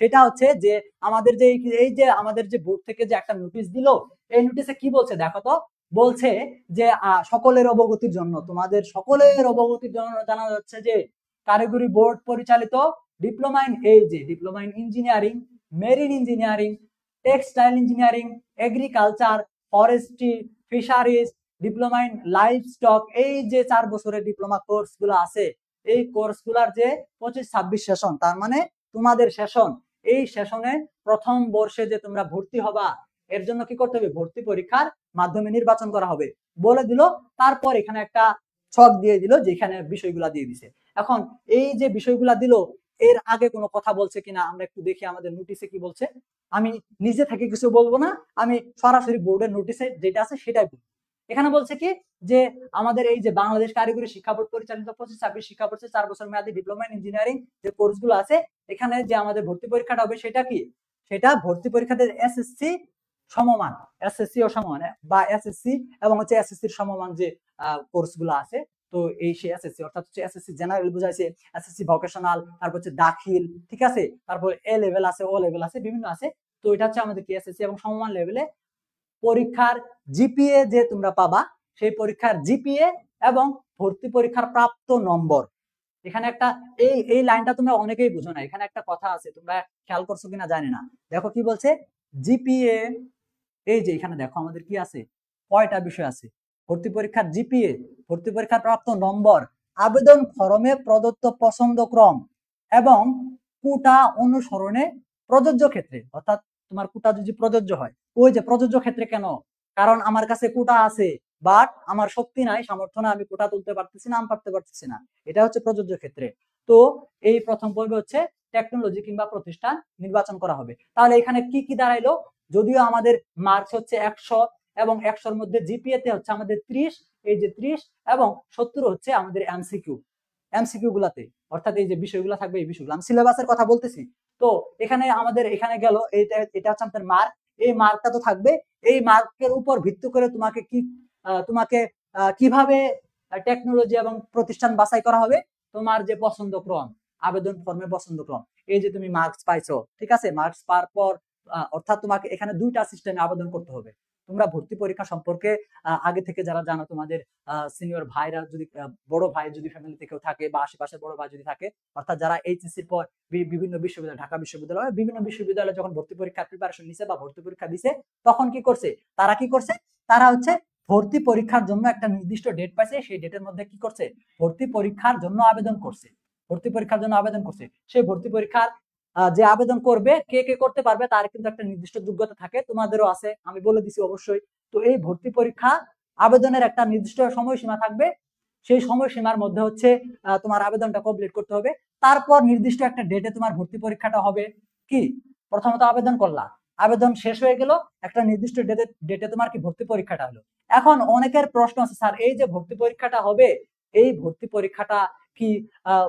সেটা হচ্ছে যে আমাদের যে এই যে আমাদের যে বোর্ড থেকে যে একটা নোটিশ দিল, এই নোটিশে কি বলছে দেখো তো। বলছে যে সকলের অবগতির জন্য, তোমাদের সকলের অবগতির জন্য জানা যাচ্ছে যে কারিগরি বোর্ড পরিচালিত diploma in diploma in engineering, marine engineering, textile engineering, agriculture, forestry, fisheries, diploma in live stock, এই যে 4 বছরের ডিপ্লোমা কোর্স গুলো আছে, এই কোর্স গুলার যে 25-26 সেশন, তার মানে তোমাদের সেশন, এই সেশনে প্রথম বর্ষে যে তোমরা ভর্তি হবা, এর জন্য কি করতে হবে, ভর্তি পরীক্ষার মাধ্যমে নির্বাচন করা হবে বলে দিল। তারপর এখানে একটা ছক দিয়ে দিল যেখানে বিষয়গুলা দিয়ে দিছে। এখন এই যে বিষয়গুলা দিল, এর আগে কোনো কথা বলছে কিনা আমরা একটু দেখি আমাদের নোটিশে কি বলছে। আমি নিজে থেকে কিছু বলবো না, আমি সরাসরি বোর্ডের নোটিশে যেটা আছে সেটাই বলবো। এখানে বলছে কি যে আমাদের এই যে বাংলাদেশ কারিগরি শিক্ষা বোর্ড পরিচালিত 25-26 শিক্ষাবর্ষে 4 বছর মেয়াদী ডিপ্লোমা ইন ইঞ্জিনিয়ারিং যে কোর্সগুলো আছে, এখানে যে আমাদের ভর্তি পরীক্ষাটা হবে সেটা কি, সেটা ভর্তি পরীক্ষাতে এসএসসি সমমান, এসএসসি ও সমমান বা এসএসসি এবং হচ্ছে এসএসসির সমমান যে কোর্সগুলো আছে, তো এই সেই এসএসসি অর্থাৎ হচ্ছে এসএসসি জেনারেল বুঝাইছে, এসএসসি ভোকেশনাল, তারপর হচ্ছে দাখিল, ঠিক আছে, তারপর এ লেভেল আছে, ও লেভেল আছে, বিভিন্ন আছে। তো এটা হচ্ছে আমাদের কি এসএসসি এবং সমমান লেভেলে পরীক্ষার জিপিএ যে তোমরা পাবা, সেই পরীক্ষার জিপিএ এবং ভর্তি পরীক্ষার প্রাপ্ত নম্বর। এখানে একটা এই লাইনটা তোমরা অনেকেই বুঝো না, এখানে একটা কথা আছে, তোমরা খেয়াল করছো কিনা জানি না। দেখো কি বলছে, জিপিএ, এই যে এখানে দেখো আমাদের কি আছে, কয়টা বিষয় আছে, ভর্তি পরীক্ষার জিপিএ, ভর্তি পরীক্ষার প্রাপ্ত নম্বর, আবেদন ফরমে প্রদত্ত পছন্দ ক্রম এবং কোটা অনুসরণে প্রযোজ্য ক্ষেত্রে, অর্থাৎ তোমার কোটা যদি প্রযোজ্য হয়, ওই যে প্রযোজ্য ক্ষেত্রে কেন, কারণ আমার কাছে কোটা আছে বাট আমার শক্তি নাই, সামর্থ্য না, আমি কোটা তুলতে পারতেছি না, আম পারতে পারতেছি না, এটা হচ্ছে প্রযোজ্য ক্ষেত্রে। তো এই প্রথম পর্বে হচ্ছে টেকনোলজি কিংবা প্রতিষ্ঠান নির্বাচন করা হবে। তাহলে এখানে কি কি দাঁড়াইলো, যদিও আমাদের মার্কস হচ্ছে 100 এবং 100-র মধ্যে জিপিএ তে হচ্ছে আমাদের 30, এই যে 30 এবং 70 হচ্ছে আমাদের এমসিকিউ গুলাতে, অর্থাৎ এই যে বিষয়গুলো থাকবে, এই বিষয়গুলো আমি সিলেবাসের কথা বলতেছি। তো এখানে আমাদের এখানে গেল এটা হচ্ছে আমাদের মার্ক, এই মার্কটা তো থাকবে, এই মার্কের উপর ভিত্তি করে তোমাকে কিভাবে টেকনোলজি এবং প্রতিষ্ঠান বাছাই করা হবে, তোমার যে পছন্দ ক্রম, আবেদন ফর্মের পছন্দ ক্রম, এই যে তুমি মার্কস পাইছো, ঠিক আছে, মার্কস পাওয়ার পর অর্থাৎ তোমাকে এখানে 2টা সিস্টেমে আবেদন করতে হবে। তোমরা ভর্তি পরীক্ষা সম্পর্কে আগে থেকে যারা জানো, তোমাদের সিনিয়র ভাইরা যদি, বড় ভাই যদি ফ্যামিলি থেকেও থাকে বা আশেপাশে বড় ভাই যদি থাকে, অর্থাৎ যারা এইচএসসির পর বিভিন্ন বিশ্ববিদ্যালয়, ঢাকা বিশ্ববিদ্যালয়, বিভিন্ন বিশ্ববিদ্যালয়ে যখন ভর্তি পরীক্ষার প্রিপারেশন নিছে বা ভর্তি পরীক্ষা দিছে, তখন কি করছে, তারা হচ্ছে ভর্তি পরীক্ষার জন্য একটা নির্দিষ্ট ডেট পাইছে, সেই ডেটের মধ্যে কি করছে, ভর্তি পরীক্ষার জন্য আবেদন করছে, সেই ভর্তি পরীক্ষার যে আবেদন করবে, কে কে করতে পারবে তার কিন্তু একটা নির্দিষ্ট যোগ্যতা থাকে, তোমাদেরও আছে, আমি বলে দিছি অবশ্যই। তো এই ভর্তি পরীক্ষা আবেদনের একটা নির্দিষ্ট সময়সীমা থাকবে, সেই সময়সীমার মধ্যে হচ্ছে তোমার আবেদনটা কমপ্লিট করতে হবে। তারপর নির্দিষ্ট একটা ডেটে তোমার ভর্তি পরীক্ষাটা হবে। কি, প্রথমত আবেদন করলা, আবেদন শেষ হয়ে গেল, একটা নির্দিষ্ট ডেটে তোমার কি ভর্তি পরীক্ষাটা হলো। এখন অনেকের প্রশ্ন আছে, স্যার এই যে ভর্তি পরীক্ষাটা হবে, এই ভর্তি পরীক্ষাটা কি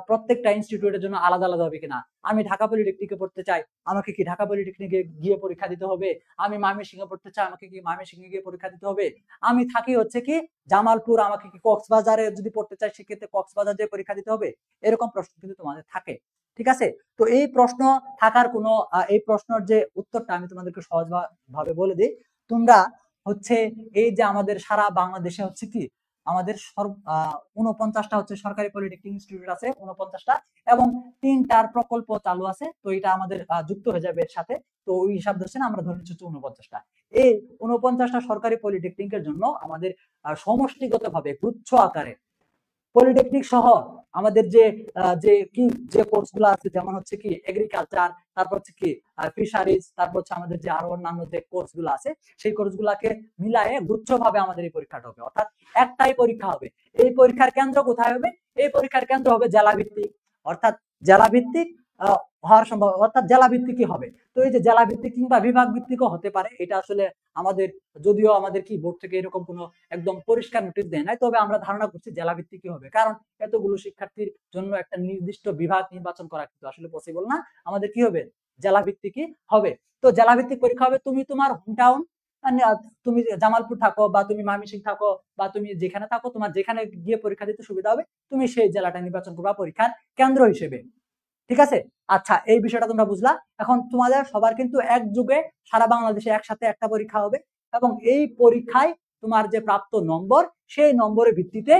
প্রত্যেকটা ইনস্টিটিউটের জন্য আলাদা আলাদা হবে কিনা, আমি ঢাকা পলিটেকনিকে পড়তে চাই, আমাকে কি ঢাকা পলিটেকনিকে গিয়ে পরীক্ষা দিতে হবে, আমি ময়মনসিংহে পড়তে চাই, আমাকে কি ময়মনসিংহে গিয়ে পরীক্ষা দিতে হবে, আমি থাকি হচ্ছে কি জামালপুর, আমাকে কি কক্সবাজারে যদি পড়তে চাই সেক্ষেত্রে কক্সবাজার যেয়ে পরীক্ষা দিতে হবে, এরকম প্রশ্ন কিন্তু তোমাদের থাকে, ঠিক আছে। তো এই প্রশ্ন থাকার কোনো এই প্রশ্নের যে উত্তরটা আমি তোমাদেরকে সহজ ভাবে বলে দিই। তোমরা হচ্ছে এই যে আমাদের সারা বাংলাদেশে হচ্ছে কি আমাদের 49টা হচ্ছে সরকারি পলিটেকনিক ইনস্টিটিউট আছে, 49টা, এবং 3টার প্রকল্প চালু আছে, তো এটা আমাদের যুক্ত হয়ে যাবে এর সাথে, তো ওই হিসাব ধরছেন আমরা ধরে নিচ্ছি 49টা। এই 49টা সরকারি পলিটেকনিকের জন্য আমাদের সমষ্টিগত ভাবে গুচ্ছ আকারে পলিটেকনিক সহ আমাদের যে কি যে কোর্স গুলো আছে, যেমন হচ্ছে কি এগ্রিকালচার, তারপর হচ্ছে কি ফিশারিজ, তারপর হচ্ছে আমাদের যে আরো অন্যান্য যে কোর্স গুলো আছে, সেই কোর্স গুলাকে মিলায়ে গুচ্ছভাবে আমাদের এই পরীক্ষাটা হবে, অর্থাৎ একটাই পরীক্ষা হবে। এই পরীক্ষার কেন্দ্র কোথায় হবে? এই পরীক্ষার কেন্দ্র হবে জেলা ভিত্তিক, অর্থাৎ জেলা ভিত্তিক হওয়ার সম্ভব, অর্থাৎ জেলা ভিত্তিকই হবে। তো এই যে জেলা ভিত্তিক কিংবা বিভাগ ভিত্তিকও হতে পারে, এটা আসলে আমাদের, যদিও আমাদের কি বোর্ড থেকে এরকম কোনো একদম পরিষ্কার নোটিশ দেয় নাই, তবে আমরা ধারণা করছি জেলা ভিত্তিকই হবে, কারণ এতগুলো শিক্ষার্থীর জন্য একটা নির্দিষ্ট বিভাগ নির্বাচন করা কিন্তু আসলে পসিবল না। আমাদের কি হবে? জেলা ভিত্তিকই হবে। তো জেলা ভিত্তিক পরীক্ষা হবে। তুমি তোমার হোম টাউন, তুমি জামালপুর থাকো বা তুমি ময়মনসিংহ থাকো বা তুমি যেখানে থাকো, তোমার যেখানে গিয়ে পরীক্ষা দিতে সুবিধা হবে, তুমি সেই জেলাটা নির্বাচন করবা পরীক্ষার কেন্দ্র হিসেবে। ঠিক আছে? আচ্ছা, এই বিষয়টা তোমরা বুঝলা। এখন তোমাদের সবার কিন্তু একযোগে সারা বাংলাদেশে একসাথে একটা পরীক্ষা হবে, এবং এই পরীক্ষায় তোমার যে প্রাপ্ত নম্বর, সেই নম্বরের ভিত্তিতে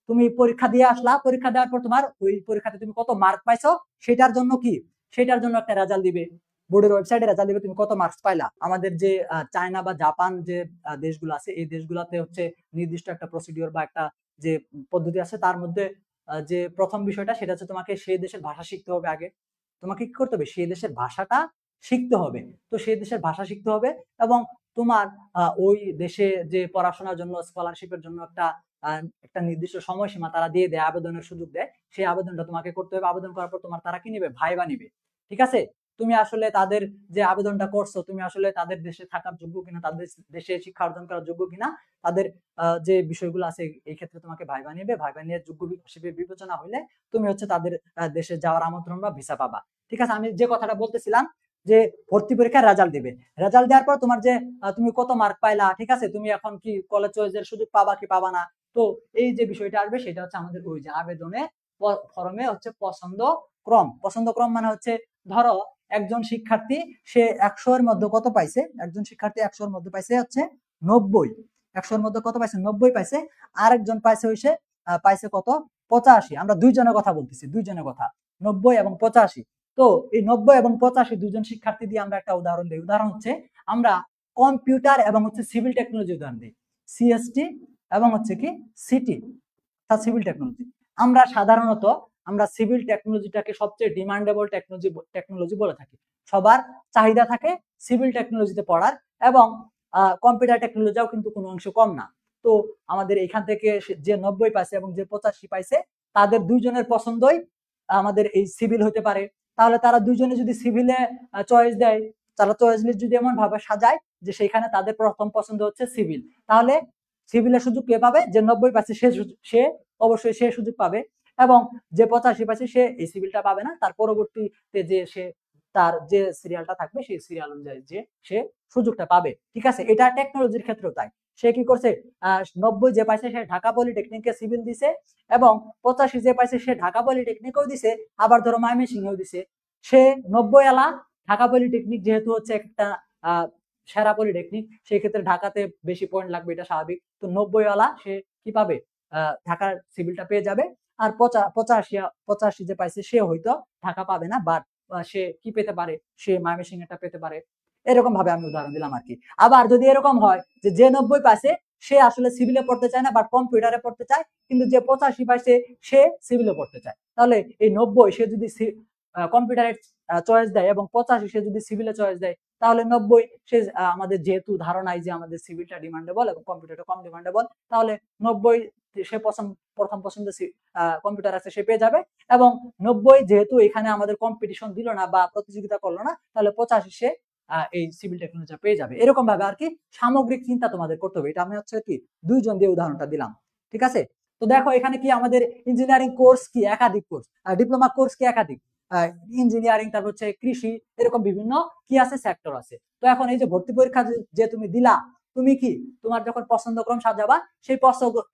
তুমি পরীক্ষা দিয়ে আসলা, পরীক্ষা দেওয়ার পর তোমার ওই পরীক্ষাতে তুমি কত মার্ক পাইছো সেটার জন্য কি, সেটার জন্য একটা রেজাল্ট দিবে, বোর্ডের ওয়েবসাইটে রেজাল্ট দিবে তুমি কত মার্কস পাইলা। আমাদের যে চায়না বা জাপান যে দেশগুলো আছে, এই দেশগুলোতে হচ্ছে নির্দিষ্ট একটা প্রসিডিওর বা একটা যে পদ্ধতি আছে, তার মধ্যে যে প্রথম বিষয়টা সেটা হচ্ছে তোমাকে সেই দেশের ভাষা শিখতে হবে। আগে তোমাকে কি করতে হবে? সেই দেশের ভাষাটা শিখতে হবে। তো সেই দেশের ভাষা শিখতে হবে, এবং তোমার ওই দেশে যে পড়াশোনার জন্য স্কলারশিপের জন্য একটা নির্দিষ্ট সময়সীমা তারা দিয়ে দেয়, আবেদনের সুযোগ দেয়। সেই আবেদনটা তোমাকে করতে হবে। আবেদন করার পর তোমার তারা কি নিবে? ভাইবা নিবে। ঠিক আছে? তুমি আসলে তাদের যে আবেদনটা করছো, তুমি আসলে তাদের দেশে থাকার যোগ্য কিনা, তাদের দেশে শিক্ষা অর্জন করার যোগ্য কিনা, তাদের যে বিষয়গুলো আছে এই ক্ষেত্রে তোমাকে ভাইবা নিবে। ভাইবা নিয়ে যোগ্য হিসেবে বিবেচনা হইলে তুমি হচ্ছে তাদের দেশে যাওয়ার আমন্ত্রণ বা ভিসা পাবা। ঠিক আছে? আমি যে কথাটা বলতেছিলাম যে ভর্তি পরীক্ষার রেজাল্ট দিবে, রেজাল্ট দেওয়ার পর তোমার যে তুমি কত মার্ক পাইলা, ঠিক আছে, তুমি এখন কি কলেজ চয়েসের সুযোগ পাবা কি পাবা না, তো এই যে বিষয়টা আসবে সেটা হচ্ছে আমাদের ওই যে আবেদনে ফর্মে হচ্ছে পছন্দ ক্রম। পছন্দ ক্রম মানে হচ্ছে, ধরো একজন শিক্ষার্থী সে 100 এর মধ্যে কত পাইছে, একজন শিক্ষার্থী 100 এর মধ্যে পাইছে হচ্ছে 90, 100 এর মধ্যে কত পাইছে? 90 পাইছে। আরেকজন পাইছে হইছে পাইছে কত? 85। আমরা দুইজনের কথা বলতেছি, দুইজনের কথা, 90 এবং 85। তো এই 90 এবং 85 দুজন শিক্ষার্থী দিয়ে আমরা একটা উদাহরণ দিই। উদাহরণ হচ্ছে আমরা কম্পিউটার এবং হচ্ছে সিভিল টেকনোলজি উদাহরণ দিই, সিএসটি এবং হচ্ছে কি সিটি, সিভিল টেকনোলজি। আমরা সাধারণত আমরা সিভিল টেকনোলজিটাকে সবচেয়ে ডিমান্ডেবল টেকনোলজি বলে থাকি। সবার চাহিদা থাকে সিভিল টেকনোলজিতে পড়ার, এবং কম্পিউটার টেকনোলজিও কিন্তু কোনো অংশ কম না। তো আমাদের এখান থেকে যে 90 পাইছে এবং যে 85 পাইছে, তাদের দুইজনের পছন্দই আমাদের এই সিভিল হতে পারে। তাহলে তারা দুইজনে যদি সিভিলে চয়েস দেয়, তারা চয়েস লিস্ট যদি এমন ভাবে সাজায় যে সেখানে তাদের প্রথম পছন্দ হচ্ছে সিভিল, তাহলে সিভিলের সুযোগ কে পাবে? যে 90 পাইছে সে অবশ্যই সে সুযোগ পাবে, এবং যে 85 পাইছে সে এই সিভিলটা পাবে না। তার পরবর্তীতে যে সে তার যে সিরিয়ালটা থাকবে সেই সিরিয়াল অনুযায়ী যে সে সুযোগটা পাবে। ঠিক আছে? এটা টেকনোলজির ক্ষেত্রেও তাই। সে কি করছে? 90 যে পাইছে সে ঢাকা পলিটেকনিকে সিভিল দিছে, এবং 85 যে পাইছে সে ঢাকা পলিটেকনিকেও দিছে, আবার ধরো ময়মনসিংহেও দিছে। সে 90 এলা ঢাকা পলিটেকনিক যেহেতু হচ্ছে একটা সেরা পলিটেকনিক, সেই ক্ষেত্রে ঢাকাতে বেশি পয়েন্ট লাগবে, এটা স্বাভাবিক। তো 90 ওয়ালা সে কি পাবে? ঢাকার সিভিলটা পেয়ে যাবে। আর 85 যে পাইছে সে হয়তো ঢাকা পাবে না, বাট সে কি পেতে পারে? সে ময়মনসিংহটা পেতে পারে। এরকম ভাবে আমি উদাহরণ দিলাম আর কি। আবার যদি এরকম হয় যে 90 পাইছে সে আসলে সিভিলে পড়তে চায় না, বাট কম্পিউটারে পড়তে চায়, কিন্তু যে 85 পাইছে সে সিভিলে পড়তে চায়, তাহলে এই 90 সে যদি কম্পিউটারের চয়েস দেয় এবং 85 সে যদি সিভিলে চয়েস দেয়, তাহলে 90 সে আমাদের যেহেতু ধারণাই যে আমাদের সিভিলটা ডিমান্ডেবল এবং কম্পিউটারটা কম ডিমান্ডেবল, তাহলে 90 সে প্রথম পছন্দ কম্পিউটার আছে সে পেয়ে যাবে, এবং 90 যেহেতু এখানে আমাদের কম্পিটিশন দিল না বা প্রতিযোগিতা করলো না, তাহলে 85 সে এই সিভিল টেকনোলজি পেয়ে যাবে। এরকম ভাবে আর কি সামগ্রিক চিন্তা তোমাদের করতে হবে। এটা আমি হচ্ছে কি দুইজন দিয়ে উদাহরণটা দিলাম। ঠিক আছে? তো দেখো এখানে কি আমাদের ইঞ্জিনিয়ারিং কোর্স কি একাধিক কোর্স, ডিপ্লোমা কোর্স কি একাধিক, ইঞ্জিনিয়ারিং, তারপর হচ্ছে কৃষি, এরকম বিভিন্ন কি আছে সেক্টর আছে। তো এখন এই যে ভর্তি পরীক্ষা যে তুমি দিলা, তুমি কি তোমার যখন পছন্দক্রম সাজাবা, সেই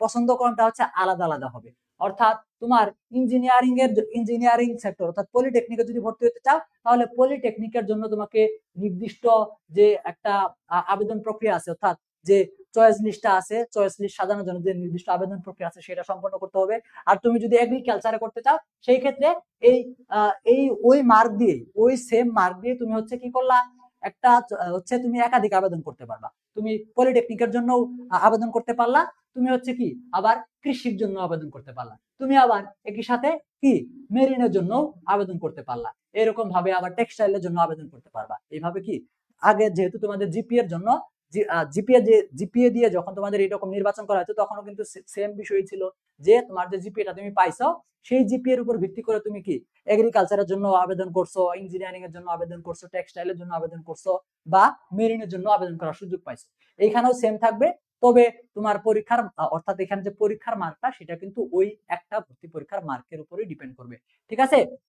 পছন্দক্রমটা হচ্ছে আলাদা আলাদা হবে। অর্থাৎ তোমার ইঞ্জিনিয়ারিং সেক্টর অর্থাৎ পলিটেকনিকে যদি ভর্তি হতে চাও, তাহলে পলিটেকনিকের জন্য তোমাকে নির্দিষ্ট যে একটা আবেদন প্রক্রিয়া আছে, অর্থাৎ যে চয়েস লিস্টটা আছে, চয়েস লিস্ট সাজানোর জন্য যে নির্দিষ্ট আবেদন প্রক্রিয়া আছে সেটা সম্পন্ন করতে হবে। আর তুমি যদি এগ্রিকালচারে করতে চাও, সেই ক্ষেত্রে এই ওই মার্ক দিয়ে, ওই সেম মার্ক দিয়ে তুমি হচ্ছে কি করলা, একটা হচ্ছে তুমি একাধিক আবেদন করতে পারবা। তুমি পলিটেকনিকের জন্য আবেদন করতে পারলা, তুমি হচ্ছে কি আবার কৃষির জন্য আবেদন করতে পারলা, তুমি আবার একই সাথে কি মেরিনের জন্য আবেদন করতে পারলা, এরকম ভাবে আবার টেক্সটাইলের জন্য আবেদন করতে পারবা। এইভাবে কি আগে যেহেতু তোমাদের জিপিএ এর জন্য জিপিএ দিয়ে যখন তোমাদের এরকম নির্বাচন করা হতো তখনও কিন্তু সেম বিষয় ছিল যে তোমার যে জিপিএটা তুমি পাইছো সেই জিপিএ এর উপর ভিত্তি করে তুমি কি এগ্রিকালচারের জন্য আবেদন করছো, ইঞ্জিনিয়ারিং এর জন্য আবেদন করছো, টেক্সটাইলের জন্য আবেদন করছো বা মেরিনের জন্য আবেদন করার সুযোগ পাইছো। এইখানেও সেম থাকবে, তবে তোমার পরীক্ষার অর্থাৎ এখানে যে পরীক্ষার মার্কটা সেটা কিন্তু ওই একটা ভর্তি পরীক্ষার মার্কের উপরেই ডিপেন্ড করবে। ঠিক আছে?